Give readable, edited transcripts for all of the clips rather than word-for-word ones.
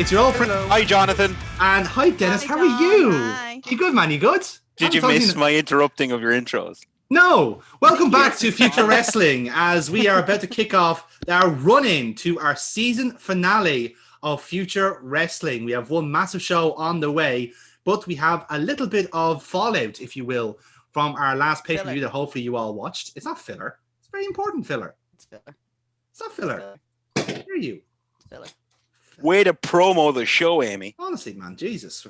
It's your old friend. Hi, Jonathan. And hi, Dennis. How are you? Hi. You good, man? You good? Did you miss my interrupting of your intros? No. Welcome back to Future Wrestling as we are about to kick off our run-in to our season finale of Future Wrestling. We have one massive show on the way, but we have a little bit of fallout, if you will, from our last pay-per-view that hopefully you all watched. It's not filler. It's very important filler. It's filler. It's not filler. Hear you. It's filler. Way to promo the show, Amy. Honestly, man, Jesus.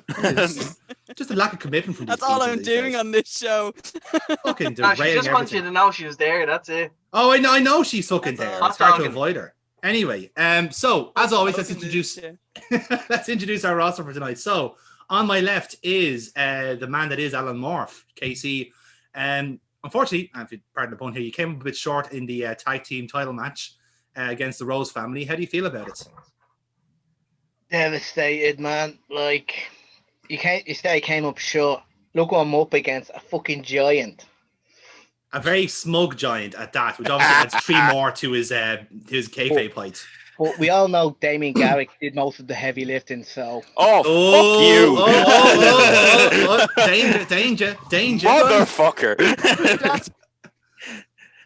Just a lack of commitment from these That's all I'm doing on this show. Fucking no, she just wants you to know she was there, that's it. Oh, I know she's fucking there. It's hard to avoid her. Anyway, so as always, let's introduce our roster for tonight. So on my left is the man that is Alan Morph, Casey. Unfortunately, if you pardon the pun here, you came up a bit short in the tag team title match against the Rose family. How do you feel about it? Devastated, man. Like, you say I came up short. Look what I'm up against, a fucking giant. A very smug giant at that, which obviously adds 3 more to his kayfabe height. But we all know Damien Garrick did most of the heavy lifting, so... fuck you! Danger. Motherfucker!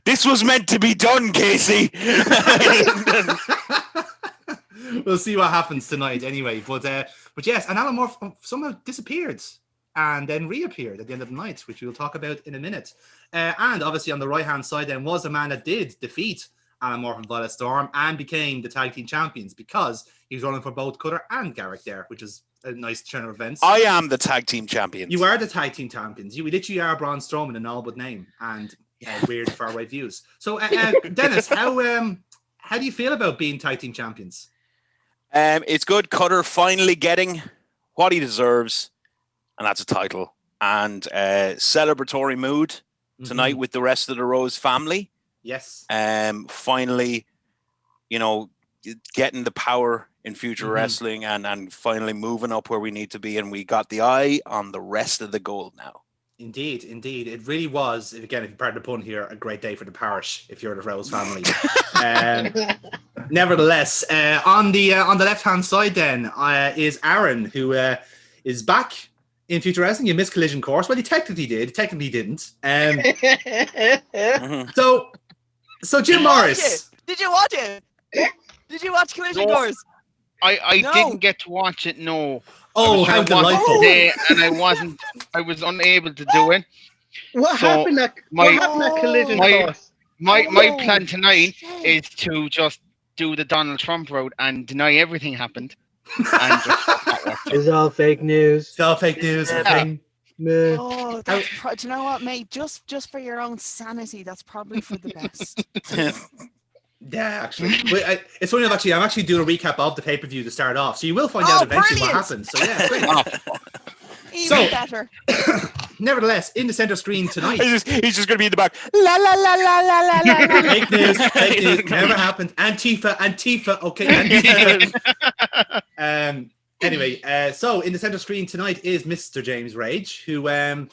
This was meant to be done, Casey! We'll see what happens tonight anyway. But yes, and Alan Morph somehow disappeared and then reappeared at the end of the night, which we'll talk about in a minute. And obviously on the right-hand side then was a man that did defeat Alan Morph and Violet Storm and became the tag team champions because he was running for both Cutter and Garrick there, which is a nice turn of events. I am the tag team champion. You are the tag team champions. You literally are Braun Strowman in all but name and weird far-right views. So Dennis, how do you feel about being tag team champions? It's good. Cutter finally getting what he deserves, and that's a title. And celebratory mood tonight with the rest of the Rose family. Yes. Finally, getting the power in Future Wrestling and finally moving up where we need to be. And we got the eye on the rest of the gold now. Indeed. It really was, again, if you pardon the pun here, a great day for the parish if you're the Rose family. Nevertheless, on the left-hand side then is Aaron, who is back in Future Wrestling. You missed Collision Course. Well, he technically did. Technically didn't. So Jim Morris. Did you watch it? Did you watch Collision Course? I didn't get to watch it, no. Oh, how delightful. Today, and I was unable to do it. What happened at Collision Course? My plan tonight is to just do the Donald Trump road and deny everything happened. And It's all fake news. It's all fake news. Oh, do you know what, mate? Just for your own sanity, that's probably for the best. Yeah, actually. It's funny enough, I'm actually doing a recap of the pay-per-view to start off, so you will find out eventually what happens. So yeah, great. Even better. Nevertheless, in the center screen tonight, he's just going to be in the back. La la la la la la la. Fake news. Never happened. Antifa. Okay. Antifa. Anyway, so in the center screen tonight is Mr. James Rage, who won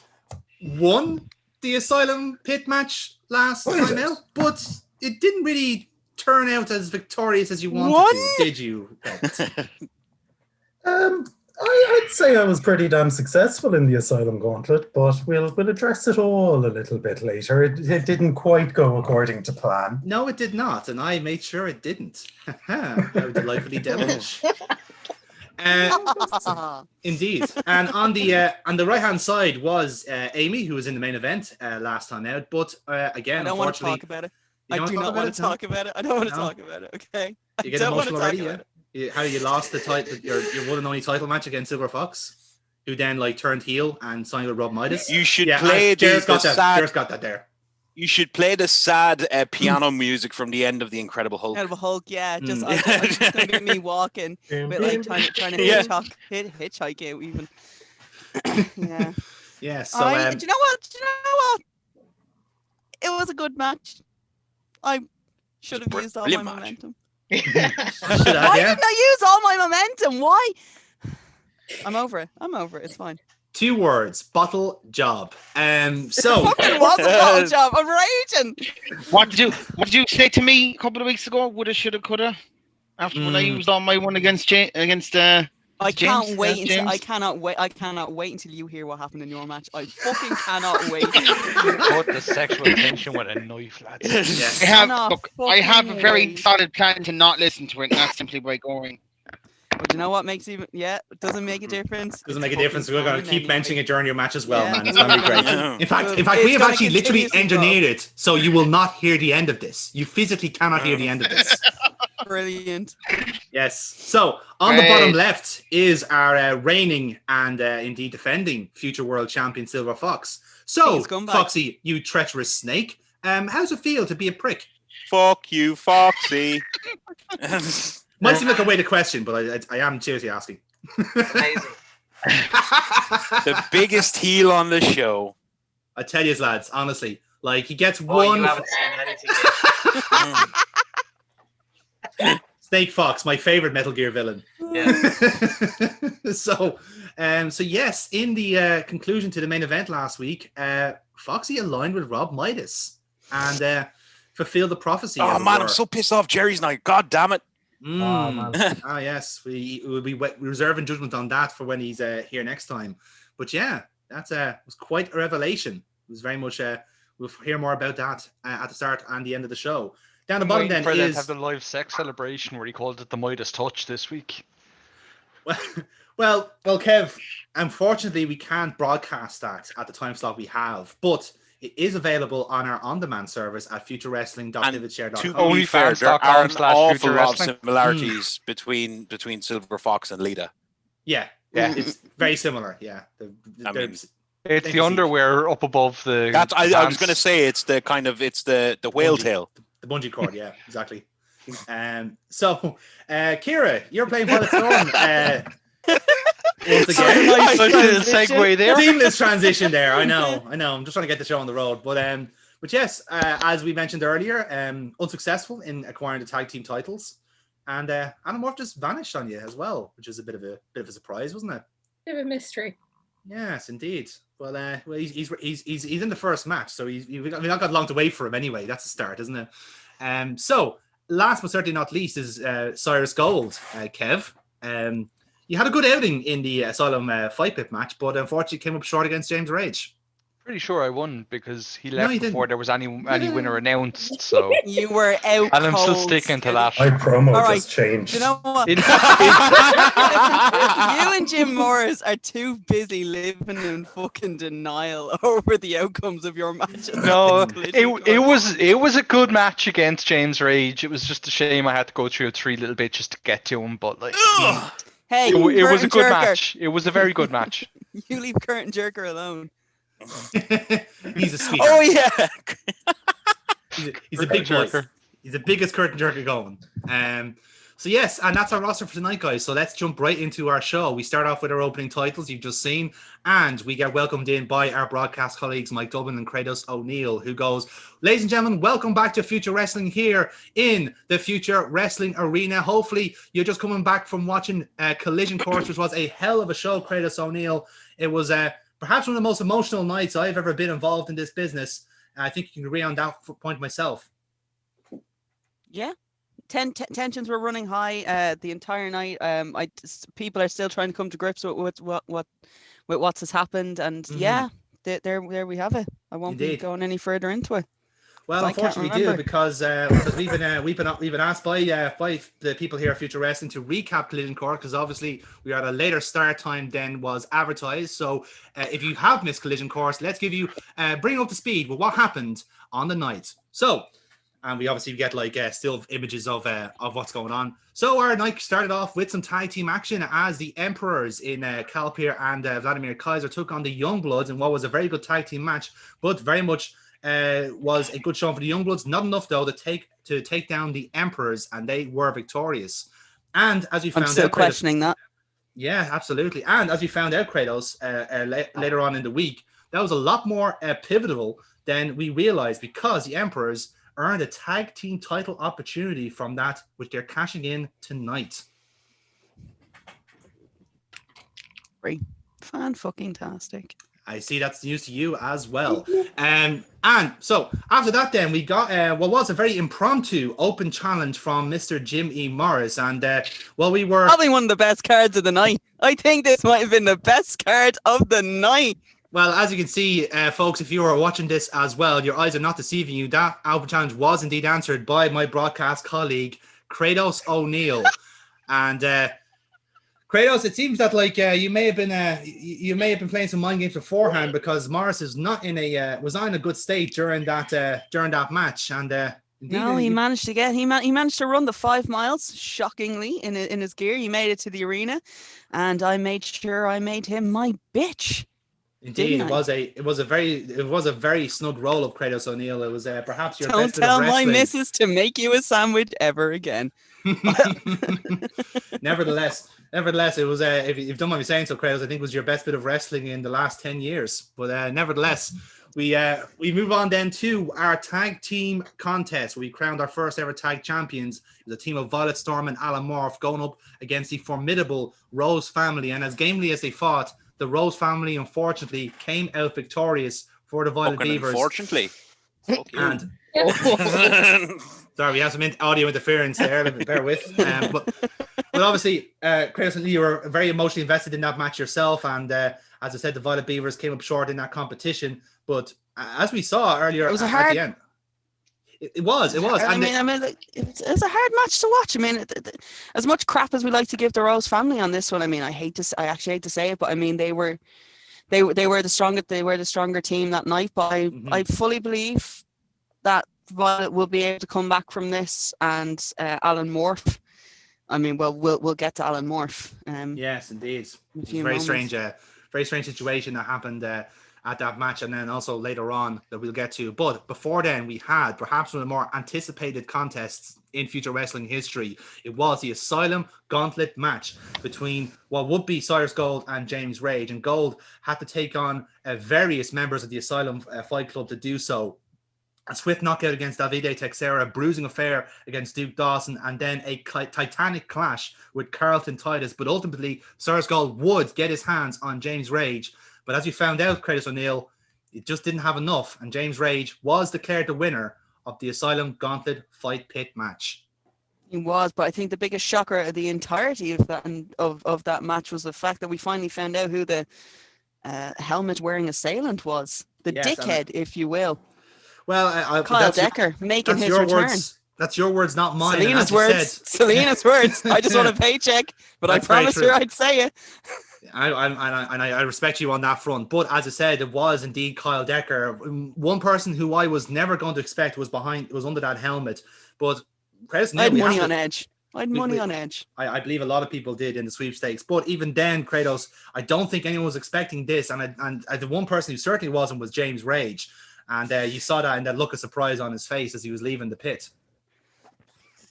the Asylum Pit match last time out, but it didn't really turn out as victorious as you wanted to, did you? I'd say I was pretty damn successful in the Asylum Gauntlet, but we'll address it all a little bit later. It didn't quite go according to plan. No, it did not, and I made sure it didn't. How delightfully devilish. Indeed. And on the right-hand side was Amy, who was in the main event last time out, but again, I don't want to talk about it. I do not want to talk about it. I don't want to talk about it. Okay. You get emotional already, yeah? How you lost the title, your one and only title match against Silver Fox, who then turned heel and signed with Rob Midas. You should play Jared's got that there. You should play the sad piano music from the end of the Incredible Hulk. Incredible Hulk, yeah. Just it's gonna be me walking, with trying to hitchhike out even. Yeah. Yeah. So do you know what? It was a good match. I should have used all my momentum. Why didn't I use all my momentum? Why? I'm over it. It's fine. 2 words: bottle job. So it fucking was a bottle job. I'm raging. What did you say to me a couple of weeks ago? Woulda, shoulda, coulda. After what I used on my one against I James? can't wait Yes, until James? I cannot wait until you hear what happened in your match. I fucking cannot wait. Cut the sexual tension with a knife, lads. Yes. I have a fucking very wait. solid plan to not listen to it, and that's simply by going. But you know what makes even it doesn't make a difference. Doesn't It's make a difference. fucking We're going to fun keep anyway. mentioning it during your match as well, Yeah. man. It's going to be great. Yeah. In fact, It's we have gonna actually literally continuously engineered it so you will not hear the end of this. You physically cannot hear the end of this. Brilliant. Yes. So on the bottom Great. left is our reigning and indeed defending future world champion Silver Fox. So, He's come back. Foxy, you treacherous snake, how's it feel to be a prick? Fuck you, Foxy. Might seem like a weighted question, but I am seriously asking. Amazing. The biggest heel on the show. I tell you, lads, honestly, like he gets Oh, one. you haven't seen anything yet. Snake Fox, my favorite Metal Gear villain. Yeah. So yes, in the conclusion to the main event last week, Foxy aligned with Rob Midas and fulfilled the prophecy. Oh as it man, were. I'm so pissed off Jerry's night. God damn it. Ah, yes, we'll be reserving judgment on that for when he's here next time. But yeah, that was quite a revelation. It was very much. We'll hear more about that at the start and the end of the show. Down the bottom then for them to is have the live sex celebration where he called it the Midas touch this week. well, Kev. Unfortunately, we can't broadcast that at the time slot we have, but it is available on our on-demand service at To futurewrestling.vividshare.com. be fair, there are an OnlyFans.com/future awful lot of wrestling. similarities between Silver Fox and Lita. Yeah, Yeah. it's very similar. Yeah, I mean, It's Thank the you, underwear up above the. That's I was pants. going to say it's the whale Bungee. tail. The bungee cord, yeah, exactly. So, Kira, you're playing Violet Storm once again. Nice transition. segue there. Seamless transition there. I know. I'm just trying to get the show on the road, but yes, as we mentioned earlier, unsuccessful in acquiring the tag team titles, and Animorph just vanished on you as well, which is a bit of a surprise, wasn't it? Bit of a mystery. Yes, indeed. Well, he's in the first match, so we've not got long to wait for him anyway. That's a start, isn't it? So last but certainly not least is Cyrus Gold, Kev. You had a good outing in the Asylum Fight Pit match, but unfortunately came up short against James Rage. Pretty sure I won because he No, left you didn't. before there was any winner announced. So You were out. and I'm still cold, sticking to Skitty. that. My promo All right. just changed. You know what? In- You and Jim Morris are too busy living in fucking denial over the outcomes of your matches. No, It's literally it was a good match against James Rage. It was just a shame I had to go through 3 little bit just to get to him, but like Hey, it was a curtain good jerker. match. It was a very good match. You leave Curtin Jerker alone. He's a sweetheart. Oh yeah. He's a big boy. Jerker. He's the biggest curtain jerker going. So yes, and that's our roster for tonight, guys. So let's jump right into our show. We start off with our opening titles you've just seen, and we get welcomed in by our broadcast colleagues Mike Dublin and Kratos O'Neill, who goes, "Ladies and gentlemen, welcome back to Future Wrestling here in the Future Wrestling Arena. Hopefully, you're just coming back from watching Collision Course, which was a hell of a show, Kratos O'Neill. It was perhaps one of the most emotional nights I've ever been involved in this business. I think you can agree on that point myself." Yeah. Tensions were running high the entire night. People are still trying to come to grips with what has happened, and yeah, there we have it. I won't be going any further into it. Well, I can't unfortunately, we do remember. because we've been asked by the people here at Future Wrestling to recap Collision Court, because obviously we are at a later start time than was advertised. So if you have missed Collision Course, let's give you bring you up to speed with what happened on the night. So. And we obviously get still images of what's going on. So our night started off with some tag team action as the Emperors in Kalpir and Vladimir Kaiser took on the Youngbloods in what was a very good tag team match, but very much was a good show for the Youngbloods. Not enough though to take down the Emperors, and they were victorious. And as we found I'm still out, questioning that. Yeah, absolutely. And as we found out, Kratos, later on in the week, that was a lot more pivotal than we realized, because the Emperors earned a tag team title opportunity from that, which they're cashing in tonight. Great. Fan-fucking-tastic. I see that's news to you as well. And so after that, then we got what was a very impromptu open challenge from Mr. Jim E. Morris. And we were probably one of the best cards of the night. I think this might have been the best card of the night. Well, as you can see, folks, if you are watching this as well, your eyes are not deceiving you. That open challenge was indeed answered by my broadcast colleague, Kratos O'Neill. And Kratos, it seems that you may have been playing some mind games beforehand, because Morris is not in a good state during that match. And no, he managed to run the 5 miles shockingly in his gear. He made it to the arena, and I made sure I made him my bitch. Indeed, it was a very snug roll of Kratos O'Neill. It was perhaps your Don't best bit of tell wrestling. my missus to make you a sandwich ever again. Nevertheless, it was if you've done what I'm saying, so Kratos, I think it was your best bit of wrestling in the last 10 years. But nevertheless, we move on then to our tag team contest. We crowned our first ever tag champions. It was a team of Violet Storm and Alan Morph going up against the formidable Rose family. And as gamely as they fought, the Rose family unfortunately came out victorious for the Violet Beavers. Unfortunately. And sorry, we have some audio interference there. Bear with. But obviously, Chris, you were very emotionally invested in that match yourself. And as I said, the Violet Beavers came up short in that competition. But as we saw earlier, it was at the end, it was. I mean, it's a hard match to watch. I mean, as much crap as we like to give the Rose family on this one, I mean, I actually hate to say it, but I mean, they were the stronger team that night. But I fully believe that Violet will be able to come back from this, and Alan Morph. I mean, well, we'll get to Alan Morph. Yes, indeed. It's a very strange situation that happened at that match, and then also later on that we'll get to. But before then, we had perhaps one of the more anticipated contests in future wrestling history. It was the Asylum Gauntlet match between what would be Cyrus Gold and James Rage, and Gold had to take on various members of the Asylum Fight Club to do so. A swift knockout against Davide Texera, a bruising affair against Duke Dawson, and then a titanic clash with Carlton Titus. But ultimately, Cyrus Gold would get his hands on James Rage. But as we found out, Kratos O'Neill, it just didn't have enough, and James Rage was declared the winner of the Asylum Gauntlet Fight Pit match. He was, but I think the biggest shocker of the entirety of that match was the fact that we finally found out who the helmet-wearing assailant was. The dickhead, if you will. Well, Kyle Dekker making his return. That's your words, not mine. Selina's words. I just want a paycheck, but I promised her I'd say it. I respect you on that front. But as I said, it was indeed Kyle Dekker. One person who I was never going to expect was under that helmet. But I had money on Edge. I believe a lot of people did in the sweepstakes. But even then, Kratos, I don't think anyone was expecting this. And the one person who certainly wasn't was James Rage. And you saw that in that look of surprise on his face as he was leaving the pit.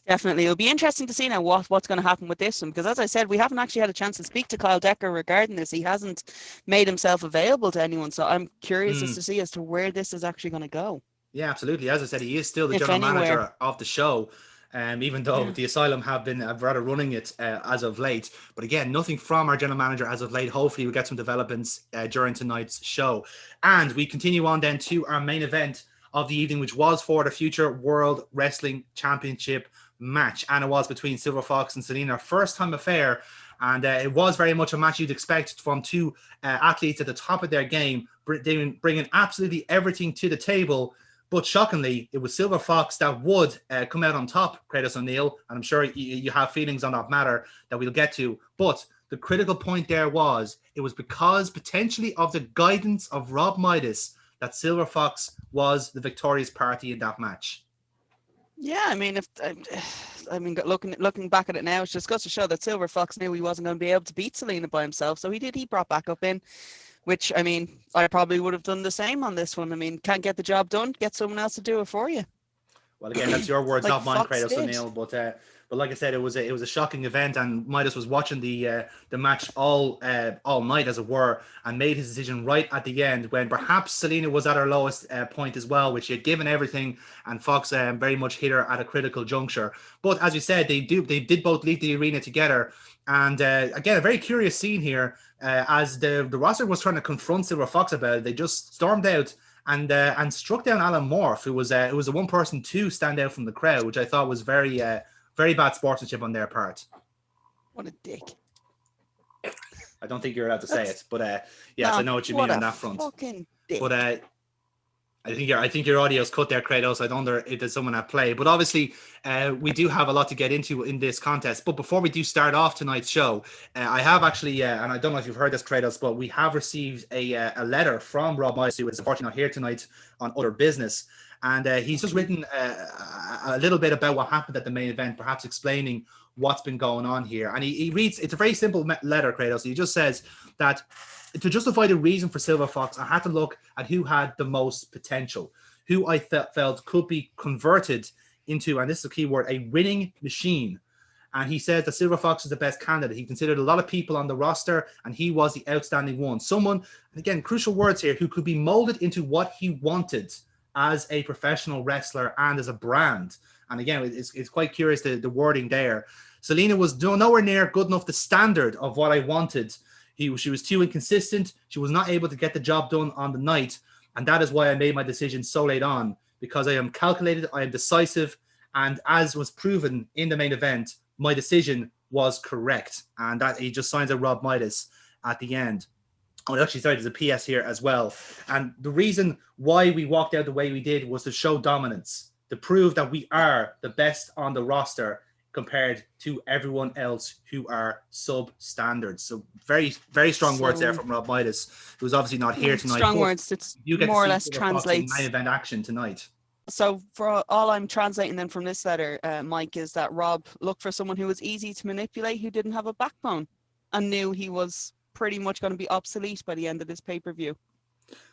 Definitely. It'll be interesting to see now what's going to happen with this one, because as I said, we haven't actually had a chance to speak to Kyle Dekker regarding this. He hasn't made himself available to anyone, so I'm curious to see as to where this is actually going to go. Yeah, absolutely. As I said, he is still the general manager of the show, even though the Asylum have been rather running it as of late. But again, nothing from our general manager as of late. Hopefully we'll get some developments during tonight's show. And we continue on then to our main event of the evening, which was for the future World Wrestling Championship match, and it was between Silver Fox and Celina, first time affair, and it was very much a match you'd expect from two athletes at the top of their game, bringing absolutely everything to the table. But shockingly, it was Silver Fox that would come out on top, Kratos O'Neill, and I'm sure you have feelings on that matter that we'll get to. But the critical point there was, it was because potentially of the guidance of Rob Midas that Silver Fox was the victorious party in that match. Yeah, I mean, looking back at it now, it just goes to show that Silver Fox knew he wasn't going to be able to beat Celina by himself, so he brought backup in, which, I mean, I probably would have done the same on this one. I mean, can't get the job done, get someone else to do it for you. Well, again, that's your words, not mine, Kratos O'Neill. But But like I said, it was a shocking event, and Midas was watching the match all night, as it were, and made his decision right at the end when perhaps Celina was at her lowest point as well, which she had given everything, and Fox very much hit her at a critical juncture. But as you said, they did both leave the arena together, and again, a very curious scene here as the roster was trying to confront Silver Fox about it. They just stormed out and struck down Alan Morph, who was it was a one person to stand out from the crowd, which I thought was very bad sportsmanship on their part. What a dick. I don't think you're allowed to say it, but yes, I know what you mean on that front. Fucking dick. But I think your audio's cut there, Kratos. I don't know if there's someone at play, but obviously we do have a lot to get into in this contest. But before we do start off tonight's show, I have actually, and I don't know if you've heard this, Kratos, but we have received a letter from Rob Midas, who is unfortunately not here tonight on other business. And he's just written a little bit about what happened at the main event, perhaps explaining what's been going on here. And he reads, it's a very simple letter, Kratos. He just says that to justify the reason for Silver Fox, I had to look at who had the most potential, who I felt could be converted into, and this is a key word, a winning machine. And he says that Silver Fox is the best candidate. He considered a lot of people on the roster, and he was the outstanding one. Someone, and again, crucial words here, who could be molded into what he wanted as a professional wrestler and as a brand. And again, it's quite curious, the wording there. Celina was nowhere near good enough the standard of what I wanted. She was too inconsistent. She was not able to get the job done on the night. And that is why I made my decision so late on, because I am calculated, I am decisive. And as was proven in the main event, my decision was correct. And that he just signs a Rob Midas at the end. Oh, actually, sorry, there's a PS here as well. And the reason why we walked out the way we did was to show dominance, to prove that we are the best on the roster compared to everyone else who are substandard. So very, very strong words there from Rob Midas, who's obviously not here tonight. Strong words. It's more or less translates main event action tonight. So for all I'm translating then from this letter, Mike, is that Rob looked for someone who was easy to manipulate, who didn't have a backbone, and knew he was pretty much going to be obsolete by the end of this pay-per-view.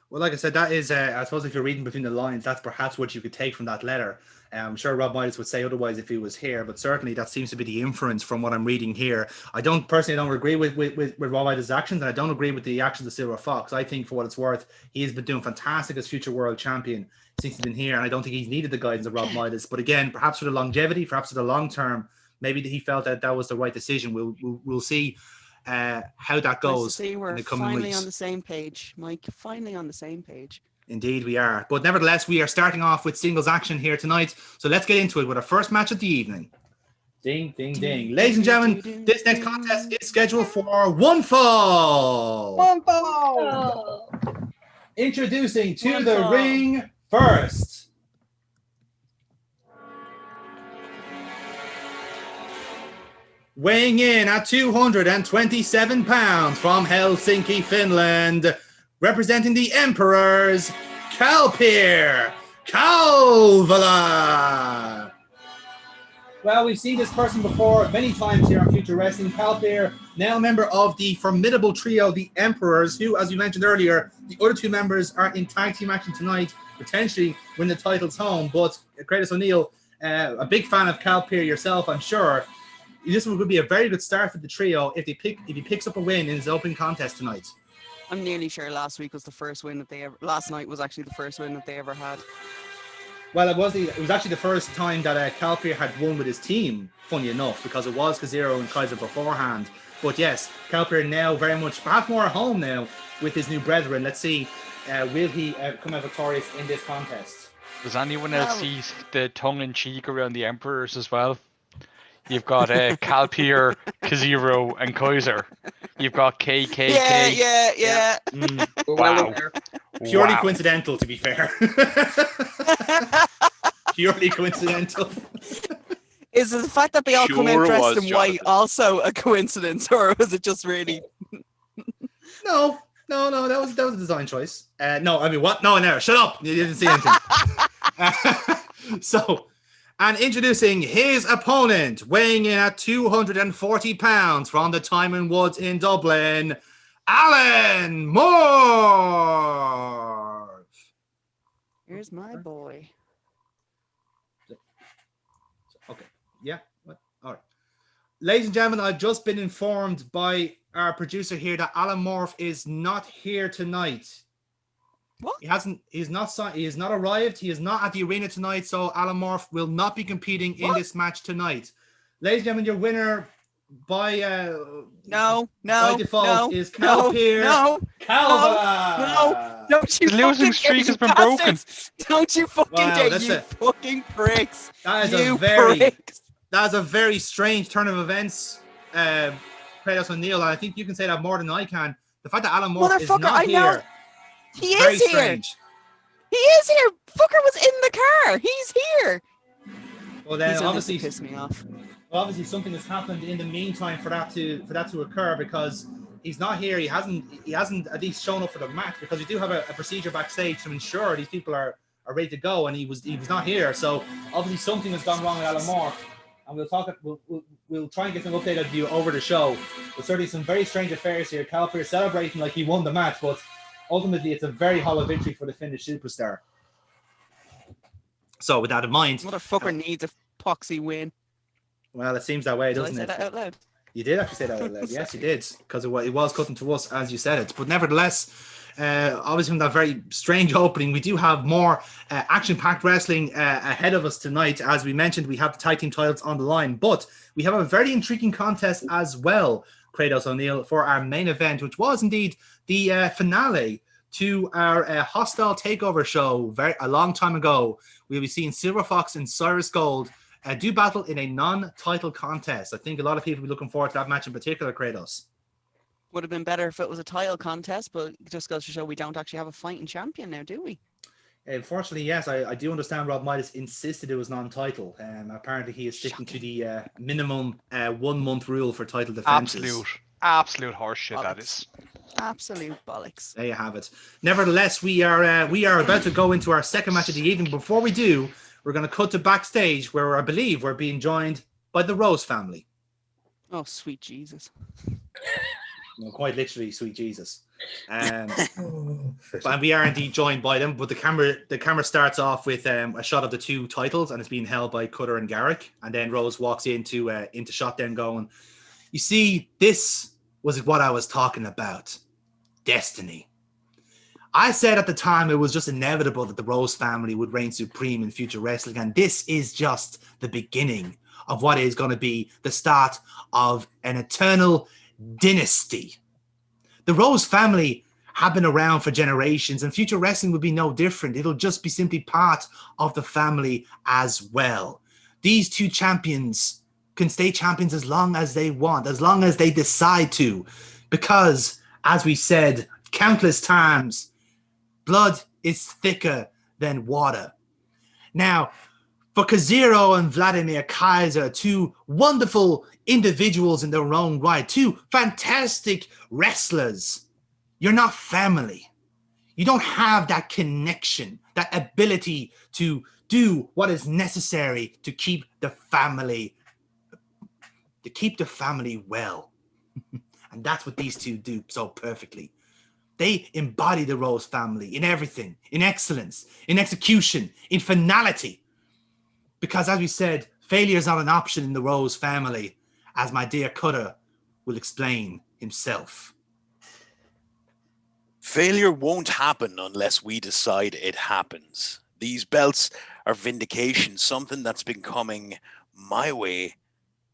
Well, like I said, that is, I suppose if you're reading between the lines, that's perhaps what you could take from that letter. I'm sure Rob Midas would say otherwise if he was here, but certainly that seems to be the inference from what I'm reading here. I don't agree with Rob Midas' actions, and I don't agree with the actions of Silver Fox. I think for what it's worth, he has been doing fantastic as future world champion since he's been here, and I don't think he's needed the guidance of Rob Midas. But again, perhaps for the longevity, perhaps for the long term, maybe he felt that was the right decision. We'll see how that goes in the coming weeks. Finally on the same page, Mike. Finally on the same page. Indeed, we are. But nevertheless, we are starting off with singles action here tonight. So let's get into it with our first match of the evening. Ding, ding, ding. Ladies and gentlemen, this next contest is scheduled for one fall. One fall. Introducing to the ring first. Weighing in at 227 pounds from Helsinki, Finland, representing the Emperors, Kalpir Kalvala. Well, we've seen this person before many times here on Future Wrestling. Kalpir, now a member of the formidable trio, the Emperors, who, as you mentioned earlier, the other two members are in tag team action tonight, potentially win the titles home. But Kratos O'Neill, a big fan of Kalpir yourself, I'm sure. This would be a very good start for the trio if he picks up a win in his open contest tonight. I'm nearly sure last night was actually the first win that they ever had. Well, it was actually the first time that Kalpir had won with his team, funny enough, because it was Kazero and Kaiser beforehand. But yes, Kalpir now very much, perhaps more at home now with his new brethren. Let's see, will he come out victorious in this contest? Does anyone else see the tongue-in-cheek around the Emperors as well? You've got Kalpir, Kazero, and Kaiser. You've got KKK. Yeah. Wow. Purely coincidental, to be fair. Purely coincidental. Is the fact that they all come out dressed in white also a coincidence, or was it just really? No. That was a design choice. No, I mean what? No. Shut up. You didn't see anything. And introducing his opponent, weighing in at 240 pounds from the Timon Woods in Dublin, Alan Moore. Here's my boy. Okay. Yeah. What? All right. Ladies and gentlemen, I've just been informed by our producer here that Alan Morph is not here tonight. What? He has not arrived. He is not at the arena tonight, so Alan Morph will not be competing in this match tonight. Ladies and gentlemen, your winner by default is Cal Peer. No, don't you losing streak has been broken. Don't you fucking fucking pricks. That is a very strange turn of events, Kratos O'Neill, and I think you can say that more than I can. The fact that Alan Morph is not here. He is here. Strange. He is here. Fucker was in the car. He's here. Well, then obviously piss me off. Well, obviously something has happened in the meantime for that to occur, because he's not here. He hasn't at least shown up for the match, because we do have a procedure backstage to ensure these people are ready to go, and he was not here. So obviously something has gone wrong with Alan Morph, and we'll try and get some updated view over the show. But certainly some very strange affairs here. Cal Peer celebrating like he won the match, but ultimately it's a very hollow victory for the Finnish superstar. So with that in mind, motherfucker needs a poxy win. Well, it seems that way, doesn't it? Did I say that out loud? You did actually say that out loud. Yes, you did, because it was cutting to us as you said it. But nevertheless, obviously from that very strange opening, we do have more action-packed wrestling ahead of us tonight. As we mentioned, we have the tag team titles on the line, but we have a very intriguing contest as well, Kratos O'Neill, for our main event, which was indeed the finale to our Hostile Takeover show a long time ago. We'll be seeing Silver Fox and Cyrus Gold do battle in a non-title contest. I think a lot of people will be looking forward to that match in particular, Kratos. Would have been better if it was a title contest, but it just goes to show we don't actually have a fighting champion now, do we? Unfortunately, yes. I do understand Rob Midas insisted it was non-title. Apparently, he is sticking to the minimum 1 month rule for title defenses. Absolute horseshit, that is. Absolute bollocks. There you have it. Nevertheless, we are about to go into our second match of the evening. Before we do, we're going to cut to backstage, where I believe we're being joined by the Rose family. Oh, sweet Jesus. No, quite literally, sweet Jesus. And we are indeed joined by them, but the camera starts off with a shot of the two titles, and it's being held by Cutter and Garrick, and then Rose walks into shot, then going, you see, this was what I was talking about. Destiny. I said at the time it was just inevitable that the Rose family would reign supreme in future wrestling, and this is just the beginning of what is going to be the start of an eternal dynasty. The Rose family have been around for generations, and future wrestling will be no different. It'll just be simply part of the family as well. These two champions can stay champions as long as they want, as long as they decide to, because, as we said countless times, blood is thicker than water. Now, for Kaziro and Vladimir Kaiser, two wonderful individuals in their own right, two fantastic wrestlers, you're not family. You don't have that connection, that ability to do what is necessary to keep the family well. And that's what these two do so perfectly. They embody the Rose family in everything, in excellence, in execution, in finality. Because as we said, failure is not an option in the Rose family, as my dear Cutter will explain himself. Failure won't happen unless we decide it happens. These belts are vindication, something that's been coming my way,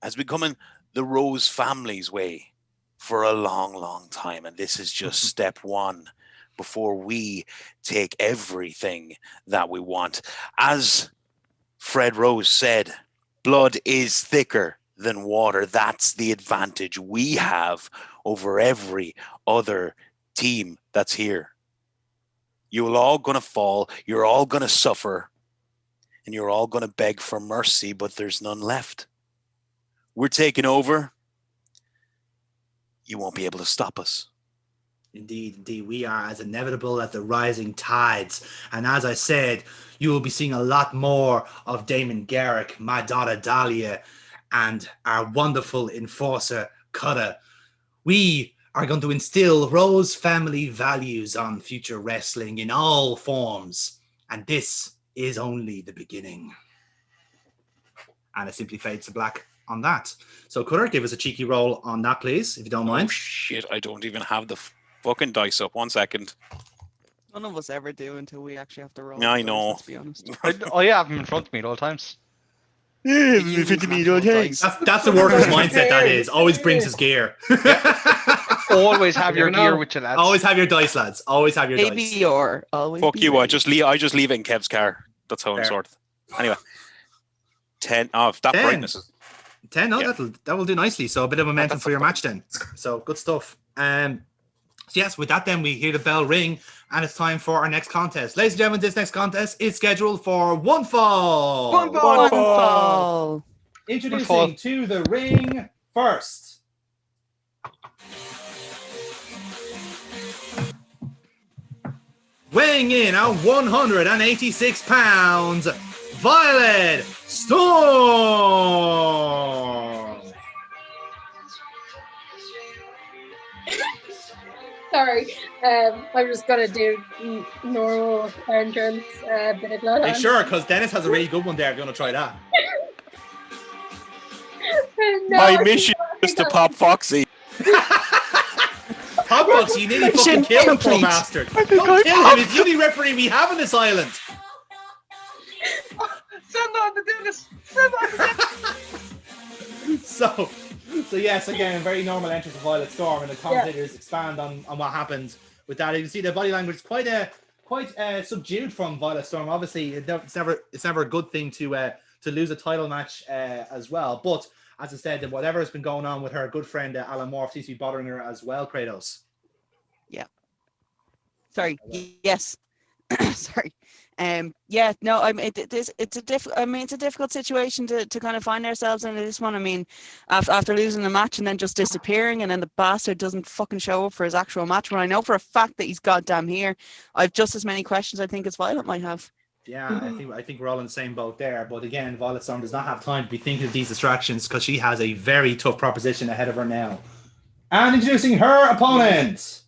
has been coming the Rose family's way for a long, long time. And this is just step one before we take everything that we want. As Fred Rose said, blood is thicker than water. That's the advantage we have over every other team that's here. You're all going to fall. You're all going to suffer. And you're all going to beg for mercy, but there's none left. We're taking over. You won't be able to stop us. Indeed. We are as inevitable as the rising tides. And as I said, you will be seeing a lot more of Damon Garrick, my daughter Dahlia, and our wonderful enforcer, Cutter. We are going to instill Rose family values on future wrestling in all forms. And this is only the beginning. And it simply fades to black. on that. So Cutter, give us a cheeky roll on that, please, if you don't mind. Oh, shit, I don't even have the fucking dice up. 1 second. None of us ever do until we actually have to roll. Yeah, I the dice, know. Let's be honest. I have them in front of me at all times. Use actual dice. That's the worker's mindset, that is. Always brings his gear. Always have You your never gear know. with you, lads. Always have your dice, lads. Always have your dice. ABR. Always. Fuck be you, I ready. just leave it in Kev's car. That's how I'm Fair. sorted. Anyway. 10. Oh, that 10. brightness is 10, no, Yeah. that will do nicely. So a bit of momentum that's for your match then. So good stuff. So yes, with that then we hear the bell ring and it's time for our next contest. Ladies and gentlemen, this next contest is scheduled for one fall. One fall. One fall. Introducing to the ring first. Weighing in at 186 pounds, Violet Storm. Sorry, I'm just gonna do normal entrance, bit of blood Are you on. sure? Because Dennis has a really good one there. I'm going to try that. No, my I mission think is to I'll- pop Foxy. Hot Box, you nearly fucking Mission killed him, poor complete. bastard. Don't kill him. He's the only referee we have on this island. Send on to do this. Send on to do this. So yes, again, very normal entrance of Violet Storm, and the commentators expand on what happened with that. You can see the body language is quite subdued from Violet Storm. Obviously, it's never a good thing to lose a title match as well. But as I said, whatever has been going on with her good friend Alan Morph seems to be bothering her as well. Kratos. Sorry. Yes. Sorry. Yeah. No. I mean, it's a difficult situation to kind of find ourselves in this one. I mean, after losing the match and then just disappearing, and then the bastard doesn't fucking show up for his actual match. When I know for a fact that he's goddamn here, I've just as many questions I think as Violet might have. Yeah, I think we're all in the same boat there. But again, Violet Storm does not have time to be thinking of these distractions because she has a very tough proposition ahead of her now. And introducing her opponent.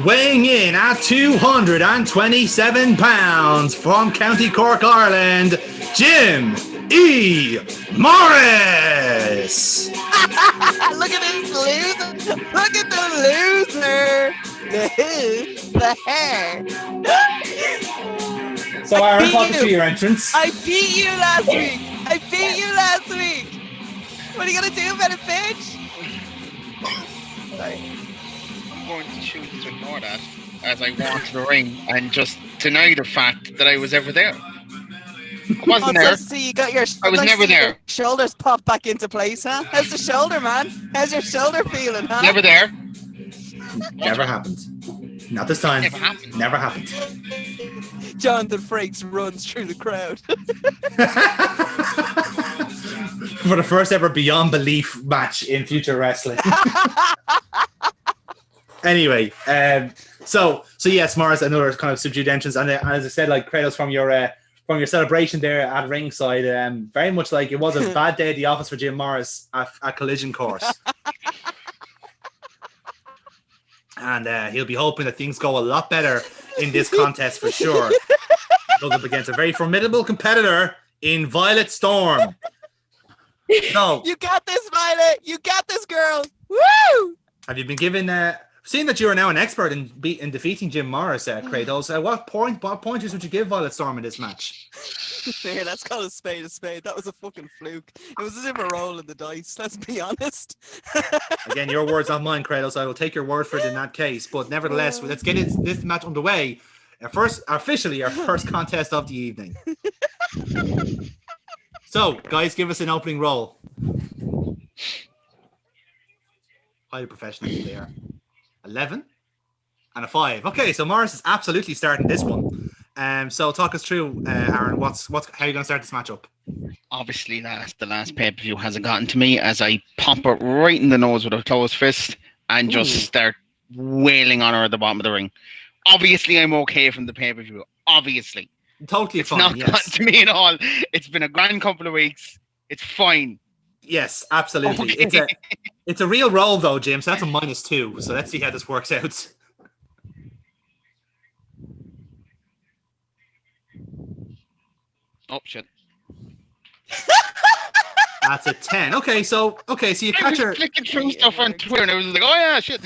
Weighing in at 227 pounds from County Cork, Ireland, Jim E. Morris. Look at this loser! Look at the loser! The hair. So Aaron, talk us through your entrance. I beat you last week. What are you gonna do about it, bitch? Sorry. I'm going to choose to ignore that as I walk to the ring and just deny the fact that I was ever there. I wasn't there. So you got your. I was never there. Shoulders popped back into place, huh? How's the shoulder, man? How's your shoulder feeling, huh? Never there. Never happened. Not this time. Never happened. Never happened. Jonathan Frakes runs through the crowd. For the first ever Beyond Belief match in future wrestling. Anyway, so yes, Morris, another kind of subdued entrance, and as I said, like Kratos from your celebration there at ringside, very much like it was a bad day at the office for Jim Morris at Collision Course. And he'll be hoping that things go a lot better in this contest for sure. Goes up against a very formidable competitor in Violet Storm. So, You got this, Violet. You got this, girl. Woo! have you been given? Seeing that you are now an expert in defeating Jim Morris, Kratos, what pointers would you give Violet Storm in this match? There, let's call a spade a spade. That was a fucking fluke. It was as if a roll in the dice. Let's be honest. Again, your words, not mine, Kratos. I will take your word for it in that case. But nevertheless, let's get this match underway. Officially our first contest of the evening. So, guys, give us an opening roll. Highly professional there. 11 and a 5. Okay, so Morris is absolutely starting this one. So talk us through, Aaron. How are you going to start this matchup? Obviously, the last pay-per-view hasn't gotten to me as I pop her right in the nose with a closed fist and just start wailing on her at the bottom of the ring. Obviously, I'm okay from the pay-per-view. Obviously. Totally It's fine, not yes. gotten to me at all. It's been a grand couple of weeks. It's fine. Yes, absolutely. Okay. It's a real roll, though, James. That's a -2. So let's see how this works out. Oh shit! That's a 10. Okay, so you I catch was her. flicking through stuff on Twitter, and I was like, "Oh yeah, shit."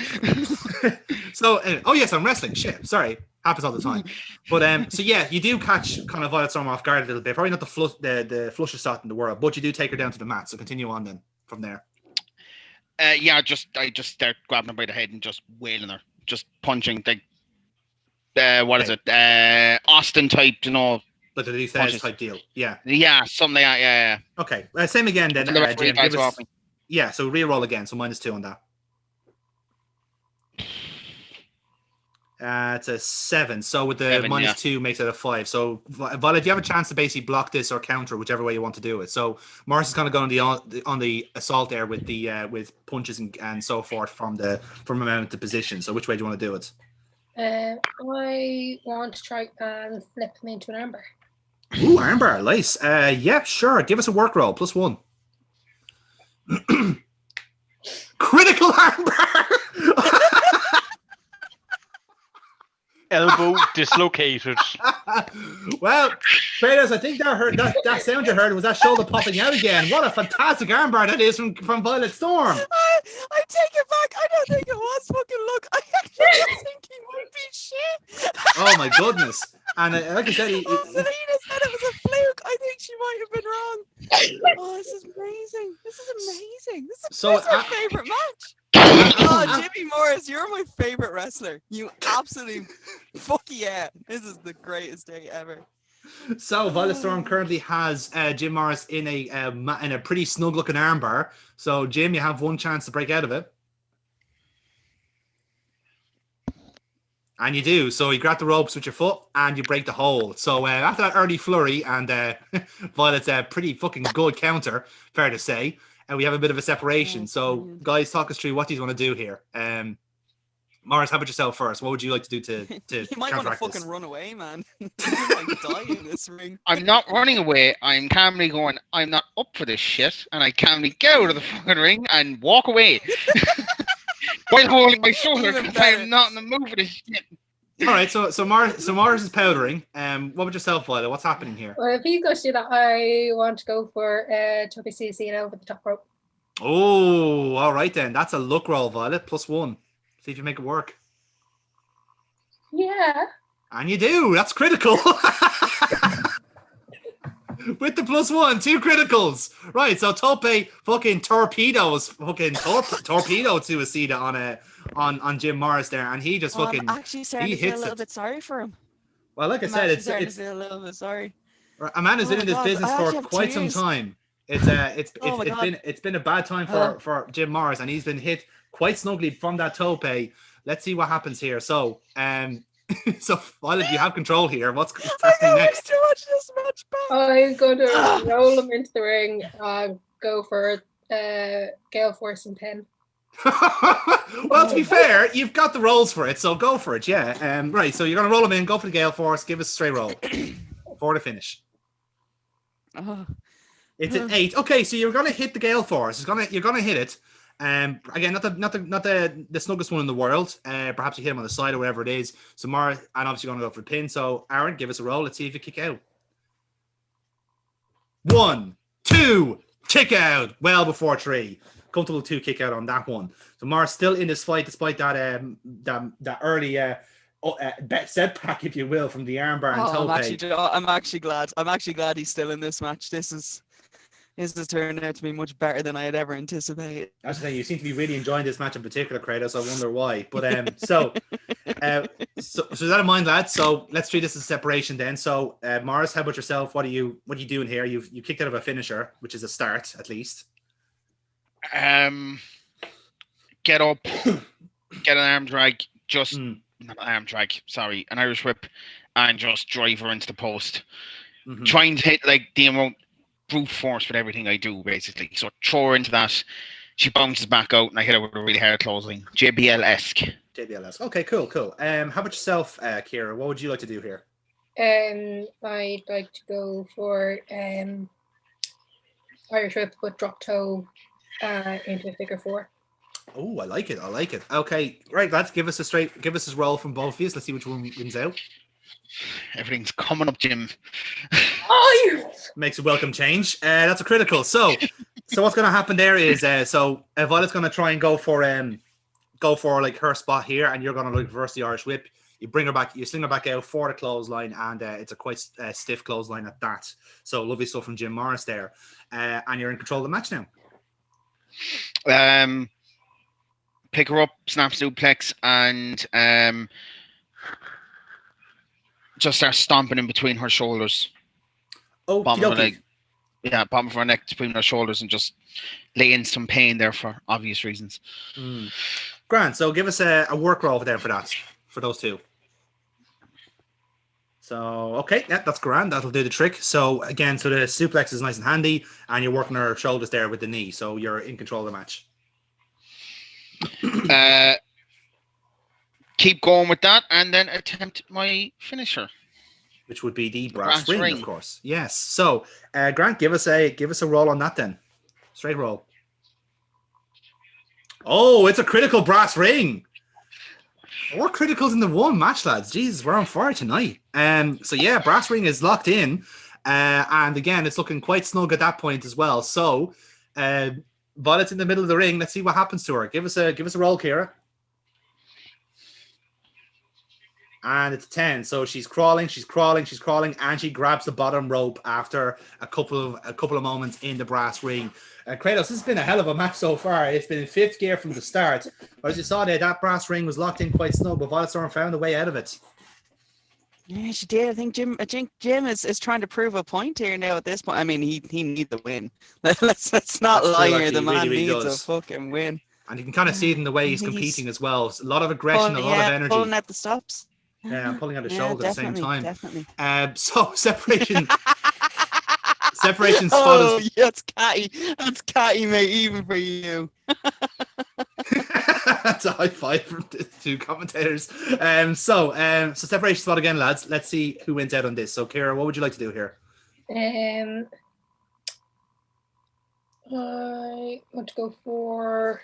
So, oh yes, I'm wrestling. Shit, sorry, happens all the time. But so yeah, you do catch kind of Violet Storm off guard a little bit. Probably not the flusher shot in the world, but you do take her down to the mat. So continue on then from there. Yeah, I just start grabbing her by the head and just wailing her, just punching. Like, what is it? Austin type, you know. But the defense type deal. Yeah. Yeah, something like that. Yeah. Okay. Same again then. Jim, give us, yeah. So re-roll again. So -2 on that. It's a 7. So with the -2 makes it a 5. So Violet, you have a chance to basically block this or counter whichever way you want to do it. So Morris is kind of going on the assault there with the with punches and so forth from a mounted position. So which way do you want to do it? I want to try and flip him into an armbar. Ooh, armbar, nice. Yeah, sure. Give us a work roll, +1. Critical armbar. Elbow dislocated. Well, Kratos, I think that sound you heard was that shoulder popping out again. What a fantastic armbar that is from Violet Storm. I take it back. I don't think it was fucking look. I actually think he might be shit. Oh my goodness. And like I said, Selina said it was a fluke. I think she might have been wrong. Oh, this is amazing. This is my favorite match. Oh, Jimmy Morris, you're my favorite wrestler. You absolutely fuck yeah. This is the greatest day ever. So Violet Storm currently has Jim Morris in a pretty snug looking armbar. So Jim, you have one chance to break out of it. And you do. So you grab the ropes with your foot and you break the hole. So after that early flurry and Violet's a pretty fucking good counter, fair to say. And we have a bit of a separation. So guys, talk us through what do you want to do here. Morris, how about yourself first? What would you like to do to You might want to fucking run away, man. You might die in this ring. I'm not running away. I'm calmly going, I'm not up for this shit. And I calmly get out of the fucking ring and walk away. While holding my shoulder because I'm not in the mood for this shit. All right, so Morris is powdering. What about yourself, Violet? What's happening here? Well, if you go to do that, I want to go for Toby CC over the top rope. Oh, all right then. That's a luck roll, Violet. +1. See if you make it work. Yeah. And you do. That's critical. With the +1, 2 criticals. Right, so Tope fucking torpedoes torpedo to Asida on Jim Morris there, and he just fucking I'm actually starting to feel a little bit sorry for him. Well, like I said, it's a little bit sorry. A man who's been in this business for quite some time. It's been a bad time for Jim Morris, and he's been hit quite snugly from that tope. Let's see what happens here. So, so Violet, you have control here. What's happening next? To watch this match back. I'm going to roll him into the ring. Go for Gale Force and pin. Well, to be fair, you've got the rolls for it, so go for it. Yeah. Right. So you're going to roll him in. Go for the Gale Force. Give us a straight roll for the finish. It's an 8. Okay, so you're going to hit the Gale Force. You're going to hit it. Again, not the snuggest one in the world. Perhaps you hit him on the side or whatever it is. So Mara, and obviously you're going to go for the pin. So Aaron, give us a roll. Let's see if you kick out. 1, 2, kick out. Well before 3. Comfortable 2 kick out on that one. So Mara's still in this fight despite that early setback, if you will, from the armbar and tope. I'm actually glad he's still in this match. This has turned out to be much better than I had ever anticipated. I was saying, you seem to be really enjoying this match in particular, Kratos. I wonder why. But so that in mind, lads. So let's treat this as a separation then. So Morris, how about yourself? What are you doing here? You kicked out of a finisher, which is a start at least. Get up, get an arm drag, not an arm drag, sorry, an Irish whip, and just drive her into the post. Mm-hmm. Trying to hit like the amount brute force with everything I do, basically. So throw her into that. She bounces back out, and I hit her with a really hard closing. JBL-esque. Okay, cool. How about yourself, Kira? What would you like to do here? I'd like to go for Irish whip, but drop toe into a figure 4. Oh, I like it. Okay, right, lads, give us a roll from both of you. Let's see which one wins out. Everything's coming up, Jim. Oh, you. Makes a welcome change. That's a critical. So what's going to happen there is so Violet's going to try and go for like her spot here, and you're going to like reverse the Irish whip. You bring her back, you sling her back out for the clothesline, and it's a quite stiff clothesline at that. So lovely stuff from Jim Morris there, and you're in control of the match now. Pick her up, snap suplex, and just start stomping in between her shoulders. Oh, bottom of her neck between her shoulders, and just lay in some pain there for obvious reasons. Grant, so give us a work roll there for those two. So, okay, yeah, that's grand. That'll do the trick. So, again, the suplex is nice and handy, and you're working her shoulders there with the knee, so you're in control of the match. Keep going with that, and then attempt my finisher, which would be the brass ring, of course. Yes. So, Grant, give us a roll on that then. Straight roll. Oh, it's a critical brass ring. 4 criticals in the one match, lads. Jesus, we're on fire tonight. So yeah, brass ring is locked in, and again, it's looking quite snug at that point as well. So, Violet's in the middle of the ring. Let's see what happens to her. Give us a roll, Kira. And it's 10. So she's crawling, and she grabs the bottom rope after a couple of moments in the brass ring. Kratos, this has been a hell of a match so far. It's been in 5th gear from the start. But as you saw there, that brass ring was locked in quite snug, but Violet Storm found a way out of it. Yeah, she did. I think Jim is trying to prove a point here now at this point. I mean, he needs a win. Let's not lie here. The man really needs a fucking win. And you can kind of see it in the way he's competing as well. A lot of aggression, a lot of energy. Pulling at the stops. Yeah, pulling out the shoulder at the same time. Definitely. So separation spot. Oh, that's catty, mate, even for you. That's a high five from the 2 commentators. So separation spot again, lads. Let's see who wins out on this. So, Kira, what would you like to do here? I want to go for.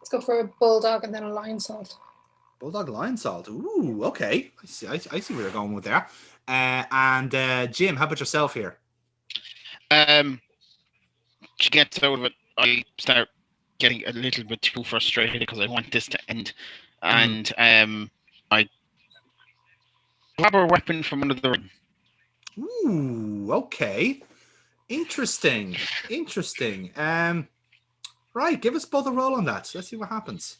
Let's go for a bulldog and then a lion salt. Bulldog lion salt. Ooh, okay. I see where they're going with there. And Jim, how about yourself here? To get out of it, I start getting a little bit too frustrated because I want this to end, and I grab a weapon from under the ring. Ooh, okay. Interesting. Right, give us both a roll on that. Let's see what happens.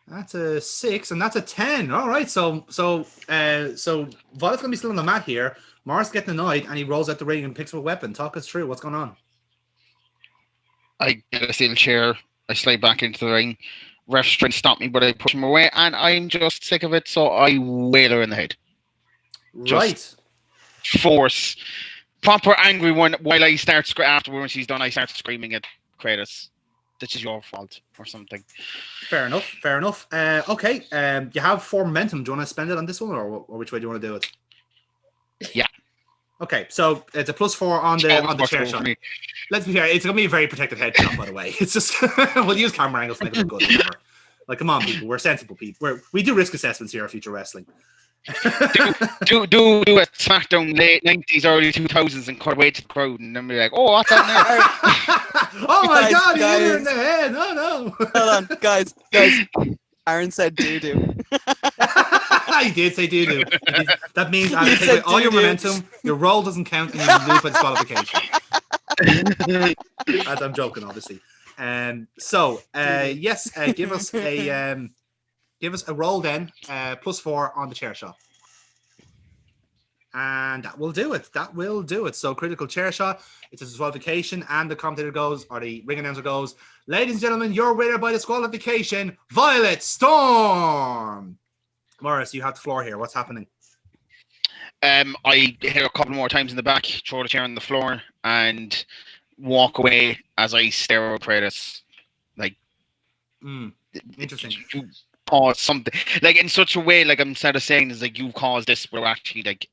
That's a 6, and that's a 10. All right, so Violet's gonna be still on the mat here. Morris getting annoyed, and he rolls out the ring and picks up a weapon. Talk us through what's going on. I get a steel chair. I slide back into the ring. Ref's trying to stop me, but I push him away, and I'm just sick of it, so I whale her in the head. Right. Force. Proper angry one while I start afterwards when she's done, I start screaming at Kratos. This is your fault or something. Fair enough. Okay. You have 4 momentum. Do you want to spend it on this one, or which way do you want to do it? Yeah. Okay, so it's a +4 on the chair shot. Let's be fair, it's gonna be a very protected headshot, by the way. It's just we'll use camera angles to make it look good. Whatever. Like, come on, people, we're sensible people. We do risk assessments here at Future Wrestling. do a SmackDown late 90s, early 2000s and cut away to the crowd and then be like, oh, what's that now? Oh my God, he hit her in the head. No. Hold on, guys. Aaron said doo-doo. He did say doo-doo. That means I take away all your momentum, your roll doesn't count, and you lose by disqualification. As I'm joking, obviously. Yes, give us a roll then, +4 on the chair shot. And that will do it. So critical chair shot, it's a disqualification, and the commentator goes, or the ring announcer goes, ladies and gentlemen, your winner by disqualification, Violet Storm. Morris, you have the floor here. What's happening? I hit her a couple more times in the back, throw the chair on the floor, and walk away as I stare at Kratos. Like, interesting. You caused something, like in such a way, like I'm instead of saying is like you caused this, we're actually like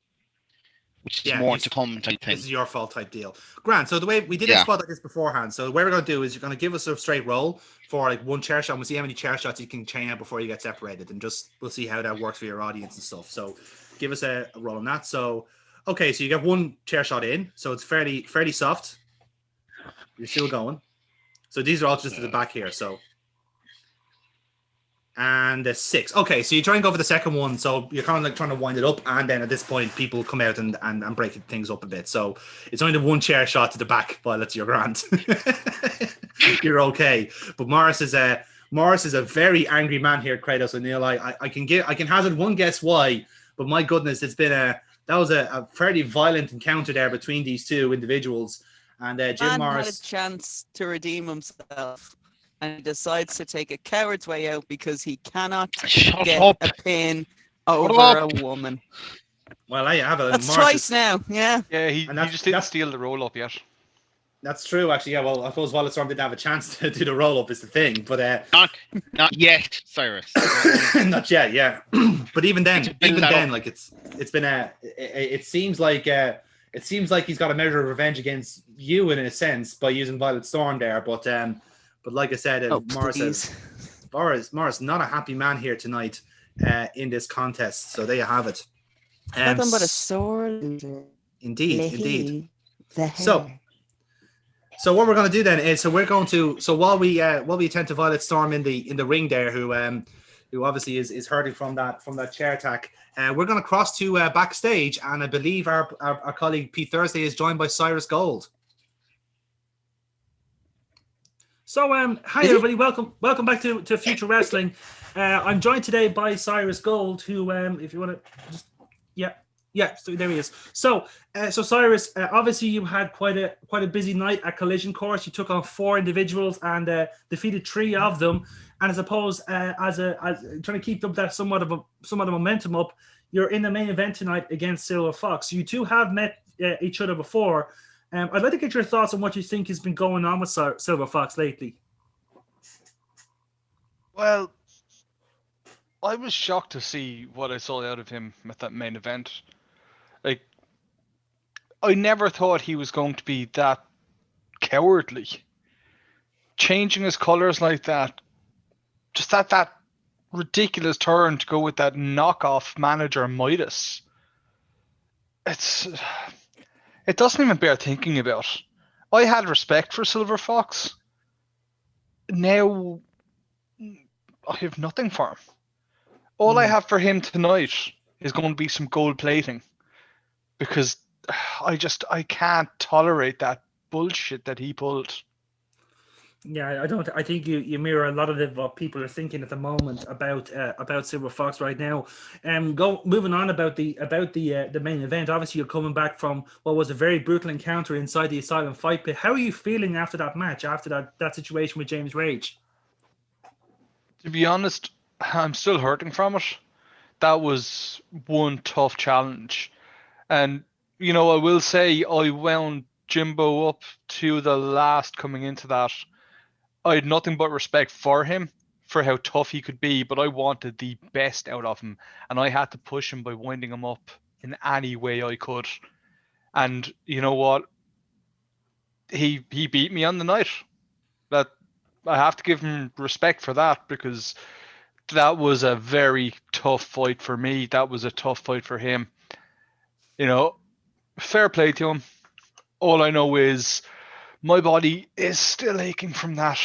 which is Yeah, more to come type thing. This is your fault type deal. Grant, so the way we did a spot like this beforehand. So what we're going to do is you're going to give us a straight roll for like one chair shot. We'll see how many chair shots you can chain out before you get separated, and just we'll see how that works for your audience and stuff. So give us a roll on that. So okay, so you get one chair shot in, so it's fairly soft. You're still going. So these are all just at the back here. So and a 6. Okay, so you try and go for the second one. So you're kind of like trying to wind it up, and then at this point, people come out and break things up a bit. So it's only the one chair shot to the back while it's your Grant. You're okay. But Morris is a very angry man here at Kratos O'Neill. I can hazard one guess why, but my goodness, that was a fairly violent encounter there between these two individuals. And Jim Morris had a chance to redeem himself, and he decides to take a coward's way out because he cannot get a pin over a woman. Well, I have a. That's twice now. Yeah. Yeah, he just didn't steal the roll up yet. That's true, actually. Yeah, well, I suppose Storm didn't have a chance to do the roll up is the thing, but not yet, Cyrus. Not yet, yeah. But even then, like it's been it seems like he's got a measure of revenge against you in a sense by using Violet Storm there, but like I said, Morris not a happy man here tonight in this contest. So there you have it. Nothing but a sore. Indeed. So what we're going to do then is while we attend to Violet Storm in the ring there, who obviously is hurting from that chair attack, we're going to cross to backstage, and I believe our colleague Pete Thursday is joined by Cyrus Gold. So hi everybody, welcome back to Future Wrestling. I'm joined today by Cyrus Gold, who if you want to just so there he is. So Cyrus, obviously you had quite a busy night at Collision Course. You took on 4 individuals and defeated 3 of them. And I suppose as trying to keep up that somewhat of momentum up, you're in the main event tonight against Silver Fox. You two have met each other before. I'd like to get your thoughts on what you think has been going on with Silver Fox lately. Well, I was shocked to see what I saw out of him at that main event. Like, I never thought he was going to be that cowardly. Changing his colors like that, just that ridiculous turn to go with that knockoff manager Midas. It doesn't even bear thinking about. I had respect for Silver Fox. Now I have nothing for him. All I have for him tonight is going to be some gold plating, because I can't tolerate that bullshit that he pulled. Yeah, I think you mirror a lot of what people are thinking at the moment about Silver Fox right now. Moving on about the main event. Obviously, you're coming back from what was a very brutal encounter inside the Asylum fight pit. How are you feeling after that match? After that situation with James Rage? To be honest, I'm still hurting from it. That was one tough challenge, and I will say I wound Jimbo up to the last coming into that. I had nothing but respect for him, for how tough he could be, but I wanted the best out of him, and I had to push him by winding him up in any way I could. And you know what? He beat me on the night. That I have to give him respect for that, because that was a very tough fight for me. That was a tough fight for him. Fair play to him. All I know is my body is still aching from that.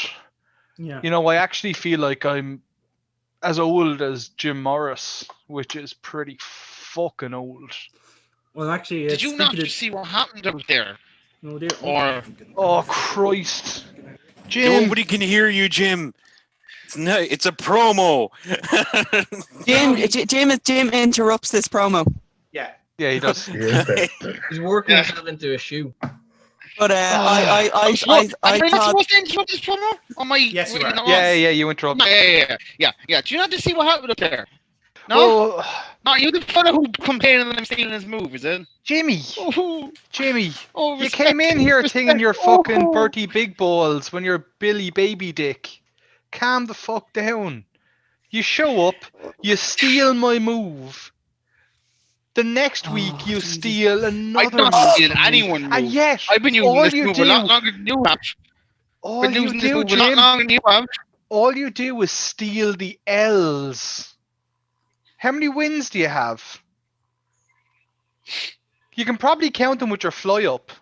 Yeah. I actually feel like I'm as old as Jim Morris, which is pretty fucking old. Well, actually, did you not see what happened out there? No, dear. Oh, Christ. Jim. Nobody can hear you, Jim. It's a promo. Jim interrupts this promo. Yeah, he does. He's working himself into a shoe. But I supposed to interrupt this promo? Yes, you are. Yeah, you interrupt. Yeah. Do you not just see what happened up there? No? No, you the fellow who complaining that I'm stealing his move, is it? Jimmy, Oh, you came in here thinking you're fucking Bertie Big Balls when you're Billy Baby Dick. Calm the fuck down. You show up, you steal my move, The next week you steal another I've not move stealed from me. anyone And move. yet, I've been using all this you move a do, lot longer than you have. all Been you using this do, move a lot Jim, longer than you have. all you do is steal the L's. How many wins do you have? You can probably count them with your fly up.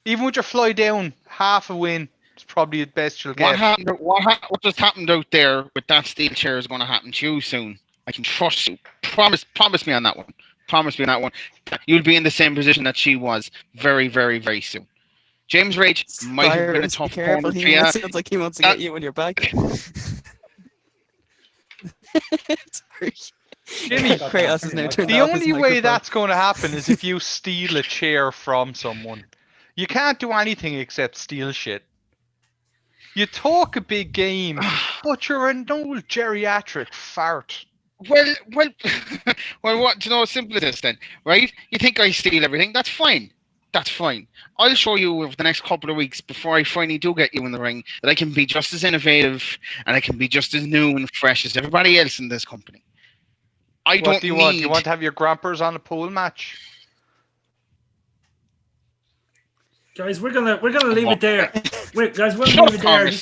Even with your fly down, half a win is probably the best you'll get. What just happened out there with that steel chair is going to happen to you soon. I can trust you. Promise me on that one. Promise me on that one. You'll be in the same position that she was very, very, very soon. James Rage might have been a tough careful. opponent for you. Sounds like he wants to get you on your back. Jimmy, Kratos is now turned the off his only way microphone. that's going to happen is if you steal a chair from someone. You can't do anything except steal shit. You talk a big game, but you're an old geriatric fart. Well, what? Do you know? Simple as this, then, right? You think I steal everything? That's fine. That's fine. I'll show you over the next couple of weeks before I finally do get you in the ring that I can be just as innovative and I can be just as new and fresh as everybody else in this company. What do you want? Do you want to have your grampers on a pole match? Guys, we're gonna leave it there. We're gonna leave it there.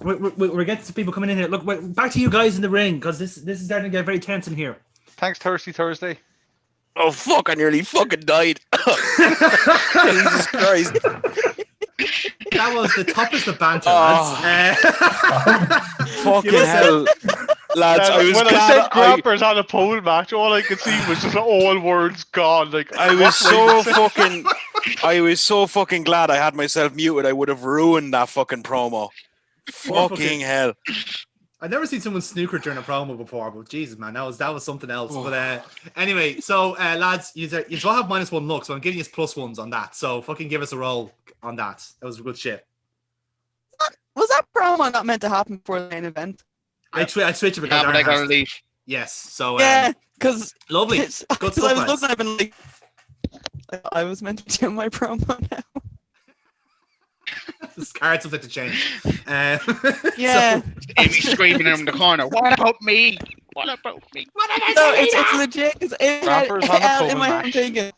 We're getting some people coming in here. Look, back to you guys in the ring because this is starting to get very tense in here. Thanks, Thirsty Thursday. Oh fuck! I nearly fucking died. Jesus Christ! That was the toughest of banter, lads. Fucking hell, lads! When I said grappers on a pole match, all I could see was just all words gone. Like I was so fucking glad I had myself muted. I would have ruined that fucking promo. Fucking hell! I've never seen someone snooker during a promo before, but Jesus, man, that was something else. But anyway, so lads, you all have -1 luck, so I'm giving you +1s on that. So fucking give us a roll on that. That was good shit. Was that promo not meant to happen before the main event? I switched it because but I gotta leave. Yes, so Yeah, because lovely. Good stuff, I was looking, I've been like, I was meant to do my promo now. This card's something to change. Yeah. So, Amy screaming in the corner. What about me? What about me? No, it's legit. Because in Rappers on a pole my head, I'm match. thinking,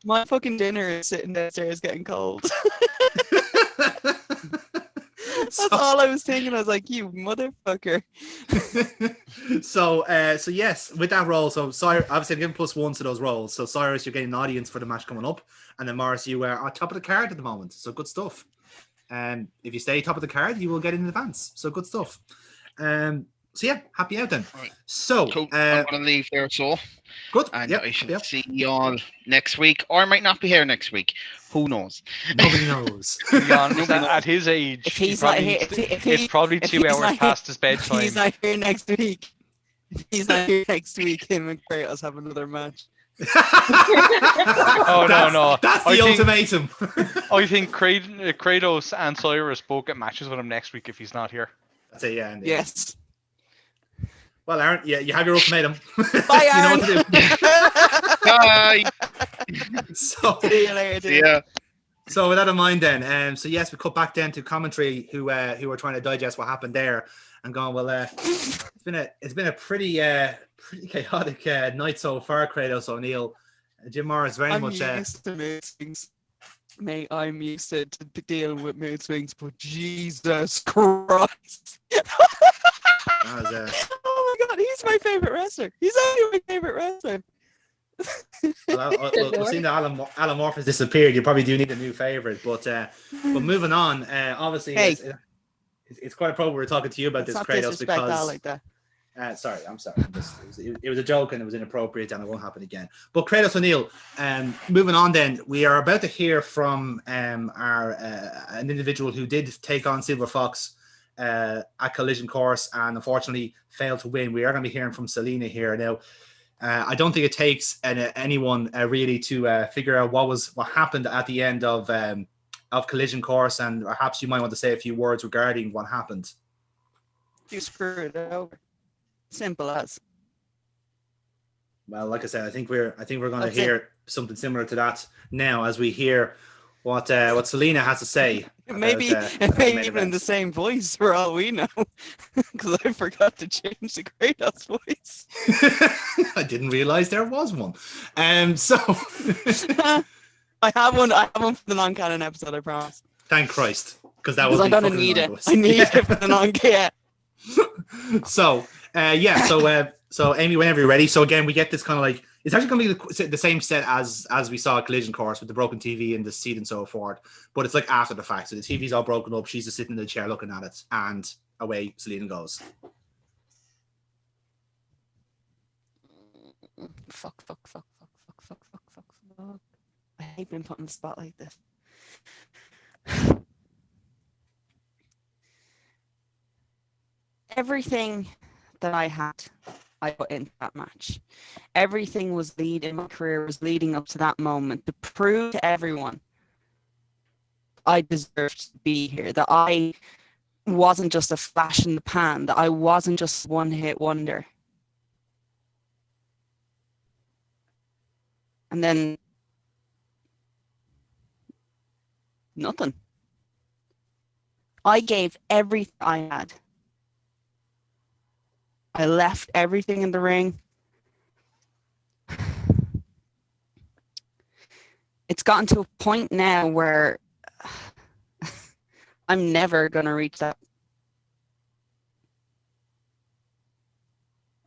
my fucking dinner is sitting downstairs getting cold. That's all I was thinking. I was like, you motherfucker. So yes, with that roll, so Cyrus, obviously I'm giving +1 to those rolls. So Cyrus, you're getting an audience for the match coming up, and then Morris, you are on top of the card at the moment. So good stuff. If you stay top of the card, you will get in advance. So good stuff. So yeah, happy out then. Right. So Cool. I'm gonna leave there, so good. and Yep, I shall yep. see you all next week, or I might not be here next week. Who knows? Nobody knows. To be honest, at his age, If he's not here, it's probably if 2 he's hours not past his If bedtime. he's not here next week. If he's not here next week, him and Kratos have another match. Oh no! That's the ultimatum. I think Kratos and Cyrus both get matches with him next week if he's not here. That's it, yeah. Indeed. Yes. Well, Aaron, yeah, you have your ultimatum. Bye, You know Aaron. what to do. Bye. So, See you later, dude. Yeah. so with that in mind, then, so yes, we cut back then to commentary who are trying to digest what happened there and going, well, it's been a pretty chaotic night so far, Kratos O'Neill. Jim Morris very I'm much. used to mood swings. Mate, I'm used to dealing with mood swings, but Jesus Christ. That was, Oh my God, he's my favorite wrestler. He's only my favorite wrestler. we've seen that Alan Morph has disappeared. You probably do need a new favorite, but moving on. Obviously, Hey. it's quite appropriate we're talking to you about Let's this, not Kratos, disrespect Al because like that. sorry. It was a joke and it was inappropriate and it won't happen again. But Kratos O'Neill, moving on then, we are about to hear from an individual who did take on Silver Fox at Collision Course and unfortunately failed to win. We are going to be hearing from Celina here now. I don't think it takes anyone really to figure out what happened at the end of Collision Course, and perhaps you might want to say a few words regarding what happened. You screwed it over. Simple as. Well, like I said, I think we're going to That's hear something similar to that now as we hear what Celina has to say. Maybe about, it may the main even in event. the same voice for all we know, because I forgot to change the Kratos voice. I didn't realize there was one. So I have one for the non-canon episode. I promise. thank Christ, because that Because would I'm be gonna fucking need annoying it. us. I need it for the non-canon. So Amy, whenever you're ready. So again, we get this kind of like, it's actually going to be the same set as we saw at Collision Course with the broken TV and the seat and so forth, but it's like after the fact. So the TV's all broken up. She's just sitting in the chair looking at it, and away Celina goes. Fuck. I hate being put in the spot like this. Everything that I had, I put into that match. Everything was my career was leading up to that moment to prove to everyone I deserved to be here, that I wasn't just a flash in the pan, that I wasn't just one hit wonder. And then nothing. I gave everything I had. I left everything in the ring. It's gotten to a point now where I'm never going to reach that.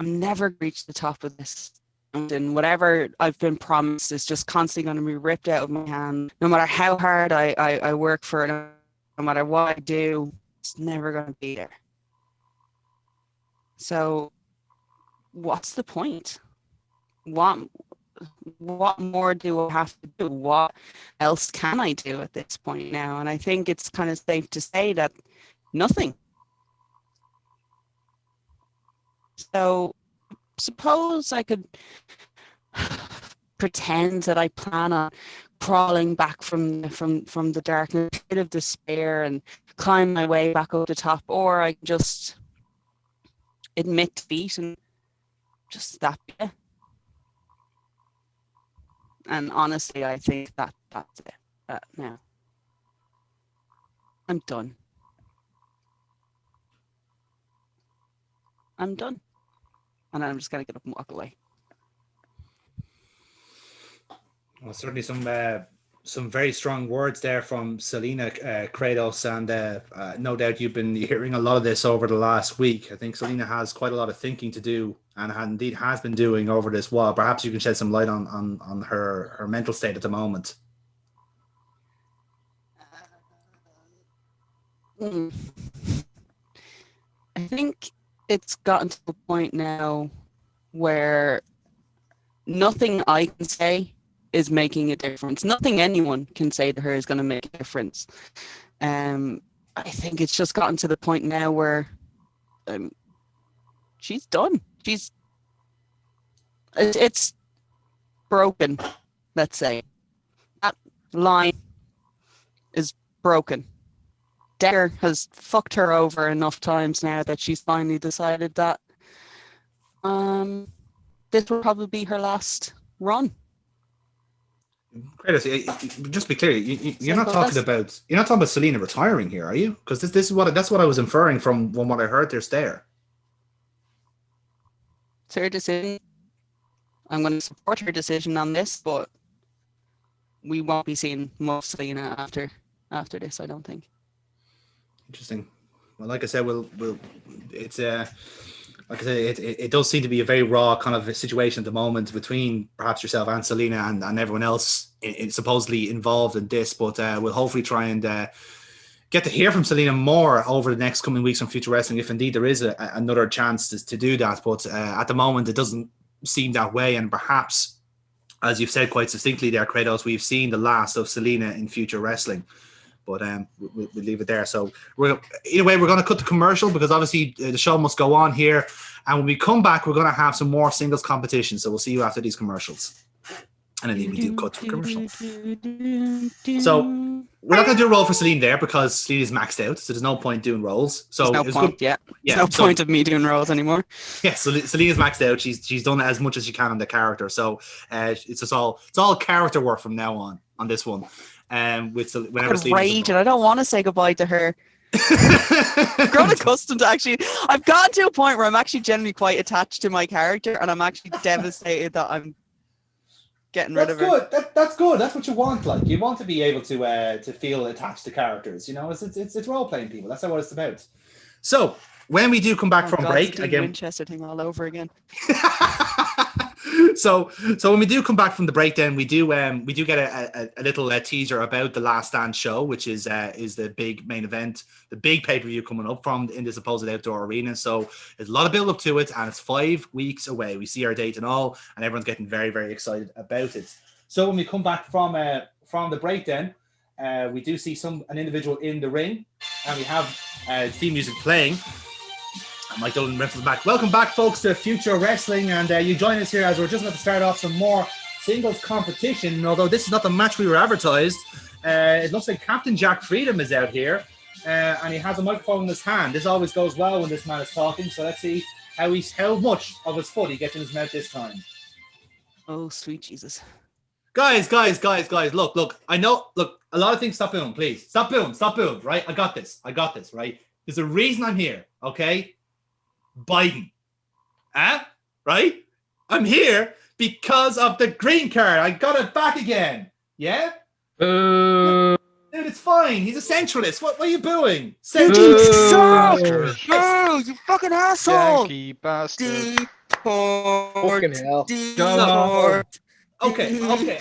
I'm never going to reach the top of this. And whatever I've been promised is just constantly going to be ripped out of my hand. No matter how hard I work for it, no matter what I do, it's never going to be there. So what's the point? What more do I have to do? What else can I do at this point now? And I think it's kind of safe to say that nothing. So suppose I could pretend that I plan on crawling back from the darkness, pit of despair, and climb my way back up the top, or I can just admit defeat and just that be it. And honestly, I think that's it. Now I'm done. And I'm just gonna get up and walk away. Well, certainly some very strong words there from Celina, Kratos, and no doubt you've been hearing a lot of this over the last week. I think Celina has quite a lot of thinking to do, and indeed has been doing over this while. Perhaps you can shed some light on her mental state at the moment. I think it's gotten to the point now where nothing I can say is making a difference. Nothing anyone can say to her is going to make a difference. I think it's just gotten to the point now where she's done. It's broken, let's say. That line is broken. Dekker has fucked her over enough times now that she's finally decided that this will probably be her last run. Kratos, just be clear, you're not talking about Celina retiring here, are you? Because that's what I was inferring from what I heard there. It's her decision. I'm going to support her decision on this, but we won't be seeing more Celina after this, I don't think. Interesting. Well, like I said, it's like I said, it does seem to be a very raw kind of a situation at the moment between perhaps yourself and Celina and everyone else supposedly involved in this. But we'll hopefully try and get to hear from Celina more over the next coming weeks on Future Wrestling, if indeed there is another chance to do that. But at the moment, it doesn't seem that way. And perhaps, as you've said quite succinctly there, Kratos, we've seen the last of Celina in Future Wrestling. But we'll leave it there. So either way, we're going to cut the commercial because obviously the show must go on here. And when we come back, we're going to have some more singles competition. So we'll see you after these commercials. And then we do cut to commercial. So we're not going to do a role for Celina there because Celina is maxed out. So there's no point doing roles. So there's no point, There's no point of me doing roles anymore. Yeah, so Celina's maxed out. She's done as much as she can on the character. So it's all character work from now on this one. Whenever Selina's Rage, and I don't want to say goodbye to her. I've grown accustomed to I've gotten to a point where I'm actually genuinely quite attached to my character, and I'm actually devastated that I'm getting rid of her. That's good. That's good. That's what you want. Like you want to be able to feel attached to characters. You know, it's role playing people. That's what it's about. So when we do come back from break again, Winchester thing all over again. So when we do come back from the break, then we do get a little teaser about the Last Stand show, which is the big main event, the big pay-per-view coming up in the supposed outdoor arena. So there's a lot of build up to it, and it's 5 weeks away. We see our date and all, and everyone's getting very, very excited about it. So when we come back from the break, then we do see an individual in the ring, and we have theme music playing. Mike Dolan references back. Welcome back, folks, to Future Wrestling, and you join us here as we're just about to start off some more singles competition. And although this is not the match we were advertised, it looks like Captain Jack Freedom is out here, and he has a microphone in his hand. This always goes well when this man is talking, so let's see how much of his foot he gets in his mouth this time. Oh, sweet Jesus. Guys, look, I know, a lot of things, stop booing, please. Stop booing, right? I got this, right? There's a reason I'm here, okay? Biden. Right? I'm here because of the green card. I got it back again. Yeah? Dude, it's fine. He's a centralist. What are you booing? Centralist! Oh, you fucking asshole! Yankee bastard. Fucking hell. Deport. Okay. Listen,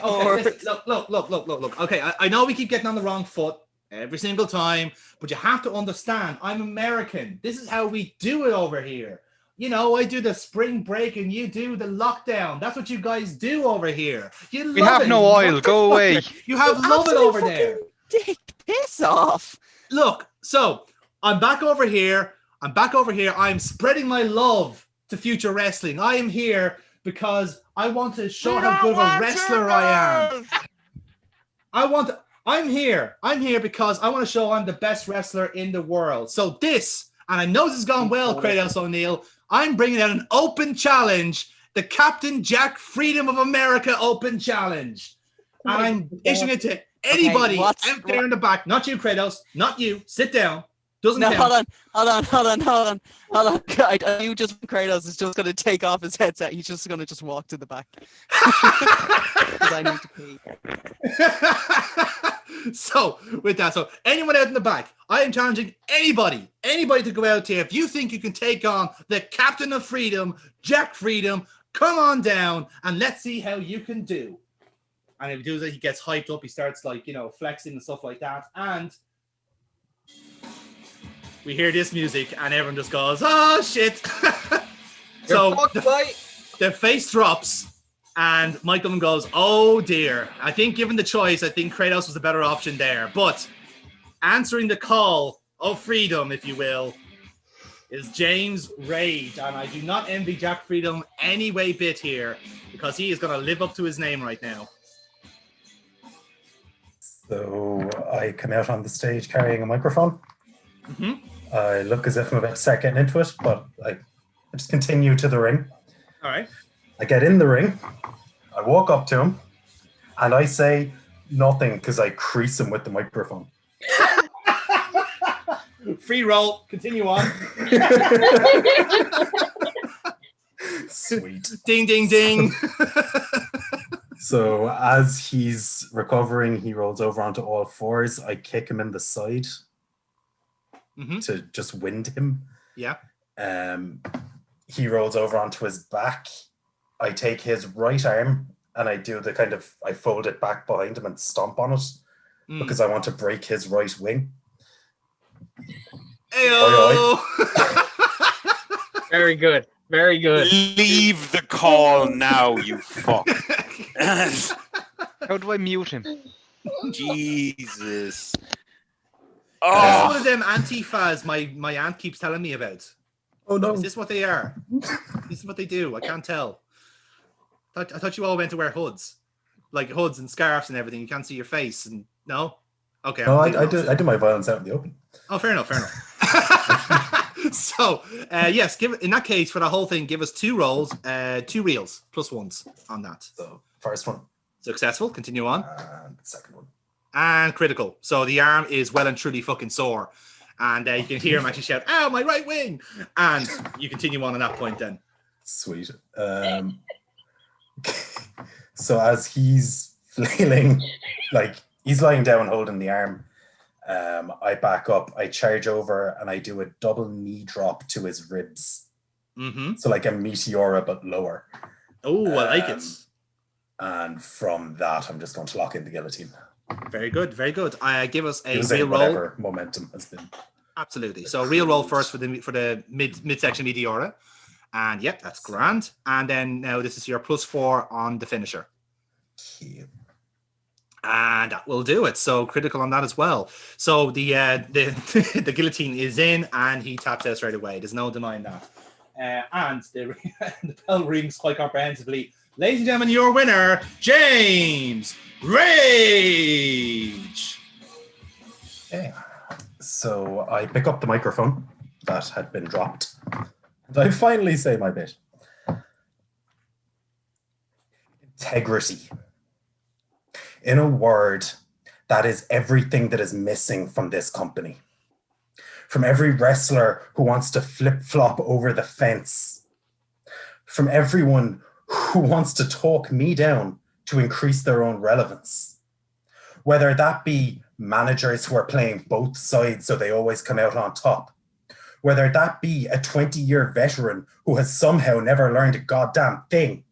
look. Okay, I know we keep getting on the wrong foot every single time, but you have to understand, I'm American. This is how we do it over here. You know, I do the spring break and you do the lockdown. That's what you guys do over here. We have no oil. Go away. You have love it over there. Dick, piss off. Look, so I'm back over here. I'm spreading my love to Future Wrestling. I am here because I want to show how good of a wrestler I am. I'm here because I want to show I'm the best wrestler in the world. So this, and I know this has gone well, Kratos O'Neill, I'm bringing out an open challenge, the Captain Jack Freedom of America Open Challenge. And I'm issuing it to anybody out there in the back. Not you, Kratos. Not you. Sit down. Doesn't count. Hold on. I knew just Kratos is just going to take off his headset. He's just going to walk to the back. Because I need to pee. So, with that, anyone out in the back, I am challenging anybody to go out here. If you think you can take on the Captain of Freedom, Jack Freedom, come on down and let's see how you can do. And if he does it, he gets hyped up. He starts flexing and stuff like that. And we hear this music and everyone just goes, oh shit. So the face drops and Mike Dolan goes, oh dear. I think given the choice, I think Kratos was the better option there. But answering the call of freedom, if you will, is James Rage. And I do not envy Jack Freedom any way bit here because he is going to live up to his name right now. So I come out on the stage carrying a microphone. Mm-hmm. I look as if I'm about to start getting into it, but I just continue to the ring. All right. I get in the ring. I walk up to him, and I say nothing because I crease him with the microphone. Free roll. Continue on. Sweet. Ding, ding, ding. So as he's recovering, he rolls over onto all fours. I kick him in the side to just wind him. Yeah. He rolls over onto his back. I take his right arm and I do I fold it back behind him and stomp on it because I want to break his right wing. Ayo! Very good. Very good. Leave the call now, you fuck. How do I mute him? Jesus. That's one of them Antifas my aunt keeps telling me about. Oh no. Is this what they are? This is what they do. I can't tell. I thought you all went to wear hoods. Like hoods and scarves and everything. You can't see your face. And no? Okay. No, I do my violence out in the open. Oh, fair enough. So, yes, in that case, for the whole thing, give us 2 rolls, 2 reels, +1s on that. So, first one. Successful. Continue on. And the second one. and critical. So the arm is well and truly fucking sore. And you can hear him actually shout, "Ow, my right wing!" And you continue on that point then. Sweet. So as he's flailing, like he's lying down holding the arm, I back up, I charge over, and I do a double knee drop to his ribs. Mm-hmm. So like a meteora, but lower. Oh, I like it. And from that, I'm just going to lock in the guillotine. Very good, very good. Give us a Use real whatever roll. Momentum has been. Absolutely. So real roll first for the midsection meteora. And yep, that's grand. And then now this is your +4 on the finisher. Cute. And that will do it. So critical on that as well. So the the guillotine is in, and he taps out straight away. There's no denying that. And the bell rings quite comprehensively. Ladies and gentlemen, your winner, James Rage. Okay. So I pick up the microphone that had been dropped, and I finally say my bit. Integrity. In a word, that is everything that is missing from this company. From every wrestler who wants to flip-flop over the fence. From everyone who wants to talk me down to increase their own relevance. Whether that be managers who are playing both sides so they always come out on top. Whether that be a 20-year veteran who has somehow never learned a goddamn thing.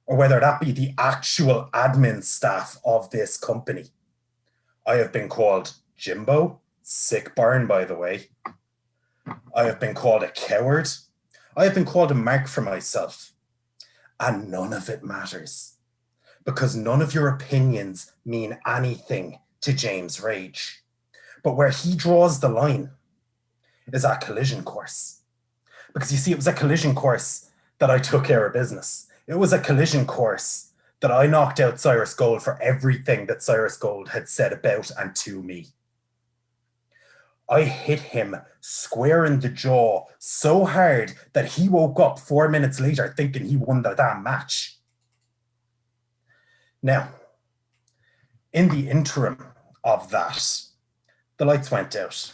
Or whether that be the actual admin staff of this company. I have been called Jimbo, sick burn by the way. I have been called a coward. I have been called a mark for myself. And none of it matters. Because none of your opinions mean anything to James Rage. But where he draws the line is at collision course. Because you see, it was a collision course that I took care of business. It was a collision course that I knocked out Cyrus Gold for everything that Cyrus Gold had said about and to me. I hit him square in the jaw so hard that he woke up 4 minutes later thinking he won the damn match. Now, in the interim of that, the lights went out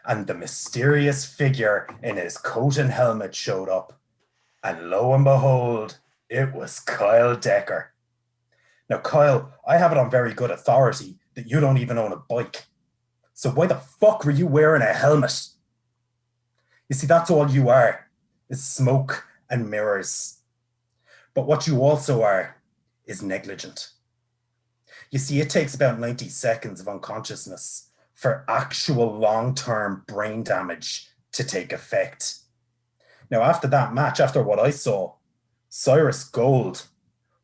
and the mysterious figure in his coat and helmet showed up. And lo and behold, it was Kyle Dekker. Now, Kyle, I have it on very good authority that you don't even own a bike. So why the fuck were you wearing a helmet? You see, that's all you are, is smoke and mirrors. But what you also are is negligent. You see, it takes about 90 seconds of unconsciousness for actual long-term brain damage to take effect. Now, after that match, after what I saw, Cyrus Gold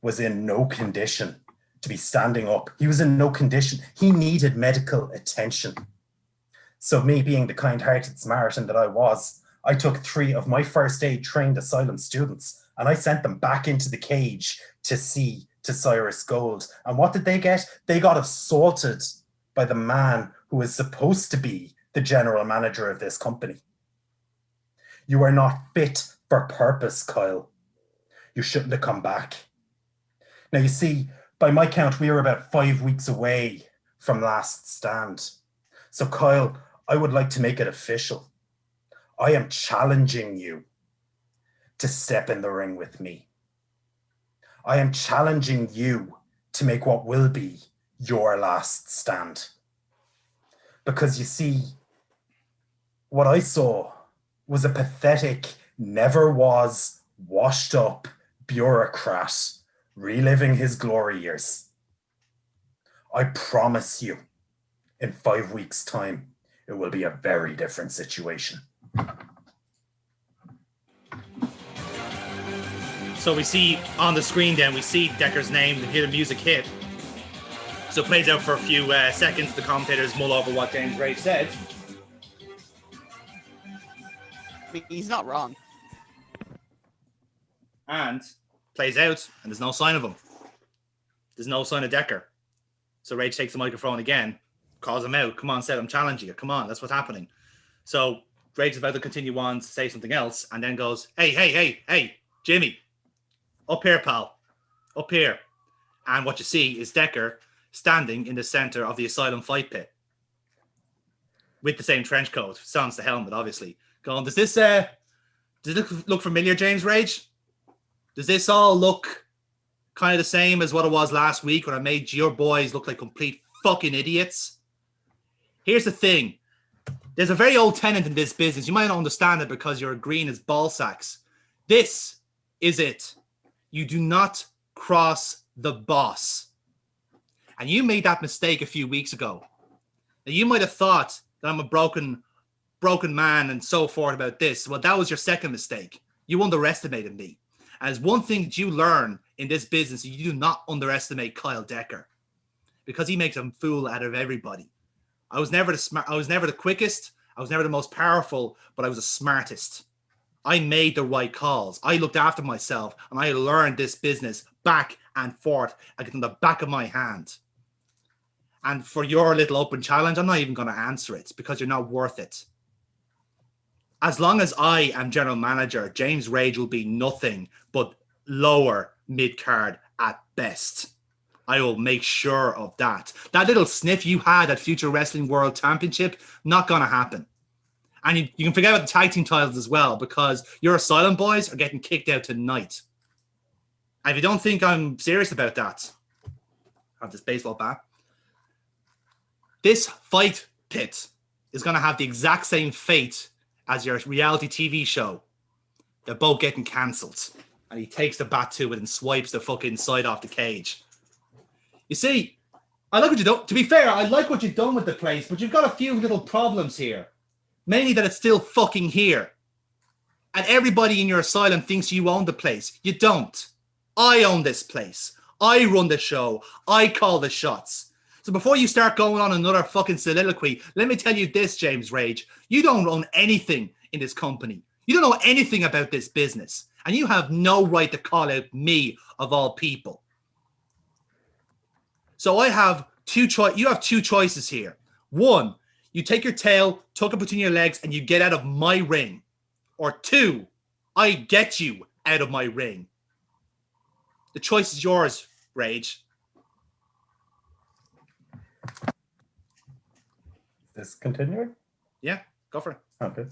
was in no condition to be standing up. He was in no condition. He needed medical attention. So me being the kind-hearted Samaritan that I was, I took 3 of my first aid trained asylum students and I sent them back into the cage to see to Cyrus Gold. And what did they get? They got assaulted by the man who is supposed to be the general manager of this company. You are not fit for purpose, Kyle. You shouldn't have come back. Now, you see, by my count, we are about 5 weeks away from last stand. So, Kyle, I would like to make it official. I am challenging you to step in the ring with me. I am challenging you to make what will be your last stand. Because you see, what I saw was a pathetic, never was, washed up bureaucrat reliving his glory years. I promise you, in 5 weeks' time, it will be a very different situation. So we see on the screen then, we see Dekker's name, we hear the music hit. So it plays out for a few seconds, the commentators mull over what James Rage said. I mean, he's not wrong. And plays out, and there's no sign of him. There's no sign of Dekker. So Rage takes the microphone again, calls him out. Come on, Seth, I'm challenging you. Come on, that's what's happening. So Rage is about to continue on to say something else, and then goes, hey, Jimmy, up here, pal. Up here. And what you see is Dekker standing in the center of the Asylum fight pit with the same trench coat, sans the helmet, obviously. Going, does this look familiar, James Rage? Does this all look kind of the same as what it was last week when I made your boys look like complete fucking idiots? Here's the thing. There's a very old tenet in this business. You might not understand it because you're green as ball sacks. This is it. You do not cross the boss. And you made that mistake a few weeks ago. Now, you might have thought that I'm a broken man and so forth about this. Well, that was your second mistake. You underestimated me. And there's one thing that you learn in this business, you do not underestimate Kyle Dekker, because he makes a fool out of everybody. I was never the quickest. I was never the most powerful, but I was the smartest. I made the right calls. I looked after myself, and I learned this business back and forth like in the back of my hand. And for your little open challenge, I'm not even going to answer it because you're not worth it. As long as I am general manager, James Rage will be nothing but lower mid-card at best. I will make sure of that. That little sniff you had at Future Wrestling World Championship, not going to happen. And you can forget about the tag team titles as well, because your Asylum boys are getting kicked out tonight. And if you don't think I'm serious about that, I have this baseball bat. This fight pit is going to have the exact same fate as your reality TV show. They're both getting cancelled. And he takes the bat to it and swipes the fucking side off the cage. You see, I like what you've done. To be fair, I like what you've done with the place, but you've got a few little problems here. Mainly that it's still fucking here. And everybody in your asylum thinks you own the place. You don't. I own this place. I run the show. I call the shots. So before you start going on another fucking soliloquy, let me tell you this, James Rage. You don't own anything in this company. You don't know anything about this business. And you have no right to call out me, of all people. So I have you have two choices here. One, you take your tail, tuck it between your legs, and you get out of my ring. Or two, I get you out of my ring. The choice is yours, Rage. This continuing? Yeah, go for it. Okay.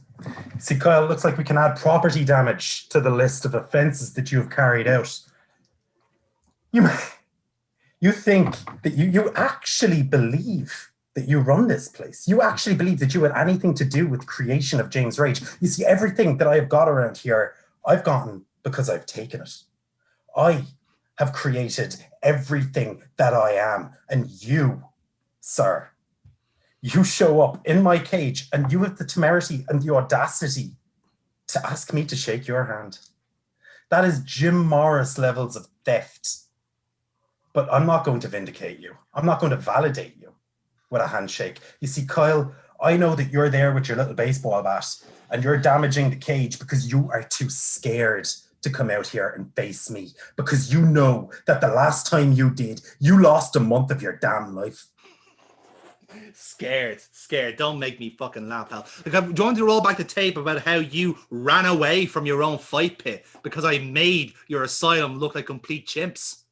See, Kyle, looks like we can add property damage to the list of offenses that you have carried out. You think that you actually believe that you run this place. You actually believe that you had anything to do with the creation of James Rage. You see, everything that I have got around here, I've gotten because I've taken it. I have created everything that I am. And you, sir, you show up in my cage and you have the temerity and the audacity to ask me to shake your hand. That is Jim Morris levels of theft. But I'm not going to vindicate you. I'm not going to validate you with a handshake. You see, Kyle, I know that you're there with your little baseball bat and you're damaging the cage because you are too scared to come out here and face me, because you know that the last time you did, you lost a month of your damn life. Scared. Don't make me fucking laugh, pal. Look, I'm going to roll back the tape about how you ran away from your own fight pit because I made your asylum look like complete chimps.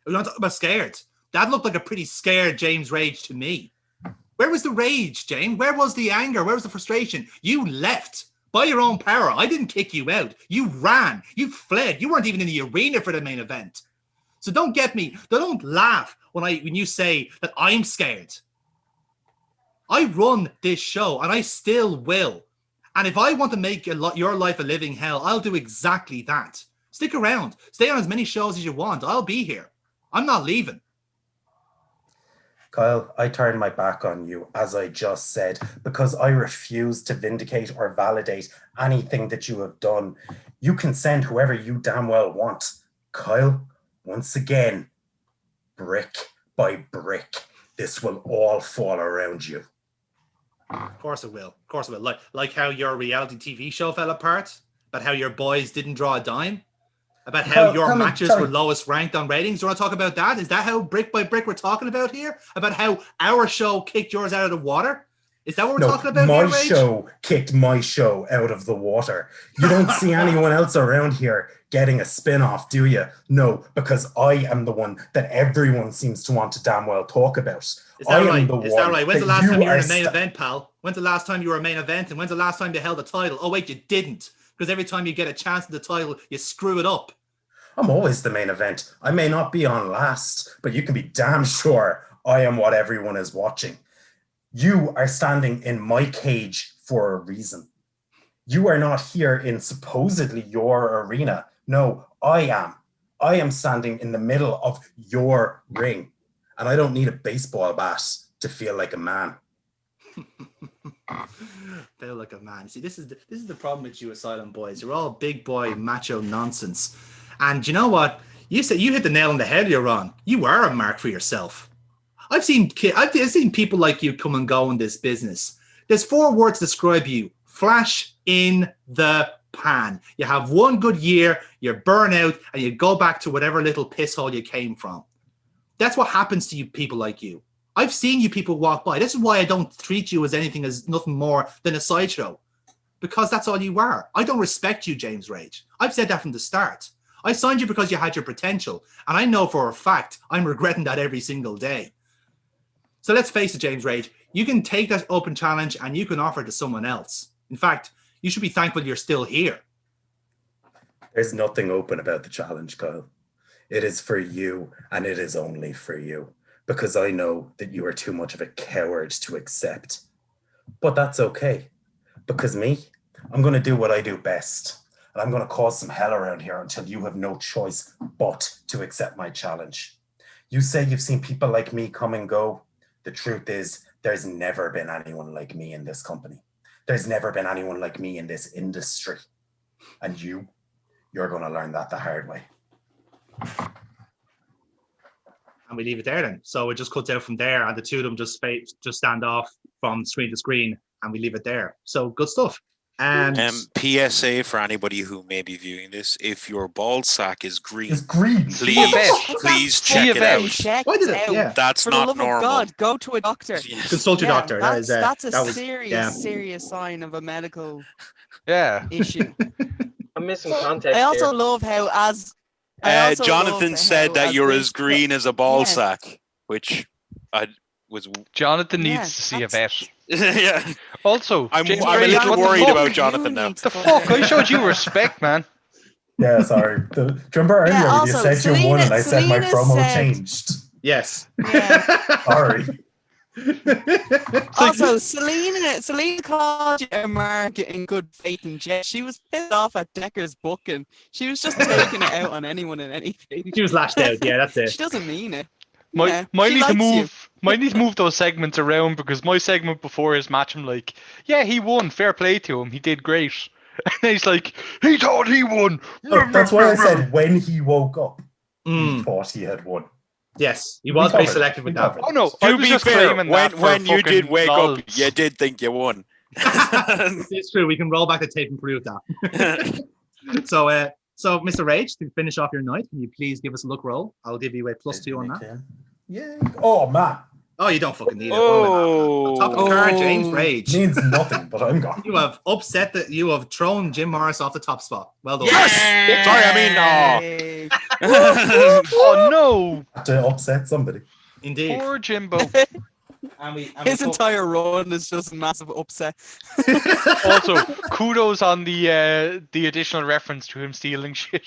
We're not talking about scared. That looked like a pretty scared James Rage to me. Where was the rage, James? Where was the anger? Where was the frustration? You left by your own power. I didn't kick you out. You ran. You fled. You weren't even in the arena for the main event. So don't get me. Don't laugh when you say that I'm scared. I run this show and I still will. And if I want to make your life a living hell, I'll do exactly that. Stick around. Stay on as many shows as you want. I'll be here. I'm not leaving. Kyle, I turn my back on you, as I just said, because I refuse to vindicate or validate anything that you have done. You can send whoever you damn well want. Kyle, once again, brick by brick, this will all fall around you. Of course it will. Of course it will. Like how your reality TV show fell apart, about how your boys didn't draw a dime, about how your matches were lowest ranked on ratings. Do you want to talk about that? Is that how brick by brick we're talking about here? About how our show kicked yours out of the water? Is that what we're No, talking about my here, Rage? show kicked my show out of the water. You don't see anyone else around here getting a spin-off, do you? No, because I am the one that everyone seems to want to damn well talk about. Is that right? The Is that one right? When's the that last time you were in are a main event, pal? When's the last time you were a main event? And when's the last time you held a title? Oh, wait, you didn't. Because every time you get a chance at the title, you screw it up. I'm always the main event. I may not be on last, but you can be damn sure I am what everyone is watching. You are standing in my cage for a reason. You are not here in supposedly your arena. No, I am. I am standing in the middle of your ring. And I don't need a baseball bat to feel like a man. Feel like a man. See, this is the problem with you Asylum boys. You're all big boy macho nonsense. And you know what? You said you hit the nail on the head, you're on. You are a mark for yourself. I've seen people like you come and go in this business. There's 4 words to describe you. Flash in the pan. You have one good year, you burn out, and you go back to whatever little piss hole you came from. That's what happens to you people like you. I've seen you people walk by. This is why I don't treat you as anything as nothing more than a sideshow. Because that's all you are. I don't respect you, James Rage. I've said that from the start. I signed you because you had your potential. And I know for a fact I'm regretting that every single day. So let's face it, James Rage, you can take that open challenge and you can offer it to someone else. In fact, you should be thankful you're still here. There's nothing open about the challenge, Kyle. It is for you, and it is only for you, because I know that you are too much of a coward to accept. But that's okay, because me, I'm going to do what I do best, and I'm going to cause some hell around here until you have no choice but to accept my challenge. You say you've seen people like me come and go. The truth is, there's never been anyone like me in this company. There's never been anyone like me in this industry. And you're going to learn that the hard way. And we leave it there then. So it just cuts out from there, and the two of them just stand off from screen to screen, and we leave it there. So good stuff. PSA for anybody who may be viewing this: if your ball sack is green, please check it out. Why did it? Yeah. That's For not the love normal. of God, go to a doctor. Consult your doctor. That's a serious sign of a medical issue. I'm missing context. I also here. love how Jonathan said that you're as green as a ball sack, which I was. Jonathan needs to see a vet. Yeah. Also, I'm James a Ray, little what the worried fuck? about Jonathan now. The fuck? I showed you respect, man. Yeah, sorry. Do you remember earlier when you said you won and I said my promo changed? Yes. Yeah. Sorry. Also, Celina called you a mark in good faith and jest. She was pissed off at Dekker's booking. She was just taking it out on anyone and anything. She was lashed out. Yeah, that's it. She doesn't mean it. Might need to move those segments around, because my segment before his match, I'm like, yeah, he won. Fair play to him. He did great. And he's like, he thought he won. Oh, that's why I said when he woke up, he thought he had won. Yes, he was very selective with that. Oh no, To be fair, when you did wake up, you did think you won. It's true. We can roll back the tape and prove that. So, Mr. Rage, to finish off your night, can you please give us a look roll? I'll give you a +2 on that. Yeah. Oh, man. Oh, you don't fucking need it. On top of the card, James Rage. Means nothing, but I'm gone. You have upset that you have thrown Jim Morris off the top spot. Well done. Yes! Sorry, oh no! Have to upset somebody. Indeed. Poor Jimbo. His entire run is just a massive upset. Also, kudos on the additional reference to him stealing shit.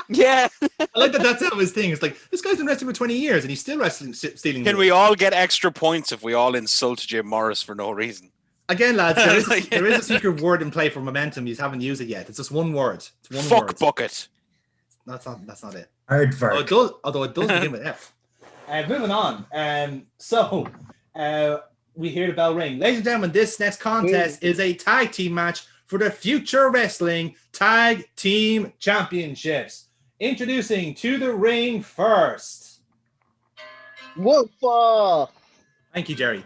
Yeah. I like that that's how his thing. It's like, this guy's been wrestling for 20 years and he's still stealing. Can we all get extra points if we all insult Jim Morris for no reason? Again, lads, there is a secret word in play for momentum. You haven't used it yet. It's just one word. It's one Fuck word. bucket. That's not it. Aardvark. Although it does begin with F. Moving on. We hear the bell ring. Ladies and gentlemen, this next contest is a tag team match for the Future Wrestling Tag Team Championships. Introducing to the ring first. Wolfa! Thank you, Jerry.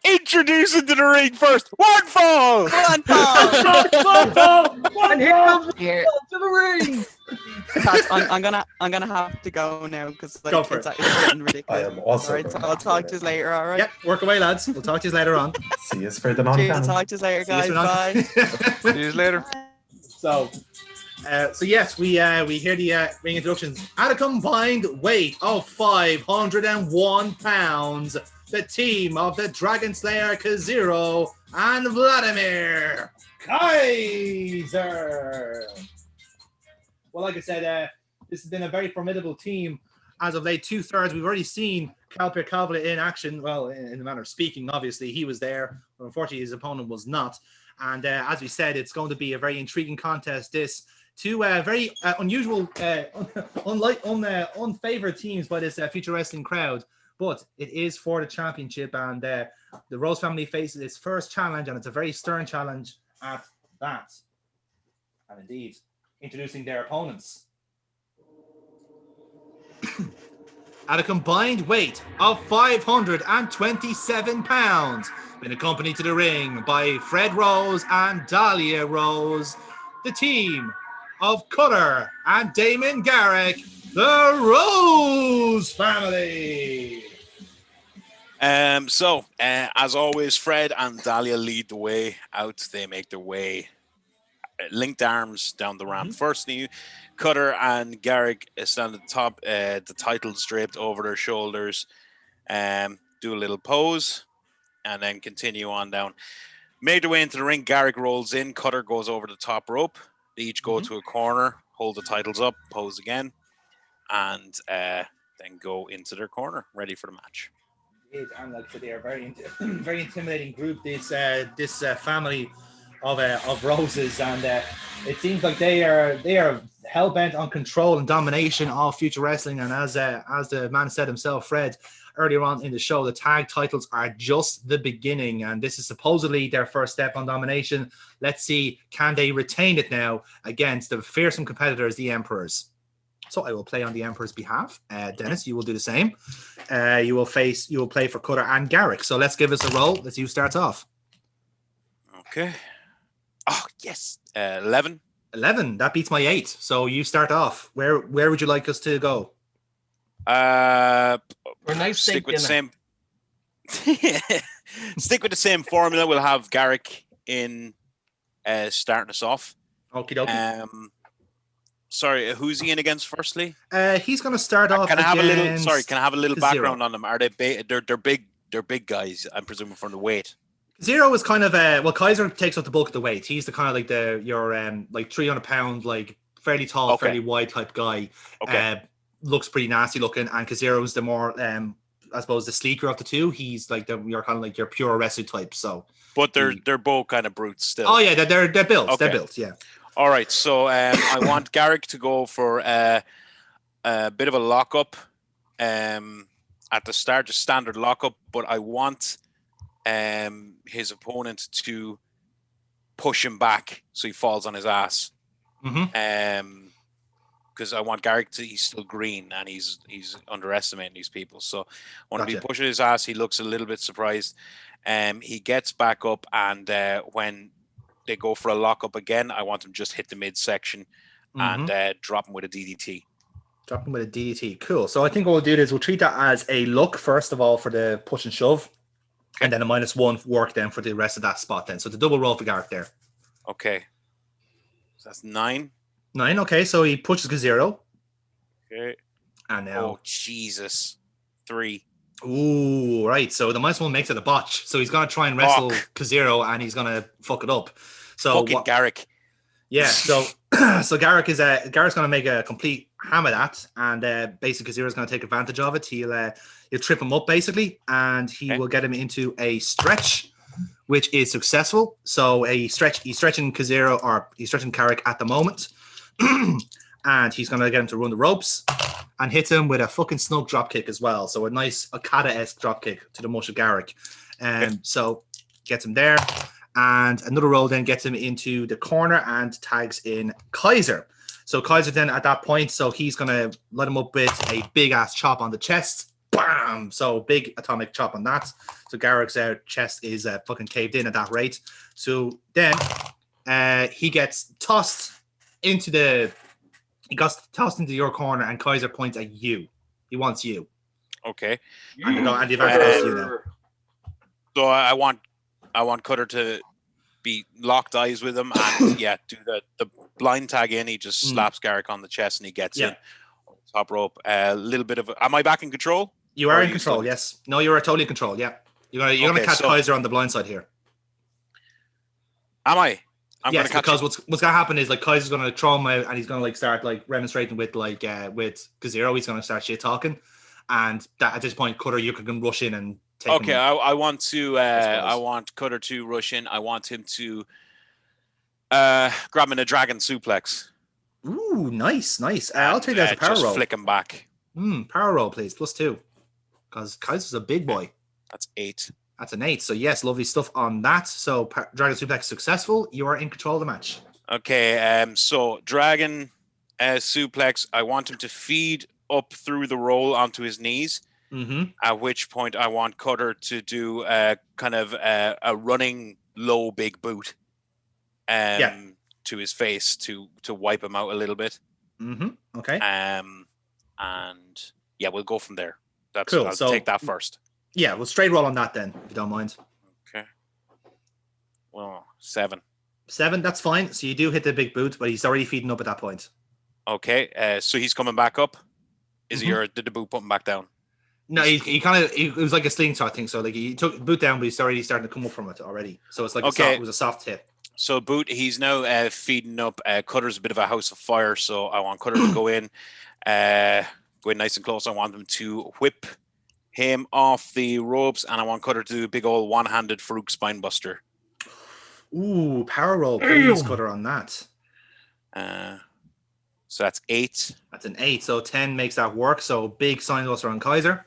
Introducing to the ring first. One fall. One fall. And here comes the Here. to the ring. Cats, I'm gonna have to go now because Go for it's it. getting I ridiculous. am also. All right, going so to I'll have to talk go to you now. later. All right. Yep, work away, lads. We'll talk to you later on. See you for the Cheers. I'll non-canon. talk to you later, See you guys. for non- Bye. See you later. So yes, we hear the ring introductions. At a combined weight of 501 pounds, the team of the Dragon Slayer Kazero and Vladimir Kaiser. Well, like I said, this has been a very formidable team as of late. 2/3. We've already seen Calper Calvert in action. Well, in the manner of speaking, obviously he was there, but unfortunately his opponent was not. And as we said, it's going to be a very intriguing contest. This two very unusual, unfavored teams by this future wrestling crowd. But it is for the championship, and the Rose family faces its first challenge, and it's a very stern challenge at that. And indeed, introducing their opponents. At a combined weight of 527 pounds, been accompanied to the ring by Fred Rose and Dahlia Rose, the team of Cutter and Damon Garrick, the Rose family. As always, Fred and Dahlia lead the way out. They make their way linked arms down the ramp. Firstly, Cutter and Garrick stand at the top, the titles draped over their shoulders, do a little pose, and then continue on down. Made their way into the ring, Garrick rolls in, Cutter goes over the top rope. They each go to a corner, hold the titles up, pose again, and then go into their corner, ready for the match. And like I said, they are very very intimidating group, this family of roses, and it seems like they are hell-bent on control and domination of future wrestling. And as the man said himself, Fred, earlier on in the show, the tag titles are just the beginning, and this is supposedly their first step on domination. Let's see, can they retain it now against the fearsome competitors, the Emperors? So I will play on the Emperor's behalf. Dennis, you will do the same. You will play for Cutter and Garrick. So let's give us a roll. Let's see who starts off. Okay. Oh, yes. 11. 11. That beats my 8. So you start off. Where would you like us to go? For a nice Stick with the dinner. same. Stick with the same formula. We'll have Garrick in starting us off. Okie dokie. Sorry, who's he in against? Firstly, he's going to start off. Can I have a little? Sorry, can I have a little Kazero. background on them? Are they big? They're big. They're big guys. I'm presuming from the weight. Zero is kind of Kaiser takes up the bulk of the weight. He's the kind of like your 300-pound, like fairly tall, fairly wide type guy. Okay. Looks pretty nasty looking, and Kazero is the more I suppose the sleeker of the two. He's like you're kind of like your pure wrestler type. So, but they're both kind of brutes still. Oh yeah, they're built. Okay. They're built. Yeah. All right, so I want Garrick to go for a bit of a lockup at the start, just standard lockup, but I want his opponent to push him back so he falls on his ass. Because I want Garrick he's still green and he's underestimating these people. So I want to be pushing his ass. He looks a little bit surprised. He gets back up, and when they go for a lockup again, I want him just hit the midsection and drop him with a DDT. Drop him with a DDT. Cool. So I think what we'll do is we'll treat that as a look, first of all, for the push and shove, and then a -1 work then for the rest of that spot then. So the double roll for Garrick there. Okay. So that's 9. 9, okay. So he pushes Kazero. Okay. And now... Oh, Jesus. 3. Ooh, right. So the -1 makes it a botch. So he's going to try and wrestle Kazero, and he's going to fuck it up. So fucking Garrick. Yeah, so so Garrick's going to make a complete ham of that, and basically Kaziro's going to take advantage of it. He'll trip him up basically, and he will get him into a stretch, which is successful. So he's stretching Kazero, or he's stretching Garrick at the moment, and he's going to get him to run the ropes and hit him with a fucking snug drop kick as well. So a nice Okada-esque drop kick to the mush of Garrick, so gets him there. And another roll then gets him into the corner and tags in Kaiser. So Kaiser then at that point, so he's going to let him up with a big-ass chop on the chest. Bam! So big atomic chop on that. So Garrick's chest is fucking caved in at that rate. So then he gets tossed into the He got tossed into your corner, and Kaiser points at you. He wants you. Okay. And the advantage goes to you now. So I want Cutter to be locked eyes with him and do the blind tag in. He just slaps Garrick on the chest and he gets in. Top rope. A little bit of. Am I back in control? You are in control. Yes. No, you are totally in control. Yeah. You're gonna catch Kaiser on the blind side here. Am I? Yes, because what's gonna happen is like Kaiser's gonna throw him out and he's gonna like start like remonstrating with with Kazero. He's gonna start shit talking, and at this point, Cutter, you can rush in and take him. Okay, I want to. I want Cutter to rush in. I want him to grab him in a dragon suplex. Ooh, nice. I'll take that as a power roll. Just flick him back. Power roll, please. +2, because Kaiser's a big boy. That's 8. That's an 8. So yes, lovely stuff on that. So Dragon Suplex successful. You are in control of the match. Okay. So Dragon Suplex. I want him to feed up through the roll onto his knees. At which point I want Cutter to do kind of a running low big boot. To his face to wipe him out a little bit. Okay. And we'll go from there. That's cool. I'll take that first. Yeah, we'll straight roll on that then, if you don't mind. Okay. Well, 7. 7, that's fine. So you do hit the big boot, but he's already feeding up at that point. Okay. So he's coming back up. Is he or did the boot put him back down? No, it was like a slingshot thing. So like he took the boot down, but he's already starting to come up from it already. So it's like it was a soft hit. So boot, he's now feeding up. Cutter's a bit of a house of fire, so I want Cutter to go in nice and close. I want them to whip him off the ropes, and I want Cutter to do a big old one-handed Farouk spine buster. Ooh, power roll, please, Cutter, on that. So that's 8. That's an 8. So 10 makes that work. So big sign buster on Kaiser.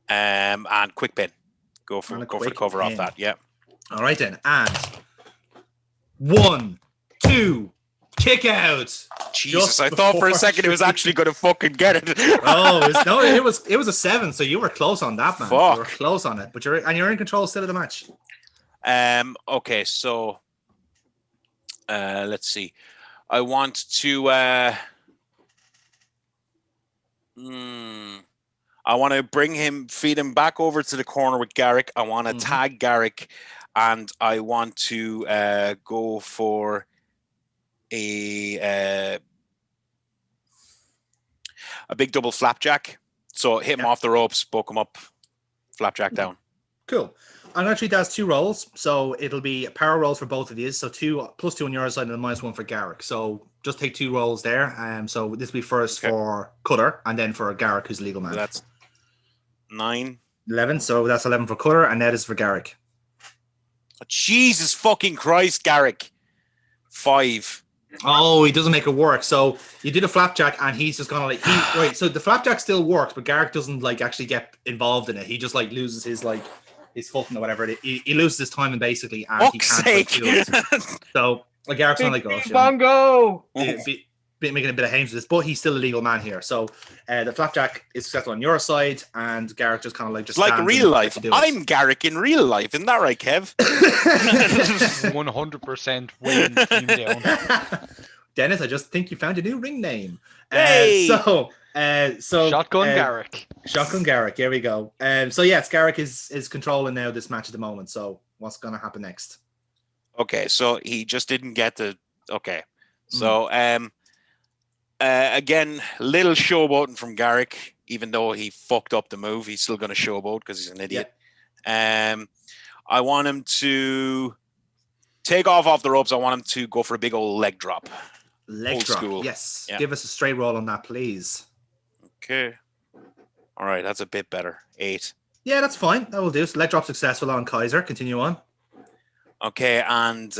And quick pin. Go for the cover off that. Yeah. All right then, and 1, 2, kick out. Jesus, I thought for a second it was actually going to fucking get it. it was a 7, so you were close on that, man. Fuck. You were close on it, but you're in control still of the match. Okay, so let's see. I want to I want to feed him back over to the corner with Garrick. I want to tag Garrick, and I want to go for a big double flapjack. So hit him off the ropes, poke him up, flapjack down. Cool. I'm going to treat that as 2 rolls. So it'll be power rolls for both of these. So 2 +2 on your side and -1 for Garrick. So just take 2 rolls there. So this will be first for Cutter and then for Garrick, who's a legal man. So that's 9. 11. So that's 11 for Cutter, and that is for Garrick. Oh, Jesus fucking Christ, Garrick. 5. Oh, he doesn't make it work. So you do the flapjack, and he's just gonna right. So the flapjack still works, but Garrick doesn't actually get involved in it. He just loses his his footing or whatever. He loses his timing basically, and he can't do it. So Garrick's not bongo. Making a bit of hames with this, but he's still a legal man here. So the flapjack is successful on your side, and Garrick just kind of just like real life. I'm Garrick in real life, isn't that right, Kev? 100% weighing the team down. Dennis, I just think you found a new ring name. Hey! So Shotgun Garrick. Shotgun Garrick. Here we go. So yes, Garrick is controlling now this match at the moment. So what's going to happen next? Okay, so he just didn't get the. Okay, so again, little showboating from Garrick. Even though he fucked up the move, he's still going to showboat because he's an idiot. Yeah. I want him to take off the ropes. I want him to go for a big old leg drop. Leg drop. School. Yes. Yeah. Give us a straight roll on that, please. Okay. All right, that's a bit better. 8. Yeah, that's fine. That will do. So leg drop successful on Kaiser. Continue on. Okay, and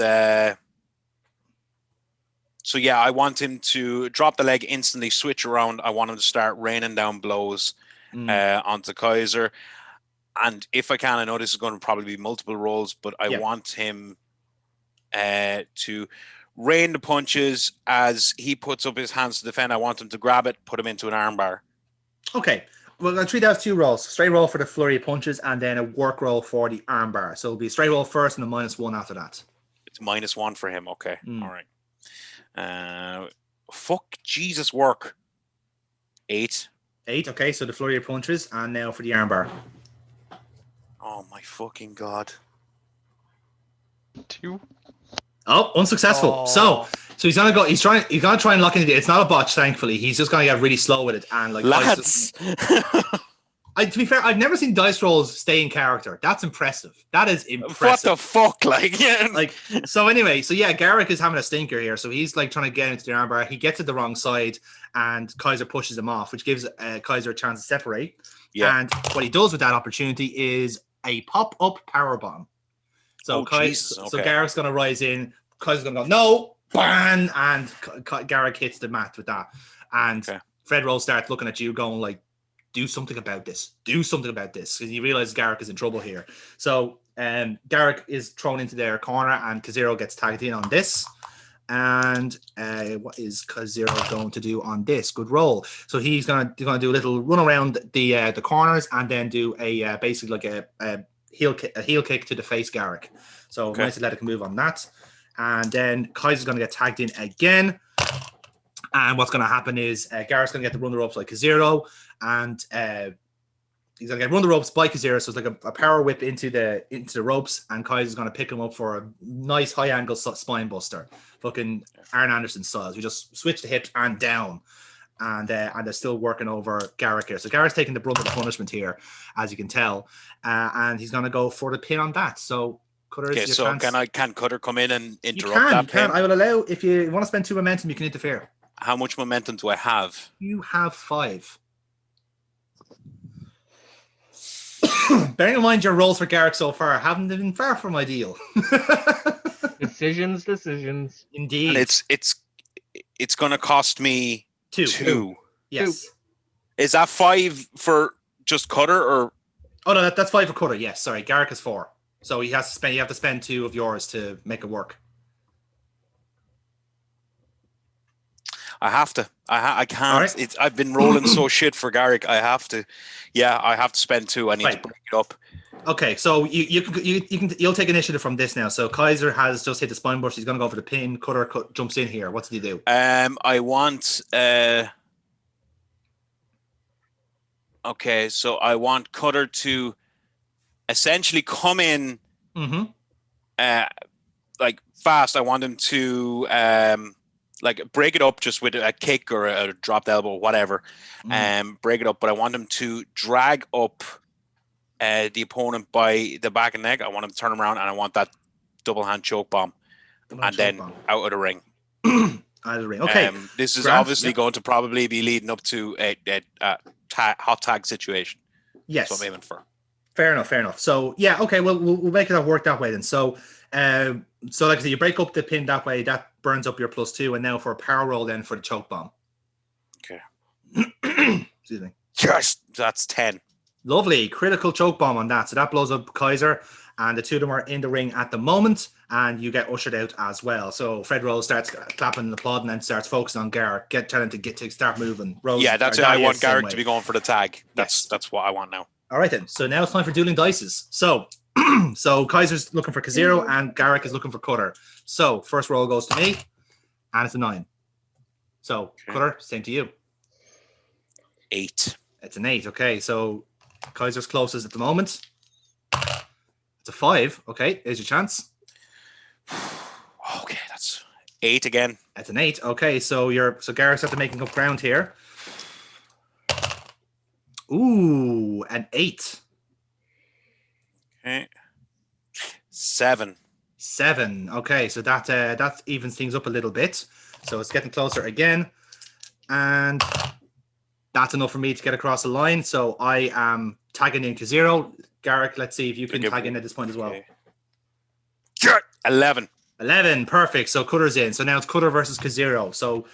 so yeah, I want him to drop the leg instantly, switch around. I want him to start raining down blows onto Kaiser. And if I can, I know this is going to probably be multiple rolls, but I want him to rain the punches as he puts up his hands to defend. I want him to grab it, put him into an armbar. Okay. Well, I'll treat that as 2 rolls. Straight roll for the flurry of punches and then a work roll for the armbar. So it'll be a straight roll first and a -1 after that. It's -1 for him. Okay. All right. Fuck Jesus work. 8. 8. Okay, so the flurry of punches, and now for the armbar. Oh my fucking god. 2. Oh, unsuccessful. So he's gonna go. He's gonna try and lock into it. It's not a botch, thankfully. He's just gonna get really slow with it, and like lads. To be fair, I've never seen dice rolls stay in character. That's impressive. That is impressive. What the fuck, like, yeah. Like, so anyway, so yeah, Garrick is having a stinker here. So he's like trying to get into the armbar. He gets it the wrong side, and Kaiser pushes him off, which gives Kaiser a chance to separate. Yeah. And what he does with that opportunity is a pop-up power bomb. So so Garrick's gonna rise in. Kaiser's gonna go no, bang, and Garrick hits the mat with that. And Fred Rose starts looking at you, going like, do something about this. Do something about this. Because he realizes Garrick is in trouble here. So Garrick is thrown into their corner, and Kazero gets tagged in on this. And what is Kazero going to do on this? Good roll. So he's gonna do a little run around the corners, and then do a basically like a heel kick to the face Garrick. So nice athletic move on that. And then Kaiser's gonna get tagged in again. And what's gonna happen is Garrick's gonna get to run the ropes like Kazero. And he's gonna get run the ropes by Kazero, so it's like a power whip into the ropes, and Kaiser's gonna pick him up for a nice high angle spine buster, fucking Arn Anderson styles. You just switch the hips and down, and they're still working over Garrick here. So Garrick's taking the brunt of the punishment here, as you can tell, and he's gonna go for the pin on that. So Cutter, okay, so can Cutter come in and interrupt that? You can. I will allow, if you want to spend 2 momentum, you can interfere. How much momentum do I have? You have 5. Bearing in mind your rolls for Garrick so far haven't been far from ideal. Decisions. Indeed. And it's going to cost me 2. Yes. 2. Is that 5 for just Cutter, or? Oh no, that's 5 for Cutter. Yes, sorry. Garrick is 4, so he has to spend. You have to spend 2 of yours to make it work. I have to. I can't. Right. I've been rolling so shit for Garrick. I have to. Yeah, I have to spend 2. I need to break it up. Okay, so you'll take initiative from this now. So Kaiser has just hit the spine burst. He's going to go for the pin. Cutter jumps in here. What did he do? I want. Okay, so I want Cutter to essentially come in. Like fast. I want him to like break it up just with a kick or a dropped elbow, whatever. Break it up, but I want him to drag up the opponent by the back and neck. I want him to turn him around, and I want that double hand choke bomb, out of the ring. Out of the ring. Okay. This is obviously going to probably be leading up to a hot tag situation. Yes. That's what I'm aiming for. Fair enough. So yeah, okay. Well, we'll make it work that way then. So, so like I said, you break up the pin that way. That burns up your +2, and now for a power roll, then for the choke bomb. Okay. Excuse me. Yes, that's 10. Lovely, critical choke bomb on that. So that blows up Kaiser, and the 2 of them are in the ring at the moment, and you get ushered out as well. So Fred Rose starts clapping and applauding, and starts focusing on Garrick, telling him to start moving. Rose, yeah, that's it. I want Garrick to be going for the tag. That's what I want now. All right then. So now it's time for dueling dices. So, so Kaiser's looking for Kazero, and Garrick is looking for Cutter. So first roll goes to me, and it's a 9. So Cutter, same to you. 8. It's an 8. Okay, so Kaiser's closest at the moment. It's a 5. Okay, there's your chance. Okay, that's 8 again. That's an 8. Okay, so Garrick's after making up ground here. Ooh, an 8. Okay. 7. 7. Okay, so that evens things up a little bit. So it's getting closer again, and that's enough for me to get across the line. So I am tagging in Kazero. Garrick, let's see if you can tag in at this point as well. 11. 11, perfect. So Cutter's in. So now it's Cutter versus Kazero. So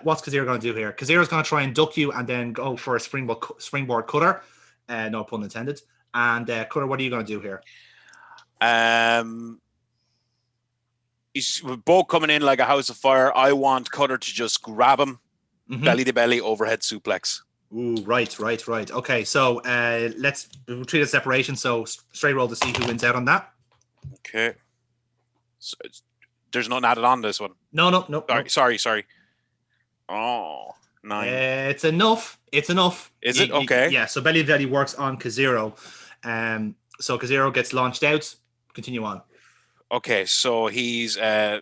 what's Kazero going to do here? Kazero's going to try and duck you and then go for a springboard Cutter. No pun intended. And Cutter, what are you going to do here? He's both coming in like a house of fire. I want Cutter to just grab him, belly to belly, overhead suplex. Ooh, right. Okay, so let's treat it separation. So straight roll to see who wins out on that. Okay. So there's nothing added on this one. No. Sorry. Oh, 9. It's enough. It's enough. Is it? Okay. Yeah, so Belly Belly works on Kazero. So Kazero gets launched out. Continue on. Okay, so he's I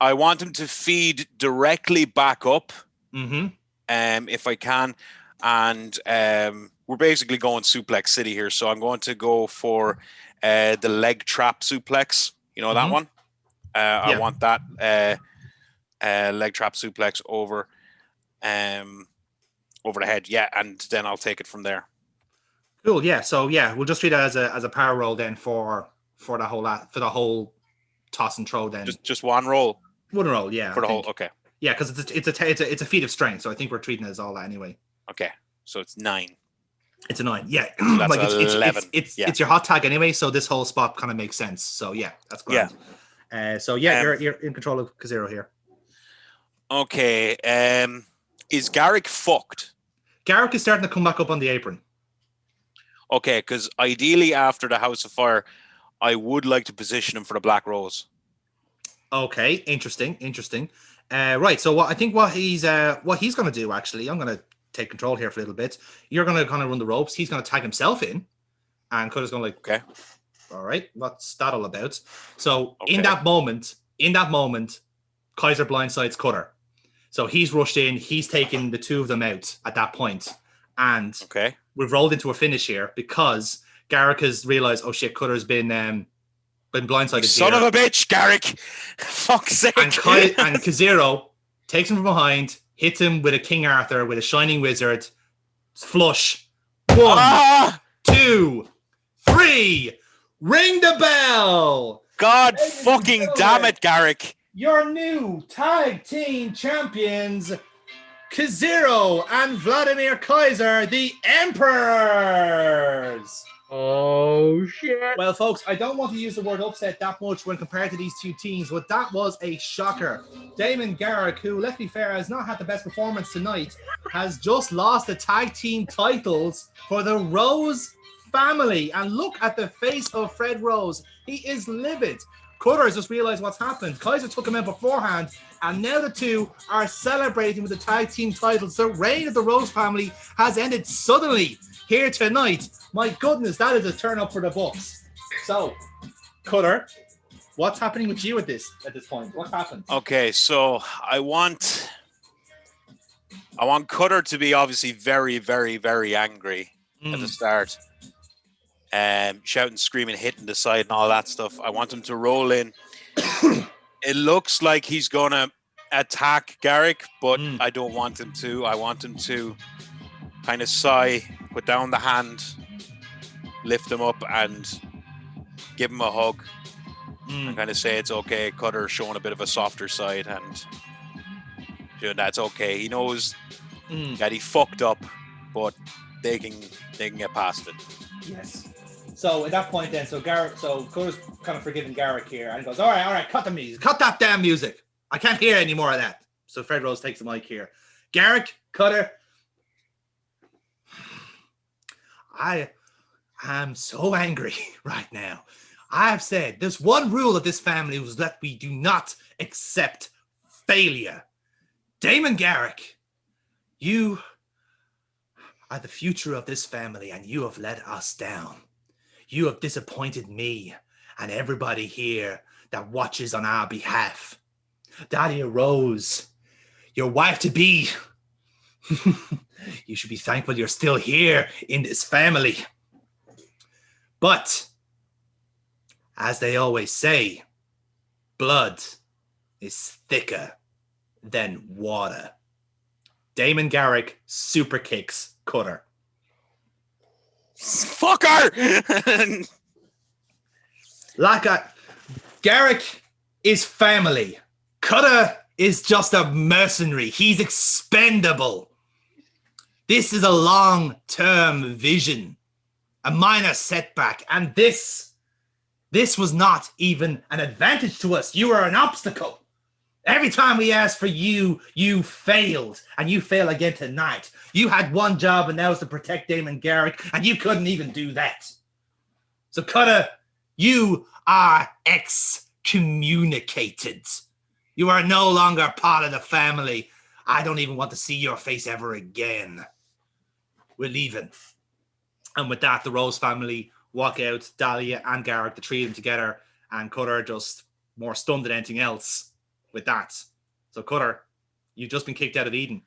want him to feed directly back up. If I can. And we're basically going suplex city here. So I'm going to go for the leg trap suplex. You know that one? I want that leg trap suplex over the head. Yeah, and then I'll take it from there. Cool. Yeah. So yeah, we'll just treat that as a power roll then for the whole toss and throw then. Just one roll. One roll. Yeah. For the whole. Okay. Yeah, because it's a feat of strength, so I think we're treating it as all that anyway. Okay, so it's 9. It's a 9. Yeah. So that's like 11. It's your hot tag anyway, so this whole spot kind of makes sense. So yeah, that's great. Yeah. So yeah, you're in control of Kazero here. Okay. Is Garrick fucked? Garrick is starting to come back up on the apron. Okay, because ideally after the House of Fire, I would like to position him for the Black Rose. Okay, interesting. Right, so what he's going to do, actually, I'm going to take control here for a little bit. You're going to kind of run the ropes. He's going to tag himself in, and Cutter's going to okay, all right, what's that all about? So in that moment, Kaiser blindsides Cutter. So he's rushed in. He's taken the two of them out at that point, and we've rolled into a finish here because Garrick has realized, oh shit, Cutter's been blindsided. Son of a bitch, Garrick! Fuck's sake! And Kazero takes him from behind, hits him with a King Arthur with a Shining Wizard, flush. 1, 2, 3. Ring the bell. God fucking damn it, Garrick! Your new tag team champions, Kazero and Vladimir Kaiser, the Emperors. Oh shit. Well, folks, I don't want to use the word upset that much when compared to these two teams, but that was a shocker. Damon Garrick, who, let's be fair, has not had the best performance tonight, has just lost the tag team titles for the Rose family. And look at the face of Fred Rose. He is livid. Cutter has just realized what's happened. Kaiser took him out beforehand, and now the two are celebrating with the tag team titles. The reign of the Rose family has ended suddenly here tonight. My goodness, that is a turn up for the Bucks. So, Cutter, what's happening with you at this point? What happened? Okay, so I want Cutter to be obviously very, very, very angry at the start. Shouting, screaming, hitting the side and all that stuff. I want him to roll in. It looks like he's gonna attack Garrick, but I don't want him to. I want him to kind of sigh, put down the hand, lift him up, and give him a hug, and kind of say it's okay. Cutter showing a bit of a softer side, and that's okay. He knows that he fucked up, but they can get past it. Yes. So at that point then, Cutter's kind of forgiving Garrick here, and he goes, all right, cut the music. Cut that damn music. I can't hear any more of that. So Fred Rose takes the mic here. Garrick, Cutter, I am so angry right now. I have said there's one rule of this family was that we do not accept failure. Damon Garrick, you are the future of this family, and you have let us down. You have disappointed me and everybody here that watches on our behalf. Dahlia Rose, your wife-to-be, you should be thankful you're still here in this family. But, as they always say, blood is thicker than water. Damon Garrick super kicks Cutter. Fucker! Garrick is family. Cutter is just a mercenary. He's expendable. This is a long-term vision, a minor setback, and this was not even an advantage to us. You were an obstacle. Every time we asked for you, you failed, and you fail again tonight. You had one job, and that was to protect Damon Garrick, and you couldn't even do that. So, Cutter, you are excommunicated. You are no longer part of the family. I don't even want to see your face ever again. We're leaving. And with that, the Rose family walk out, Dahlia and Garrick, the three of them together, and Cutter just more stunned than anything else with that. So Cutter, you've just been kicked out of Eden.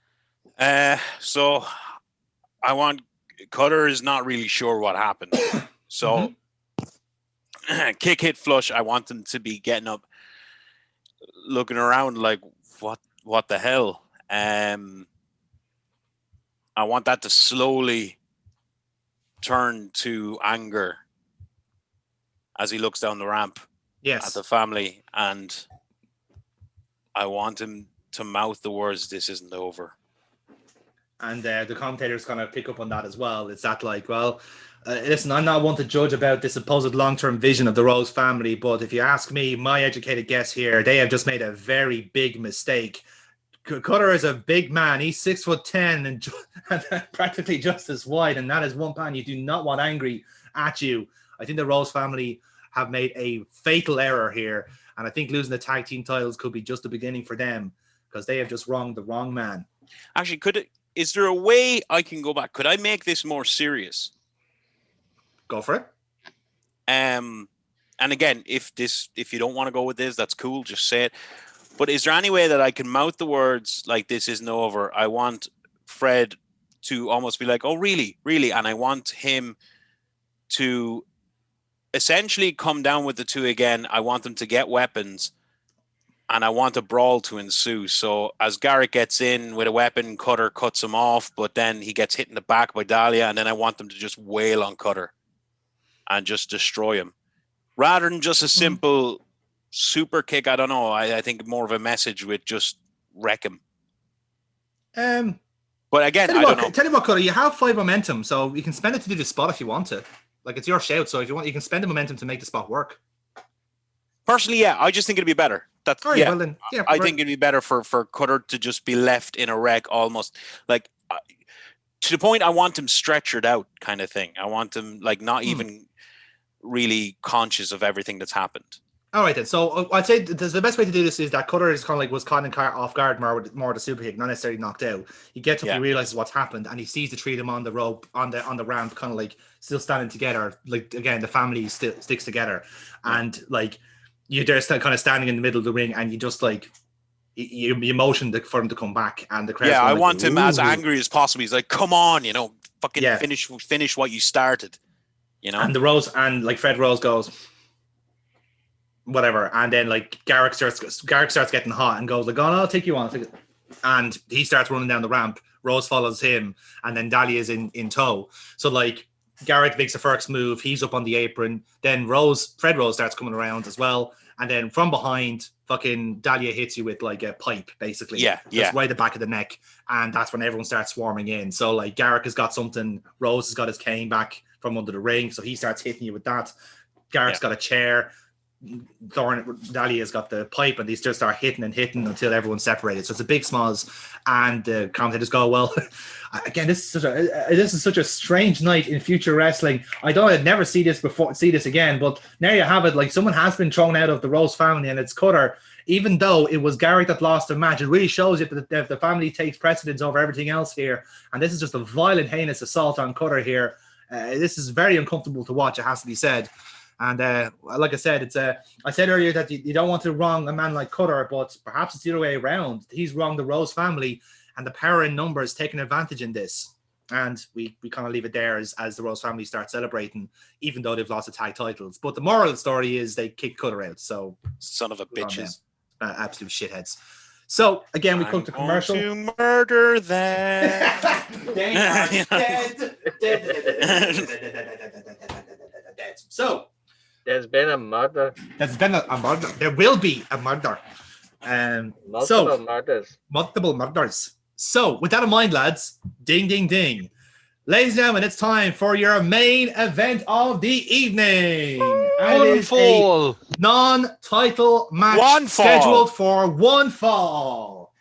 So Cutter is not really sure what happened. So kick, hit, flush. I want them to be getting up, looking around like, what the hell? I want that to slowly turn to anger as he looks down the ramp at the family, and I want him to mouth the words, "This isn't over." And the commentators kind of pick up on that as well. It's that like, well, listen, I'm not one to judge about this supposed long-term vision of the Rose family, but if you ask me, my educated guess here, they have just made a very big mistake. Cutter is a big man. He's 6'10" and practically just as wide, and that is one man you do not want angry at you. I think the Rose family have made a fatal error here, and I think losing the tag team titles could be just the beginning for them because they have just wronged the wrong man. Actually, is there a way I can go back? Could I make this more serious? Go for it. And again, if you don't want to go with this, that's cool. Just say it. But is there any way that I can mouth the words like "this isn't over"? I want Fred to almost be like, "Oh, really, really," and I want him to essentially come down with the two again. I want them to get weapons. And I want a brawl to ensue. So as Garrett gets in with a weapon, Cutter cuts him off, but then he gets hit in the back by Dahlia, and then I want them to just wail on Cutter and just destroy him. Rather than just a simple super kick, I don't know. I think more of a message with just wreck him. But again, I don't know. Tell you what, Cutter, you have 5 momentum, so you can spend it to do the spot if you want to. Like, it's your shout, so if you want, you can spend the momentum to make the spot work. Personally, yeah, I just think it'd be better. That's right, well then, yeah, I think it'd be better for Cutter to just be left in a wreck, almost like to the point I want him stretchered out, kind of thing. I want him like not even really conscious of everything that's happened. All right then. So I'd say the best way to do this is that Cutter is kind of like was caught off guard more with the super kick, not necessarily knocked out. He gets up, he realizes what's happened, and he sees the three of them on the rope on the ramp, kind of like still standing together. Like again, the family still sticks together, and like. They're still kind of standing in the middle of the ring, and you just like you motion for him to come back, and the crowd. Yeah, I like, want him as angry as possible. He's like, "Come on, fucking finish what you started." And the Rose and like Fred Rose goes, whatever, and then like Garrick starts getting hot and goes like, "Oh, no, I'll take you on," and he starts running down the ramp. Rose follows him, and then Dahlia's in tow. So like. Garrett makes the first move. He's up on the apron. Then Fred Rose starts coming around as well. And then from behind, fucking Dahlia hits you with like a pipe, basically. Just right at the back of the neck. And that's when everyone starts swarming in. So like Garrett has got something. Rose has got his cane back from under the ring. So he starts hitting you with that. Garrett's got a chair. Dahlia's got the pipe, and they still start hitting until everyone's separated. So it's a big smalls, and the commentators go, "Well, again, this is such a strange night in future wrestling. I'd never see this again, but now you have it. Like someone has been thrown out of the Rose family, and it's Cutter. Even though it was Garrett that lost the match, it really shows you that the family takes precedence over everything else here. And this is just a violent, heinous assault on Cutter here. This is very uncomfortable to watch. It has to be said." And like I said, I said earlier that you don't want to wrong a man like Cutter, but perhaps it's the other way around. He's wronged the Rose family, and the power in numbers taking advantage in this. And we kind of leave it there as the Rose family start celebrating, even though they've lost the tag titles. But the moral of the story is they kicked Cutter out. So son of a bitches, absolute shitheads. So again, we come to commercial. To murder them. They are dead. So. There's been a murder. There's been a murder. There will be a murder. Multiple murders. So, with that in mind, lads, ding, ding, ding. Ladies and gentlemen, it's time for your main event of the evening. And it is a non-title match scheduled for one fall.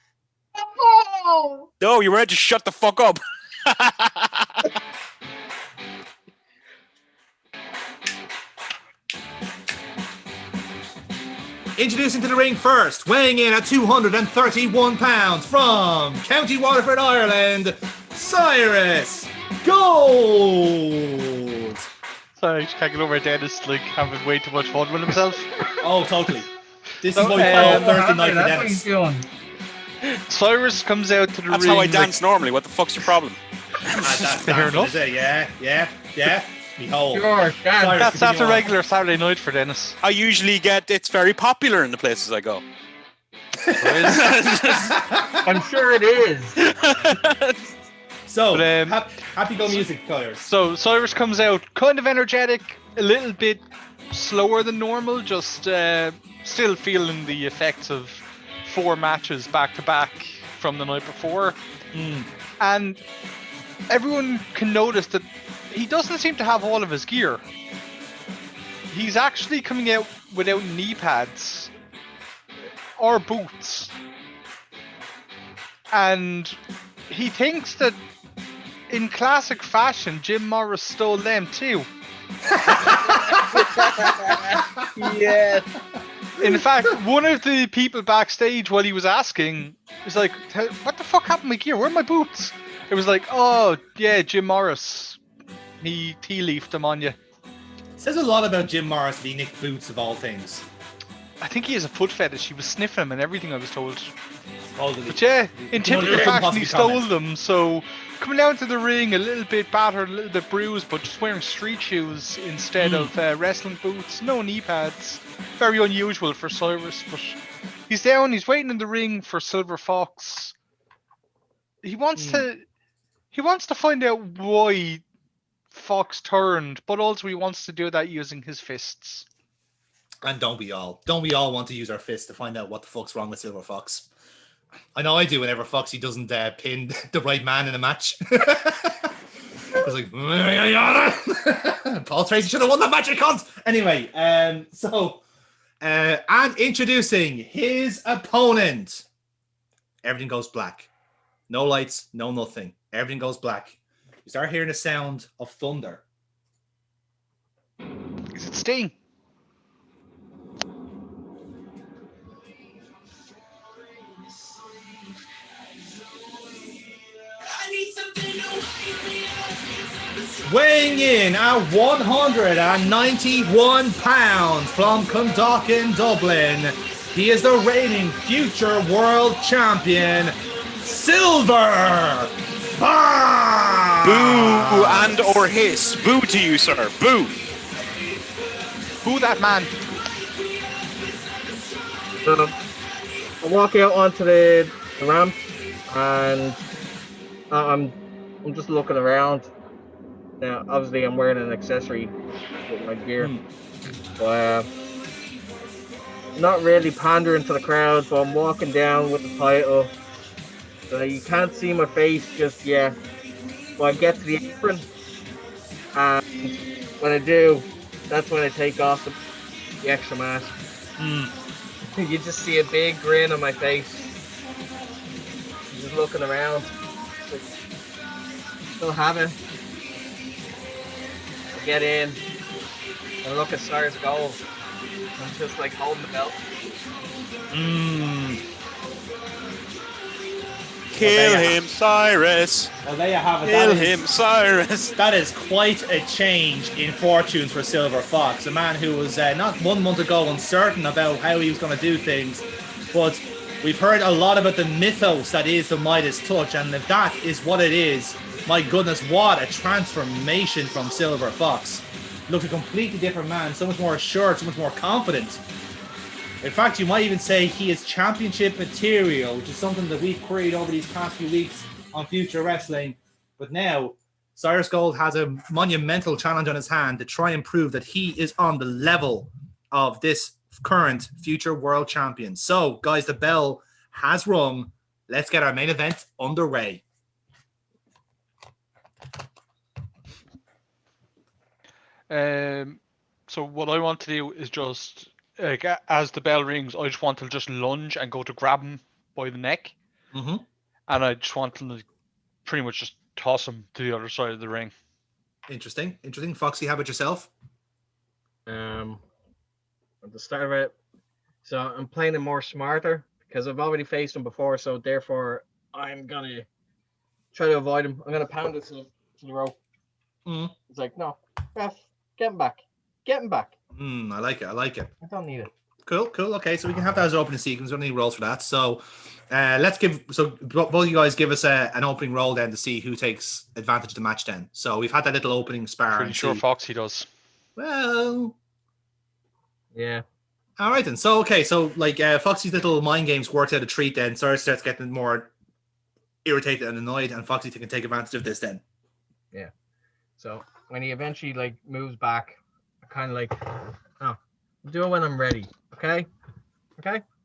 No, you're ready to shut the fuck up. introducing to the ring first, weighing in at 231 pounds from County Waterford, Ireland, Cyrus Gold. Sorry, I just can't get over Dennis like having way too much fun with himself. Oh, totally. This is what we call Thursday night for Dennis. Cyrus comes out to the ring. That's how I dance normally. What the fuck's your problem? That's fair enough. Yeah. Behold. Sure, That's a regular Saturday night for Dennis. I usually get it's very popular in the places I go. I'm sure it is. So, happy go music, Colliers. So Cyrus comes out kind of energetic, a little bit slower than normal, just still feeling the effects of 4 matches back to back from the night before. And everyone can notice that he doesn't seem to have all of his gear. He's actually coming out without knee pads or boots. And he thinks that in classic fashion, Jim Morris stole them too. Yes. In fact, one of the people backstage while he was asking was like, what the fuck happened to my gear? Where are my boots? It was like, oh, yeah, Jim Morris. He tea-leafed them on you. Says a lot about Jim Morris that he nicked boots of all things. I think he has a foot fetish. He was sniffing them and everything, I was told. Totally. But yeah, in typical fashion, he stole comment. them. So coming down to the ring, a little bit battered, a little bit bruised, but just wearing street shoes instead of wrestling boots. No knee pads. Very unusual for Cyrus. But he's down. He's waiting in the ring for Silver Fox. He wants to find out why Fox turned, but also he wants to do that using his fists. And don't we all want to use our fists to find out what the fuck's wrong with Silver Fox? I know I do whenever Foxy doesn't pin the right man in a match. It's like, Paul Tracy should have won that match, you cunt! Anyway, and introducing his opponent. Everything goes black. No lights, no nothing. Everything goes black. You start hearing the sound of thunder. Is it Sting? Weighing in at 191 pounds from Clondalkin, Dublin, he is the reigning future world champion, Silver Fox! Boo and or hiss. Boo to you, sir. Boo. Boo that man. I walk out onto the ramp and I'm just looking around. Now, obviously, I'm wearing an accessory with my gear. But, not really pandering to the crowd, but I'm walking down with the title. So you can't see my face just yet. But I get to the apron. And when I do, that's when I take off the extra mask. You just see a big grin on my face. I'm just looking around. Still have it. Get in and look at Cyrus Gold. I'm just like holding the belt. Kill him, Cyrus. Well, there you have it. Kill him, Cyrus. That is quite a change in fortunes for Silver Fox. A man who was not 1 month ago uncertain about how he was going to do things. But we've heard a lot about the mythos that is the Midas Touch. And if that is what it is, my goodness, what a transformation from Silver Fox. Looked a completely different man, so much more assured, so much more confident. In fact, you might even say he is championship material, which is something that we've queried over these past few weeks on Future Wrestling. But now, Cyrus Gold has a monumental challenge on his hand to try and prove that he is on the level of this current future world champion. So, guys, the bell has rung. Let's get our main event underway. So what I want to do is just, like, as the bell rings, I just want to just lunge and go to grab him by the neck. And I just want to pretty much just toss him to the other side of the ring. Interesting. Foxy, how about yourself? At the start of it, So I'm playing him more smarter because I've already faced him before. So therefore, I'm gonna try to avoid him. I'm gonna pound it to the rope. It's like, no, ref, get him back. Get him back. I like it. I like it. I don't need it. Cool. Okay, so we can have that as an opening sequence. We don't need rolls for that. So let's give. So both of you guys give us an opening roll then to see who takes advantage of the match. Then. So we've had that little opening spar. Pretty sure Foxy does. Well. Yeah. All right then. So okay. So like Foxy's little mind games worked out a treat. Then Cyrus starts getting more irritated and annoyed, and Foxy can take advantage of this. Then. Yeah. So when he eventually like moves back, I kind of like, oh, do it when I'm ready. Okay.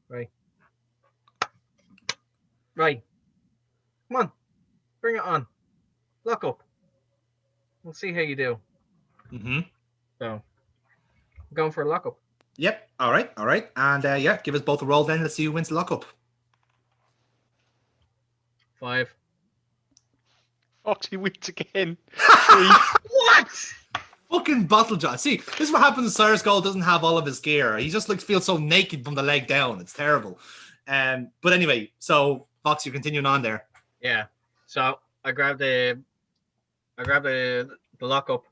Right. Come on, bring it on. Lock up. We'll see how you do. So I'm going for a lock up. Yep. All right. And yeah, give us both a roll then. Let's see who wins the lockup. 5. Foxy wins again. 3. What? Fucking bottle jaw. See, this is what happens when Cyrus Gold doesn't have all of his gear. He just feels so naked from the leg down. It's terrible. But anyway, so Fox, you're continuing on there. Yeah. So I grab the lock up.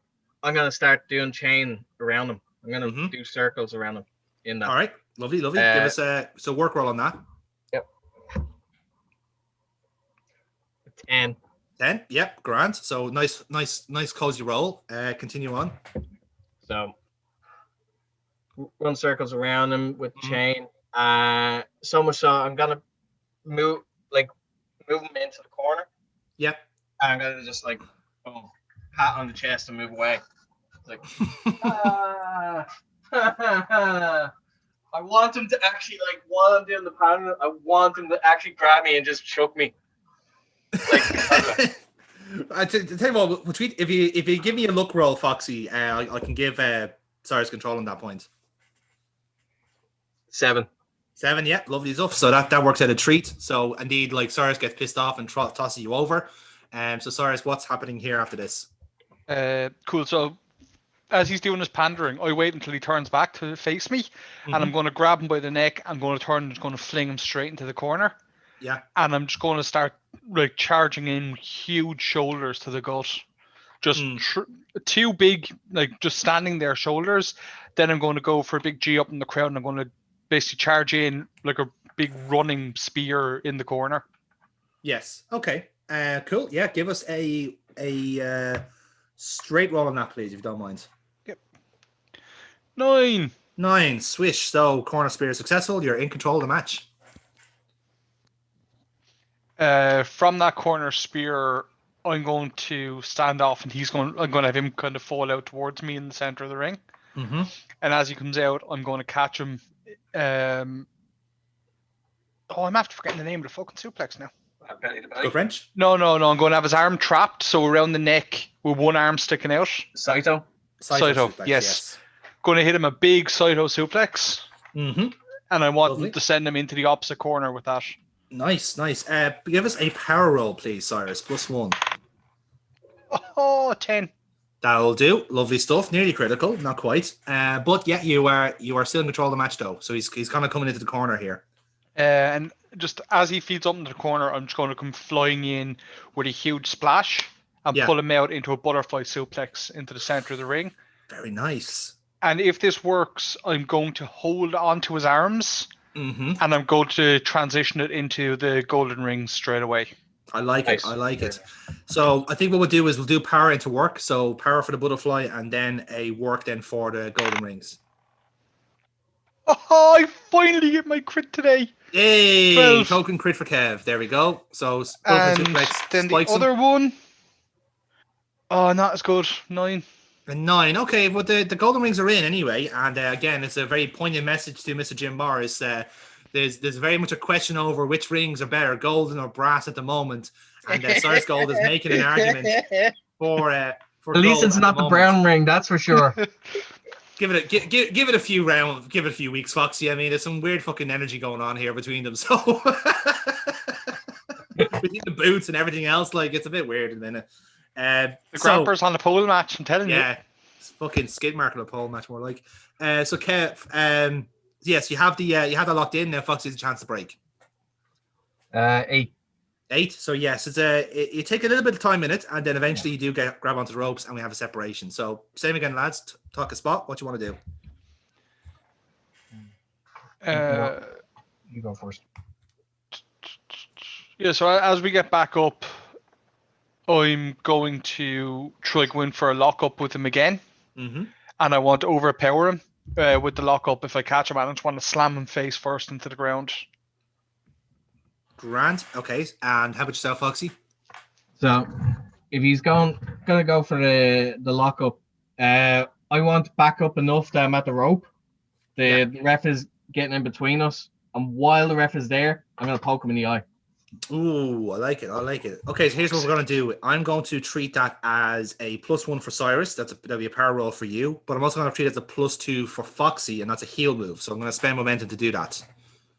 I'm gonna start doing chain around him. I'm gonna do circles around him in that. All right. Lovely. Give us so work roll on that. Yep. 10. 10. Yep. Grand. So nice cozy roll. Continue on. So run circles around him with chain. So much so I'm gonna move him into the corner. Yep. And I'm gonna just like pat on the chest and move away. It's like I want him to actually while I'm doing the pattern, I want him to actually grab me and just choke me. I tell you what, if you give me a look roll, Foxy, I can give Cyrus control on that point. 7. 7, yeah, lovely stuff. So that works out a treat. So indeed, Cyrus gets pissed off and tosses you over. So Cyrus, what's happening here after this? Cool. So as he's doing his pandering, I wait until he turns back to face me, and I'm going to grab him by the neck. I'm going to turn and just going to fling him straight into the corner. Yeah. And I'm just going to start charging in huge shoulders to the gut. Just two big, just standing there shoulders. Then I'm going to go for a big G up in the crowd, and I'm going to basically charge in like a big running spear in the corner. Yes. Okay. Cool. Yeah. Give us a straight roll on that, please, if you don't mind. Yep. 9. Swish. So corner spear is successful. You're in control of the match. From that corner spear, I'm going to stand off, and I'm going to have him kind of fall out towards me in the center of the ring. And as he comes out, I'm going to catch him. I'm after forgetting the name of the fucking suplex now. Go French? No. I'm going to have his arm trapped, so around the neck with one arm sticking out. Saito, suplex, yes. Going to hit him a big Saito suplex. And I want him to send him into the opposite corner with that. Nice. Give us a power roll, please, Cyrus. +1. 10. That'll do. Lovely stuff. Nearly critical, not quite. But yeah, you are still in control of the match though. So he's kind of coming into the corner here. And just as he feeds up into the corner, I'm just going to come flying in with a huge splash and pull him out into a butterfly suplex into the center of the ring. Very nice. And if this works, I'm going to hold onto his arms. And I'm going to transition it into the golden ring straight away. I like it. So I think what we'll do is we'll do power into work. So power for the butterfly and then a work then for the golden rings. Oh, I finally get my crit today. Yay! 12. Token crit for Kev. There we go. So and then the other one. Oh, not as good. 9. A 9. Okay, but the golden rings are in anyway. And again, it's a very poignant message to Mr. Jim Barr. Is there's very much a question over which rings are better, golden or brass at the moment. And Cyrus Gold is making an argument for at least it's not the brown ring, that's for sure. Give it a few weeks, Foxy. I mean, there's some weird fucking energy going on here between them. So between the boots and everything else, it's a bit weird in a minute. The Grappers on the pole match, I'm telling you. Yeah, it's fucking skid mark on a pole match more like. So Kev, Yes, you have that locked in. Now Foxy has a chance to break. 8. 8. So yes, you take a little bit of time in it, and then eventually you do grab onto the ropes, and we have a separation. So same again, lads. Talk a spot. What you want to do? You go first. Yeah. So as we get back up, I'm going to try go in for a lockup with him again, and I want to overpower him with the lockup. If I catch him, I just want to slam him face first into the ground. Grand. Okay. And how about yourself, Foxy? So, if he's gonna go for the lockup, I want to back up enough that I'm at the rope. The ref is getting in between us, and while the ref is there, I'm gonna poke him in the eye. Ooh, I like it. Okay, so here's what we're gonna do. I'm going to treat that as a +1 for Cyrus. That'll be a power roll for you. But I'm also gonna treat it as a +2 for Foxy, and that's a heal move. So I'm gonna spend momentum to do that.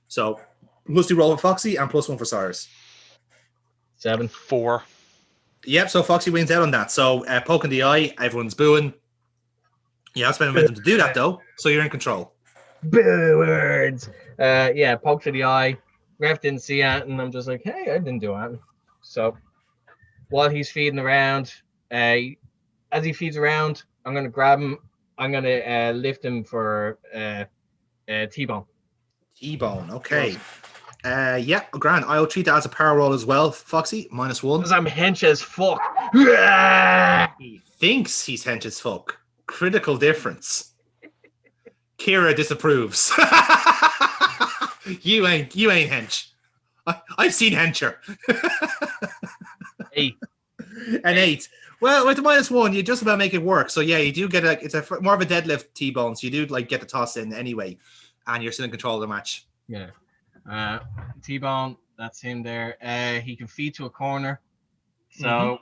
So +2 roll for Foxy and +1 for Cyrus. 7. 4. Yep. So Foxy wins out on that. So poke in the eye. Everyone's booing. Yeah, I'll spend momentum to do that though. So you're in control. Boo words. Poke to the eye. Ref didn't see it, and I'm just like, hey, I didn't do it. So while he's feeding around, as he feeds around, I'm gonna grab him. I'm gonna lift him for T-bone. T-bone. Okay. Grand. I'll treat that as a power roll as well, Foxy. -1. Because I'm hench as fuck. He thinks he's hench as fuck. Critical difference. Kira disapproves. You ain't hench. I've seen hencher. 8. An 8. Well, with the -1, you just about make it work. So yeah, you do get it's more of a deadlift T-bone. So you do get the toss in anyway, and you're still in control of the match. Yeah. T-bone, that's him there. He can feed to a corner. So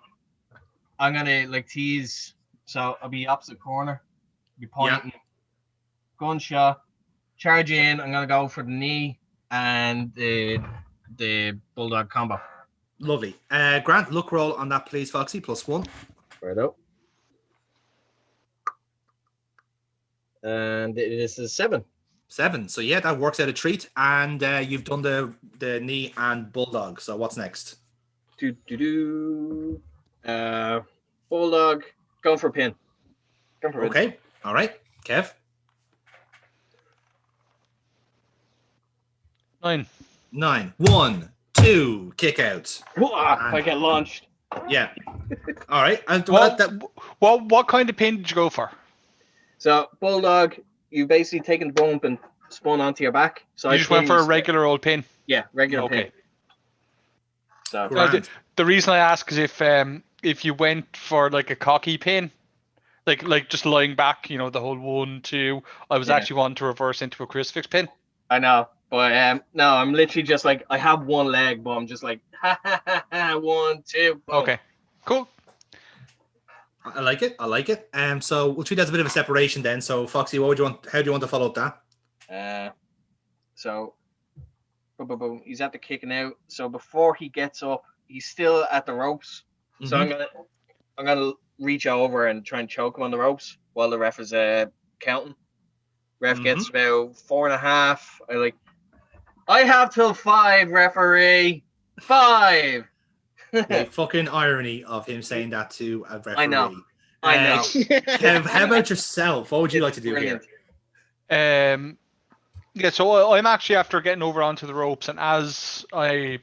I'm gonna tease. So I'll be opposite corner. Be pointing. Gunshot. Charge in. I'm gonna go for the knee and the bulldog combo. Lovely. Grant, look roll on that, please, Foxy. +1. Right up. And this is 7. 7. So yeah, that works out a treat. And you've done the knee and bulldog. So what's next? Bulldog. Going for a pin. Okay. All right. Kev. 9. 9. 1, 2. Kick out. I get launched. Yeah. All right. And what kind of pin did you go for? So bulldog, you basically taken the bump and spun onto your back. So you just went for a regular old pin. Yeah, regular pin. So the reason I ask is if you went for a cocky pin, like just lying back, the whole 1, 2, I was actually wanting to reverse into a crucifix pin. I know, but no, I'm literally just I have one leg, but I'm just ha ha ha ha, 1, 2. Boom. Okay, cool. I like it. So we'll treat that as a bit of a separation then. So Foxy, how do you want to follow up that? So boom, boom, boom. He's at the kicking out. So before he gets up, he's still at the ropes. So I'm gonna reach over and try and choke him on the ropes while the ref is counting. Ref gets about 4.5. I have till 5, referee. 5. The fucking irony of him saying that to a referee. I know. Kev, how about yourself? What would you like to do here? Yeah, so I'm actually after getting over onto the ropes, and as I'm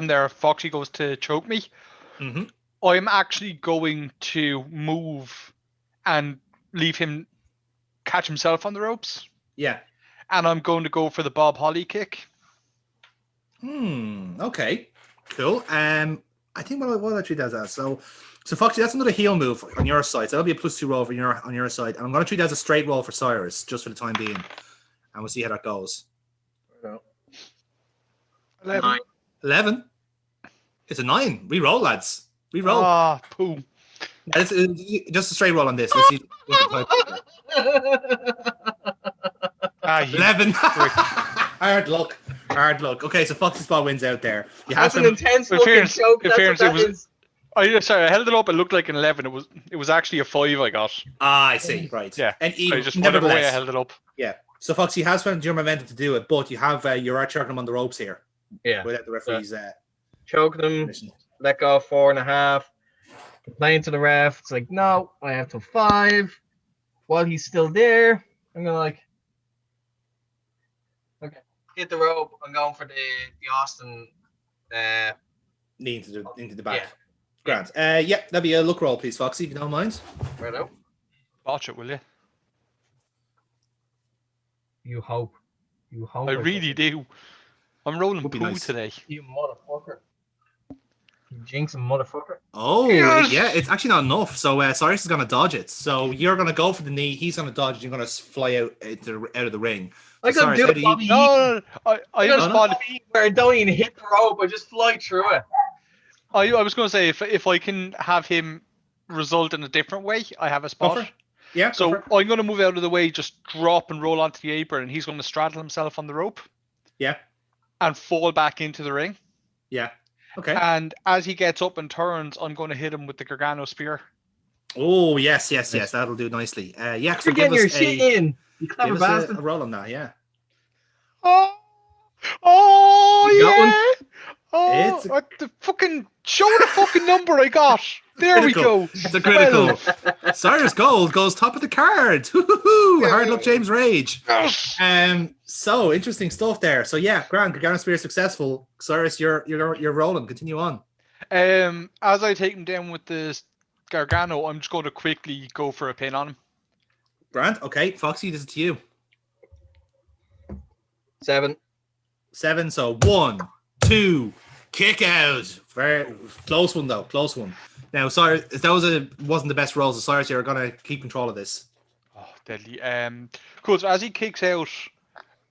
there, Foxy goes to choke me. I'm actually going to move and leave him catch himself on the ropes. Yeah. And I'm going to go for the Bob Holly kick. Okay. Cool. I think what I treat that as. So Foxy, that's another heal move on your side. So that'll be a +2 roll on your side. And I'm going to treat that as a straight roll for Cyrus, just for the time being. And we'll see how that goes. 11. 11? It's a 9. Reroll, lads. Reroll. Ah, poo. It's just a straight roll on this. Let's see. 11. Hard luck. Okay, so Foxy Spot wins out there. That's an intense looking choke. I held it up. It looked like an 11. It was actually a 5 I got. I see. Right. Yeah. And even, just whatever way I held it up. Yeah. So Foxy has found your momentum to do it, but you are choking him on the ropes here. Yeah. Without the referee's choking him, permission. let go 4.5. Complain to the ref. It's like, no, I have till 5. While he's still there, I'm gonna okay, hit the rope. I'm going for the Austin knee into the back. Yeah. Grant. Yeah, that'd be a look roll, please, Foxy, if you don't mind. Right out. Watch it, will you? You hope. I really do. I'm rolling poo today. You motherfucker. You jinxing motherfucker. Oh, Yes! yeah, it's actually not enough. So Cyrus is going to dodge it. So you're going to go for the knee. He's going to dodge it. You're going to fly out of the ring. I So gotta Cyrus, do how it, Bobby. No, I just thought where I don't even hit the rope. I just fly through it. I was going to say if I can have him result in a different way, I have a spot. Yeah. So I'm going to move out of the way, just drop and roll onto the apron, and he's going to straddle himself on the rope. Yeah. And fall back into the ring. Yeah. Okay. And as he gets up and turns, I'm going to hit him with the Gargano spear. Oh, yes. That'll do nicely. Yeah. So You're getting your shit in. You clever give us bastard. a roll on that, yeah. Oh, You got yeah. Oh, It's the fucking show the fucking number I got. There we go. It's a critical. Cyrus Gold goes top of the card. Hard luck, James Rage. Yes. So interesting stuff there. So yeah, Grant, Gargano Spear successful. Cyrus, you're rolling. Continue on. As I take him down with the Gargano, I'm just going to quickly go for a pin on him. Grant, okay. Foxy, this is to you. 7. So 1, 2, kick out. Very close one though. Close one. Now, sorry, if that wasn't the best rolls. Cyrus, you're gonna keep control of this. Oh, deadly. Cool. So as he kicks out,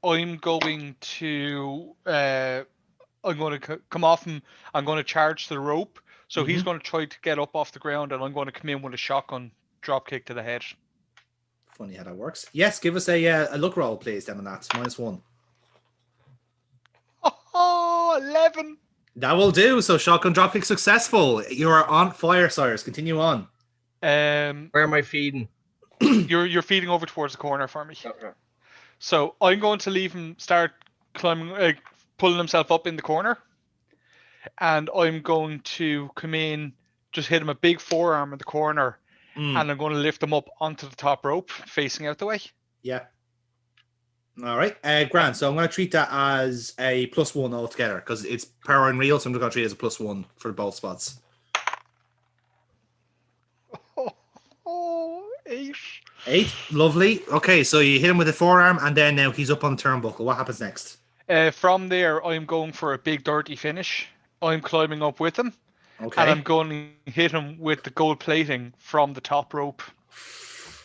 I'm going to come off him. I'm going to charge the rope. So he's going to try to get up off the ground, and I'm going to come in with a shotgun drop kick to the head. Funny how that works. Yes, give us a look roll, please. Then on that -1. Oh, 11. That will do. So shotgun dropkick successful. You are on fire, Cyrus. Continue on. Where am I feeding? You're feeding over towards the corner for me. Okay. So I'm going to leave him start climbing, pulling himself up in the corner, and I'm going to come in, just hit him a big forearm in the corner, and I'm going to lift him up onto the top rope, facing out the way. Yeah. All right, Grant. So I'm going to treat that as a +1 altogether because it's power and real. So I'm just going to treat it as a +1 for both spots. 8. 8, lovely. Okay, so you hit him with the forearm, and then now he's up on the turnbuckle. What happens next? From there, I'm going for a big dirty finish. I'm climbing up with him, Okay. and I'm going to hit him with the gold plating from the top rope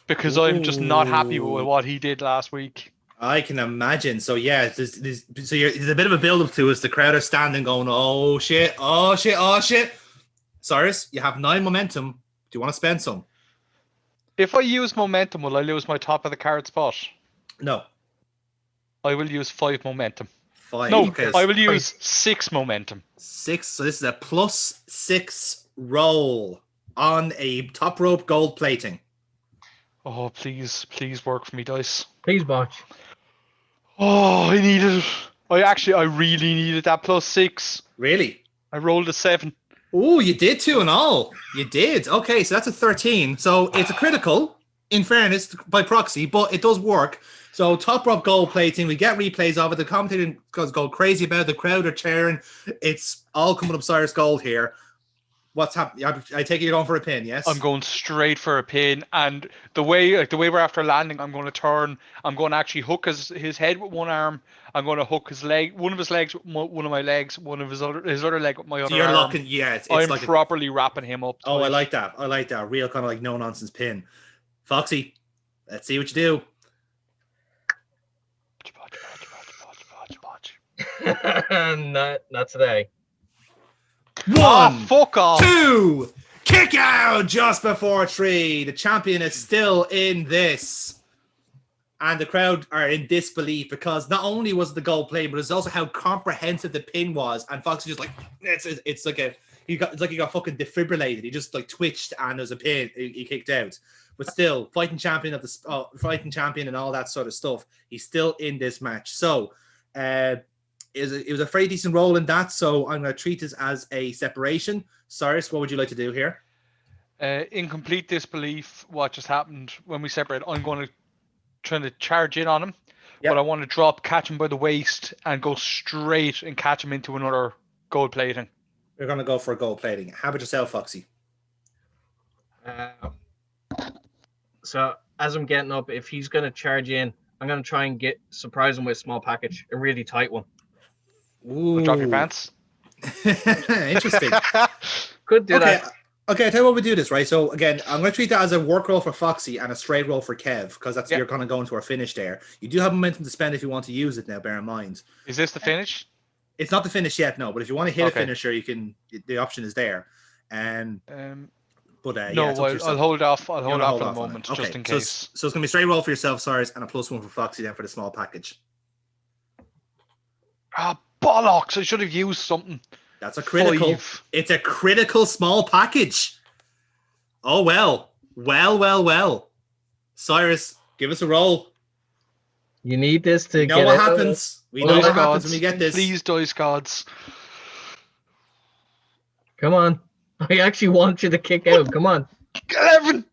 because I'm just not happy with what he did last week. I can imagine. So yeah, there's a bit of a build up to us. The crowd are standing, going, "Oh shit! Oh shit! Oh shit!" Cyrus, you have 9 momentum. Do you want to spend some? If I use momentum, will I lose my top of the card spot? No. I will use 5 momentum. 5. No, okay. I will use 6 momentum. 6. So this is a +6 roll on a top rope gold plating. Oh, please work for me, dice. Please watch. Oh, I needed it. I really needed that +6. Really? I rolled a 7. Oh, you did 2 and all. You did. Okay, so that's a 13. So it's a critical, in fairness, by proxy, but it does work. So top rope gold plating, we get replays of it. The commentator go crazy about it. The crowd are cheering. It's all coming up Cyrus Gold here. What's happening? I take it you're going for a pin, yes? I'm going straight for a pin, and the way we're after landing, I'm going to turn. I'm going to actually hook his head with one arm. I'm going to hook his leg, one of his legs with one of my legs, one of his other leg with my other You're arm. locking, yeah. It's I'm like properly wrapping him up. Oh, I like that. I like that. Real kind of like no nonsense pin. Foxy, let's see what you do. Not today. 1, fuck off. 2, kick out just before 3. The champion is still in this. And the crowd are in disbelief because not only was it the gold play, but it's also how comprehensive the pin was. And Fox is just like, it's like he got fucking defibrillated. He just like twitched and there's a pin. He kicked out. but still, fighting champion and all that sort of stuff. He's still in this match. So, it was a very decent role in that. So I'm going to treat this as a separation. Cyrus, what would you like to do here? In complete disbelief, what just happened when we separate, I'm going to try to charge in on him, but I want to catch him by the waist, and go straight and catch him into another gold plating. You're going to go for a gold plating. How about yourself, Foxy? So as I'm getting up, if he's going to charge in, I'm going to try and surprise him with a small package, a really tight one. Ooh. Drop your pants. Interesting. Could do that. Okay, I'll tell you what we do this, right? So again, I'm going to treat that as a work roll for Foxy and a straight roll for Kev, because that's you're going to go into our finish there. You do have momentum to spend if you want to use it now, bear in mind. Is this the finish? It's not the finish yet, no, but if you want to hit a finisher, you can. The option is there. But I'll hold off. I'll hold off for the moment, just in case. So it's going to be straight roll for yourself, Cyrus, and a +1 for Foxy then for the small package. Bollocks! I should have used something. That's a critical. 5. It's a critical small package. Oh, well. Well. Cyrus, give us a roll. You need this to get what happens. We know what happens when we get this. Please, dice gods. Come on. I actually want you to kick out. Come on. 11.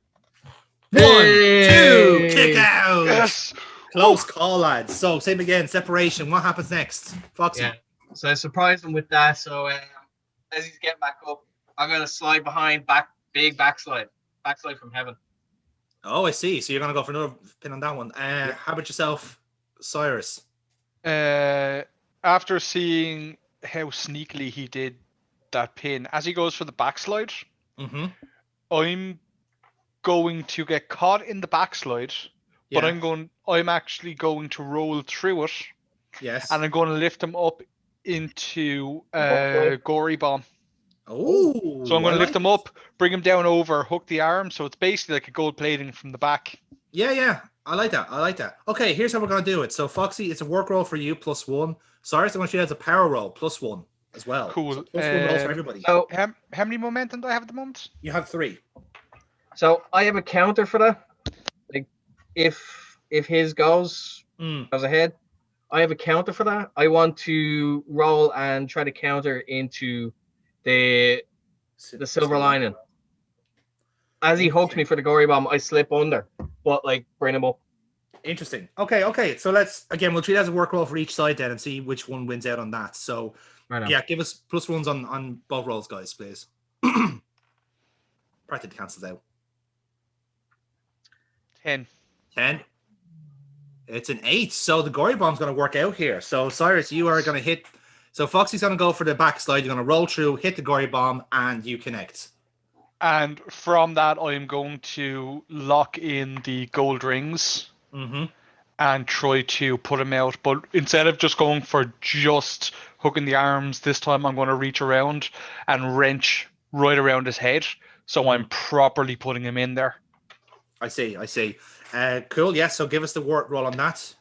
1, 2, kick out. Yes. Close call, lads. So, same again, separation. What happens next? Foxy. Yeah. So I surprised him with that. So as he's getting back up, I'm going to slide behind, big backslide from heaven. Oh, I see. So you're going to go for another pin on that one. How about yourself, Cyrus? After seeing how sneakily he did that pin, as he goes for the backslide, I'm going to get caught in the backslide, but I'm actually going to roll through it. Yes. And I'm going to lift him up into Gory Bomb. Oh. So I'm going to lift him up, bring him down over, hook the arm. So it's basically like a gold plating from the back. Yeah. I like that. Okay, here's how we're going to do it. So Foxy, it's a work roll for you, +1. Cyrus, I'm going to treat it as a power roll, +1 as well. Cool. So +1 rolls for everybody. So how many momentum do I have at the moment? You have 3. So I have a counter for that. Like if his goes ahead, I have a counter for that. I want to roll and try to counter into the silver lining. As he hooks me for the gory bomb, I slip under, but bring him up. Interesting. Okay. So we'll treat it as a work roll for each side then and see which one wins out on that. So give us +1s on both rolls, guys, please. Practically cancels out. 10. It's an 8. So the gory bomb's going to work out here. So Cyrus, you are going to hit. So Foxy's going to go for the backslide. You're going to roll through, hit the gory bomb, and you connect. And from that, I am going to lock in the gold rings and try to put him out. But instead of just going for just hooking the arms, this time I'm going to reach around and wrench right around his head. So I'm properly putting him in there. I see. Cool. Yes. So give us the work roll on that.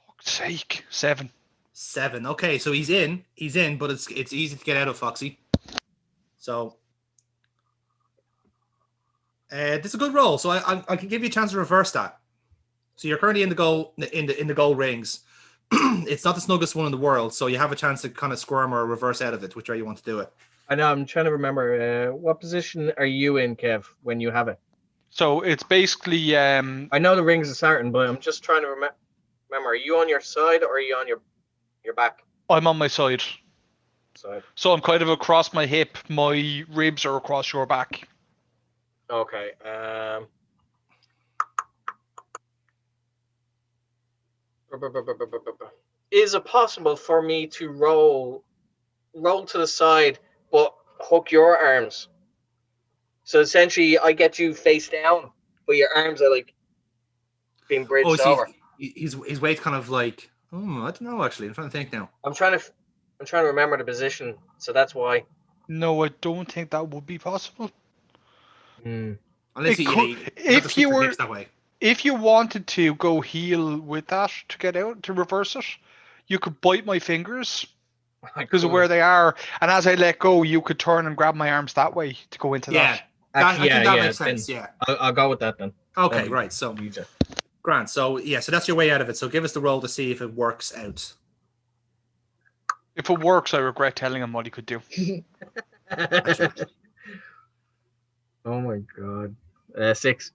Fuck's sake. 7. 7. Okay. So he's in, but it's easy to get out of, Foxy. So this is a good roll. So I can give you a chance to reverse that. So you're currently in the goal in the gold rings. It's not the snuggest one in the world, so you have a chance to kind of squirm or reverse out of it, which way you want to do it. I know. I'm trying to remember. What position are you in, Kev, when you have it? So it's basically. I know the rings are starting, but I'm just trying to remember. Are you on your side or are you on your back? I'm on my side. So I'm kind of across my hip. My ribs are across your back. Okay. Is it possible for me to roll to the side, but hook your arms? So essentially, I get you face down, but your arms are being bridged over. His weight kind of I don't know actually. I'm trying to think now. I'm trying to remember the position, so that's why. No, I don't think that would be possible. Unless if you wanted to go heel with that to get out to reverse it, you could bite my fingers because of where they are. And as I let go, you could turn and grab my arms that way to go into Yeah. that. I think that makes sense. Then Yeah. I'll go with that then. Okay, right. So, Grant. So, yeah, so that's your way out of it. So give us the roll to see if it works out. If it works, I regret telling him what he could do. Oh my god. 6.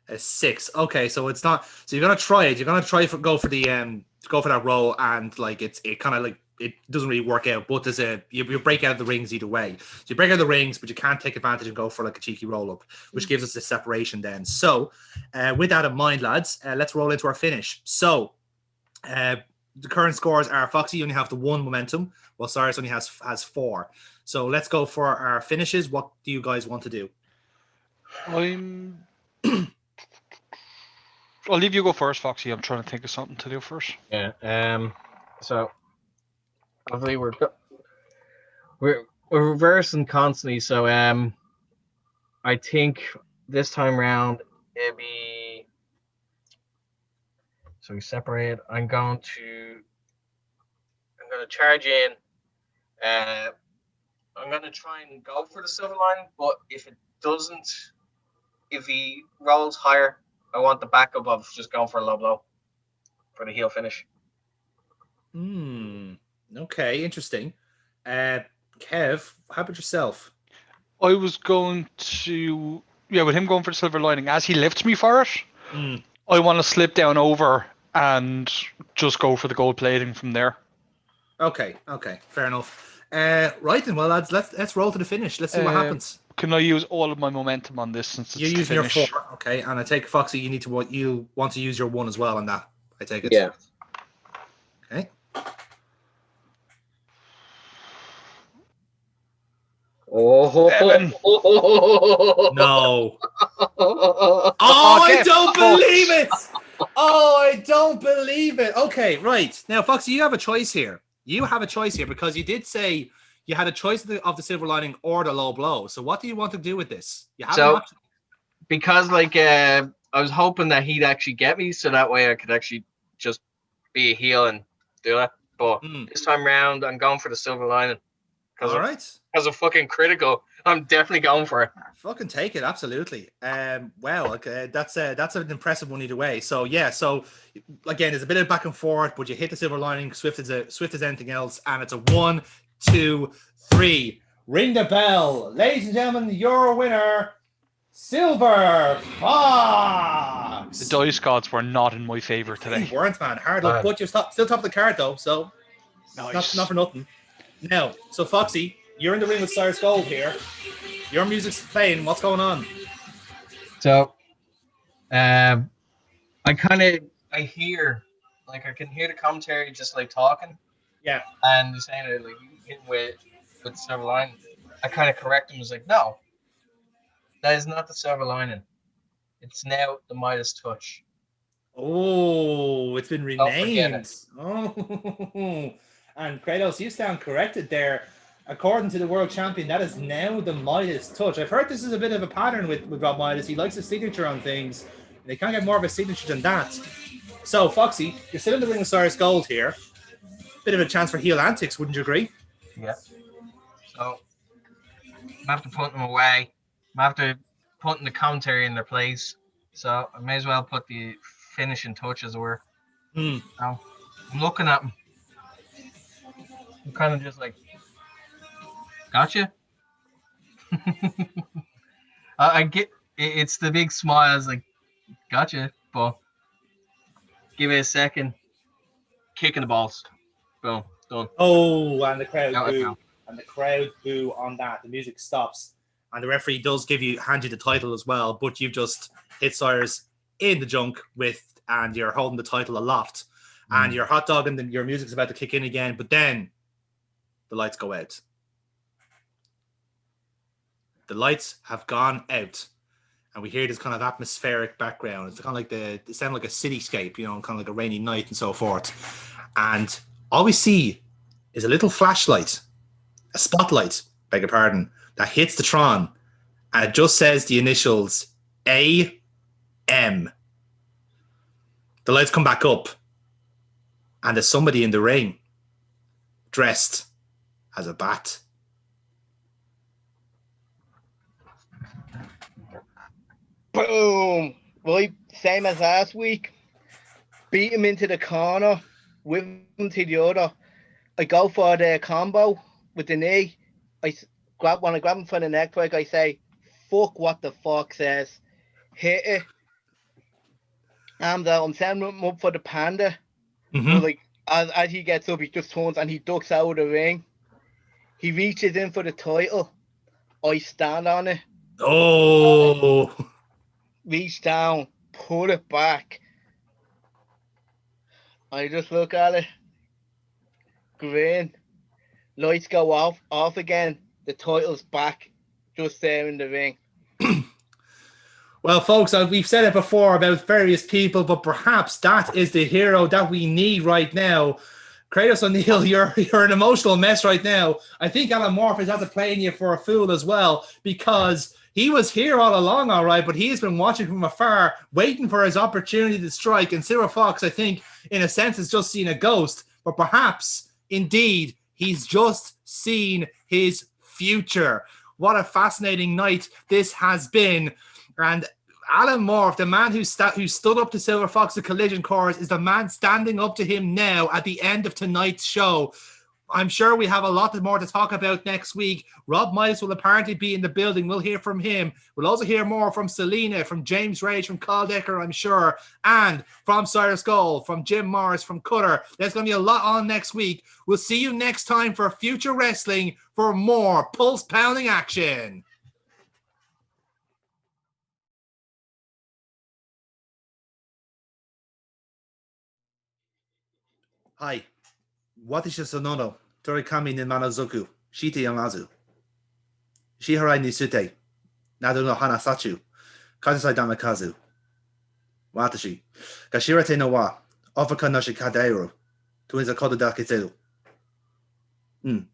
A 6. Okay, so it's not. So you're gonna try it. You're gonna try go for that roll, and like it kind of like it doesn't really work out. But there's you break out of the rings either way. So you break out of the rings, but you can't take advantage and go for like a cheeky roll up, which gives us the separation then. So with that in mind, lads, let's roll into our finish. So the current scores are Foxy, you only have the 1 momentum, while Cyrus only has 4. So let's go for our finishes. What do you guys want to do? I'll leave you go first, Foxy. I'm trying to think of something to do first. Yeah. So obviously we're reversing constantly. So I think this time round it'll be. So we separate. I'm gonna charge in. I'm gonna try and go for the silver line, but if he rolls higher, I want the backup of just going for a low blow for the heel finish. Okay, interesting. Kev, how about yourself? I was going to, with him going for the silver lining, as he lifts me for it, I want to slip down over and just go for the gold plating from there. Okay, fair enough. Right then, well lads, let's roll to the finish. Let's see what happens. Can I use all of my momentum on this since it's You're using your 4, okay? And I take Foxy, you want to use your 1 as well on that. I take it. Yeah. Okay. No. I don't believe it. I don't believe it. Okay, right. Now, Foxy, you have a choice here. Because you did say you had a choice of the silver lining or the low blow. So what do you want to do with this? You have an option. Because I was hoping that he'd actually get me, so that way I could actually just be a heel and do that. But this time round, I'm going for the silver lining. All right. Because of fucking critical, I'm definitely going for it. Fucking take it, absolutely. Well, okay, that's an impressive one either way. So yeah, so again, there's a bit of back and forth, but you hit the silver lining swift as anything else, and it's a 1, 2, 3. Ring the bell, ladies and gentlemen. Your winner, Silver Fox. The dice gods were not in my favor today. They weren't, man. Hard luck, but you're still top of the card though, so nice. Not for nothing. Now, so Foxy, you're in the ring with Cyrus Gold here. Your music's playing. What's going on? So, I hear, I can hear the commentary just like talking. Yeah. And they're saying it like hitting with the silver lining. I kind of correct him. I was like, no, that is not the silver lining. It's now the Midas touch. Oh, it's been renamed. It. Oh, and Kratos, you stand corrected there. According to the world champion, that is now the Midas touch. I've heard this is a bit of a pattern with Rob Midas. He likes a signature on things. They can't get more of a signature than that. So, Foxy, you're still in the ring with Cyrus Gold here. Bit of a chance for heel antics, wouldn't you agree? Yeah. So, I have to put them away. I have to put the commentary in their place. So, I may as well put the finishing touch, as it were. Now, I'm looking at him. I'm kind of just like, gotcha. I get it's the big smiles, like, gotcha, but give it a second. Kicking the balls. Boom, done. Oh, and the crowd boo. And the crowd boo on that. The music stops. And the referee does hand you the title as well, but you've just hit Cyrus in the junk and you're holding the title aloft. And you're hot dogging, and your music's about to kick in again, but then the lights go out. The lights have gone out, and we hear this kind of atmospheric background. It's kind of like it sounds like a cityscape, kind of like a rainy night and so forth. And all we see is a little flashlight, a spotlight, beg your pardon, that hits the Tron, and it just says the initials AM. The lights come back up, and there's somebody in the ring, dressed has a bat. Boom! Right, same as last week. Beat him into the corner, whip him to the other. I go for the combo with the knee. When I grab him for the neck break, I say, fuck what the fuck says. Hit it. And I'm sending him up for the panda. But like, as he gets up, he just turns and he ducks out of the ring. He reaches in for the title. I stand on it. Oh! Reach down, pull it back. I just look at it. Grin. Lights go off again. The title's back. Just there in the ring. Well, folks, we've said it before about various people, but perhaps that is the hero that we need right now. Kratos O'Neill, you're an emotional mess right now. I think Alan Morpheus has to play you for a fool as well, because he was here all along, all right, but he's been watching from afar, waiting for his opportunity to strike. And Silver Fox, I think, in a sense, has just seen a ghost, but perhaps, indeed, he's just seen his future. What a fascinating night this has been. And Alan Morph, the man who stood up to Silver Fox at Collision Course, is the man standing up to him now at the end of tonight's show. I'm sure we have a lot more to talk about next week. Rob Miles will apparently be in the building. We'll hear from him. We'll also hear more from Celina, from James Rage, from Kyle Dekker, I'm sure, and from Cyrus Gold, from Jim Morris, from Cutter. There's going to be a lot on next week. We'll see you next time for Future Wrestling for more pulse-pounding action. Hi. Watashi sonono Torikami ni Manazoku Shite Yamazu. Shiharai ni Sute Nado no Hanasachu Kazusai Damakazu. Watashi Kashirate no wa Ofaka no Shikaderu Tuinza Kodo Dakizeru.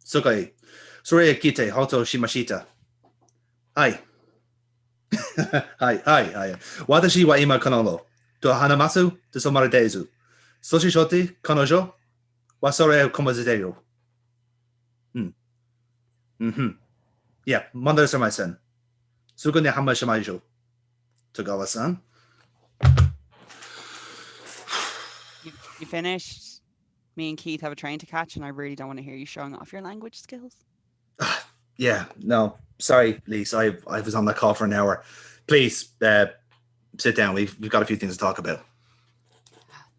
Sukai Sureya Kite Hoto Shimashita. Hi. Hi. Watashi wa ima kanolo. To Hanamasu to Somaradezu. Soshi Shoti Kanojo. Wasore Komazidero. Yeah, Mother Sama-san. Sugune Hamashamajo. Togawa-san. You finished? Me and Keith have a train to catch, and I really don't want to hear you showing off your language skills. Yeah, no. Sorry, Lisa. I was on that call for an hour. Please, sit down. We've got a few things to talk about.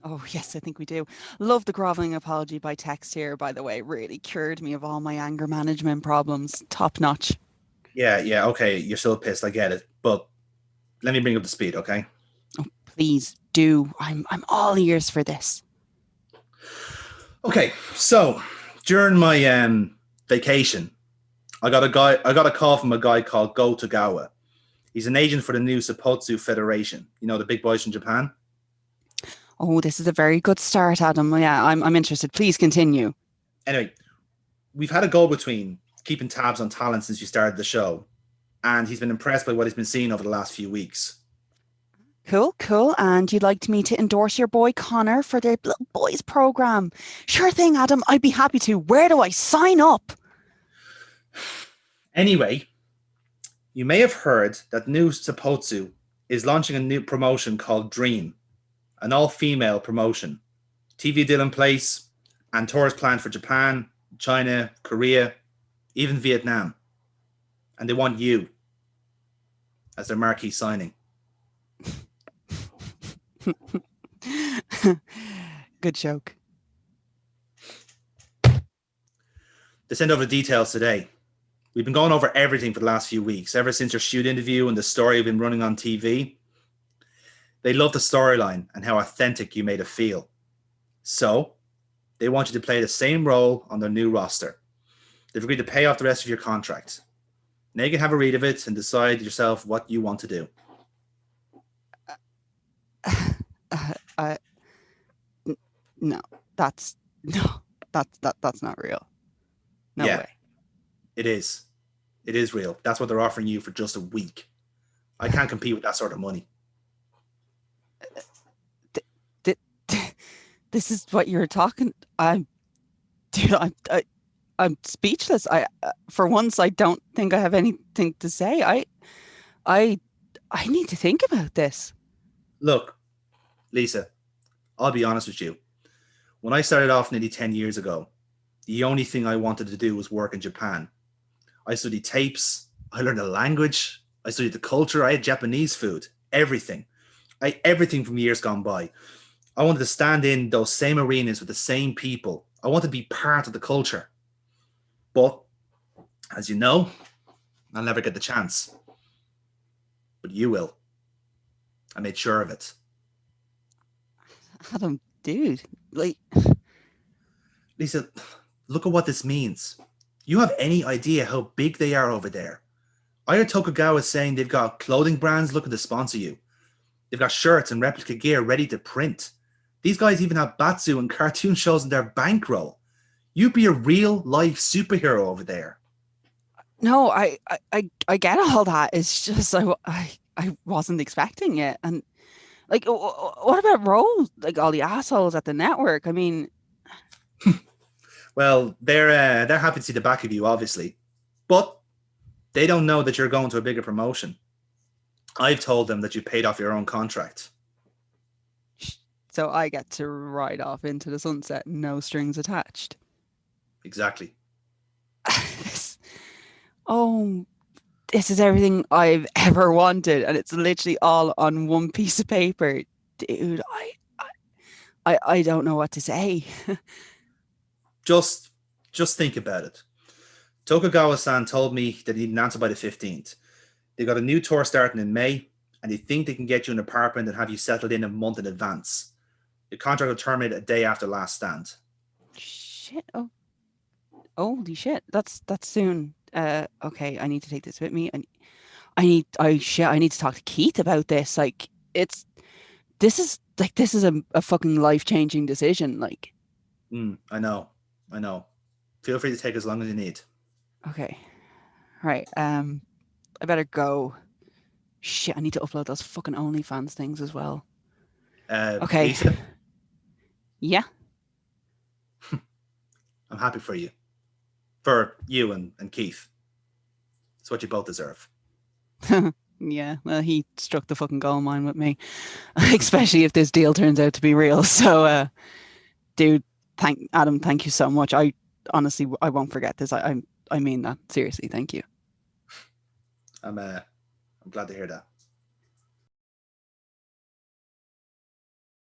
Oh, yes, I think we do. Love the groveling apology by text here, by the way. Really cured me of all my anger management problems. Top notch. Yeah, okay. You're still pissed. I get it. But let me bring up the speed, okay? Oh, please do. I'm all ears for this. Okay, so during my vacation, I got a call from a guy called Go Tagawa. He's an agent for the new Suppotsu Federation. You know, the big boys from Japan? Oh, this is a very good start, Adam. Yeah, I'm interested. Please continue. Anyway, we've had a go-between keeping tabs on talent since you started the show, and he's been impressed by what he's been seeing over the last few weeks. Cool. And you'd like me to endorse your boy Connor for the Little Boys program? Sure thing, Adam. I'd be happy to. Where do I sign up? Anyway, you may have heard that new Suppotsu is launching a new promotion called Dream. An all-female promotion. TV deal in place, and tours planned for Japan, China, Korea, even Vietnam. And they want you as their marquee signing. Good joke. They sent over details today. We've been going over everything for the last few weeks, ever since your shoot interview and the story you've been running on TV. They love the storyline and how authentic you made it feel. So, they want you to play the same role on their new roster. They've agreed to pay off the rest of your contract. Now you can have a read of it and decide yourself what you want to do. No, that's not real. No way. It is. It is real. That's what they're offering you for just a week. I can't compete with that sort of money. This is what you're talking. I'm speechless. For once, I don't think I have anything to say. I need to think about this. Look, Lisa, I'll be honest with you. When I started off nearly 10 years ago, the only thing I wanted to do was work in Japan. I studied tapes, I learned the language, I studied the culture, I had Japanese food, everything. Everything from years gone by. I wanted to stand in those same arenas with the same people. I wanted to be part of the culture. But, as you know, I'll never get the chance. But you will. I made sure of it. Adam, dude, like... Lisa, look at what this means. You have any idea how big they are over there? I heard Tokugawa saying they've got clothing brands looking to sponsor you. They've got shirts and replica gear ready to print. These guys even have Batsu and cartoon shows in their bankroll. You'd be a real life superhero over there. No, I get all that. It's just I wasn't expecting it. And like, what about Rose? Like all the assholes at the network. I mean, well, they're happy to see the back of you, obviously, but they don't know that you're going to a bigger promotion. I've told them that you paid off your own contract. So I get to ride off into the sunset, no strings attached. Exactly. This is everything I've ever wanted, and it's literally all on one piece of paper. Dude, I don't know what to say. Just think about it. Tokugawa-san told me that he'd an answer by the 15th. They got a new tour starting in May, and they think they can get you an apartment and have you settled in a month in advance. Your contract will terminate a day after last stand. Shit! Oh, holy shit! That's soon. Okay, I need to take this with me, and I need to talk to Keith about this. Like, this is a fucking life-changing decision. Like, I know. Feel free to take as long as you need. Okay, right. I better go. Shit, I need to upload those fucking OnlyFans things as well. Okay. Lisa? Yeah. I'm happy for you. For you and Keith. It's what you both deserve. Yeah, well, he struck the fucking gold mine with me. Especially if this deal turns out to be real. So, dude, Adam, thank you so much. I honestly won't forget this. I mean that. Seriously, thank you. I'm glad to hear that.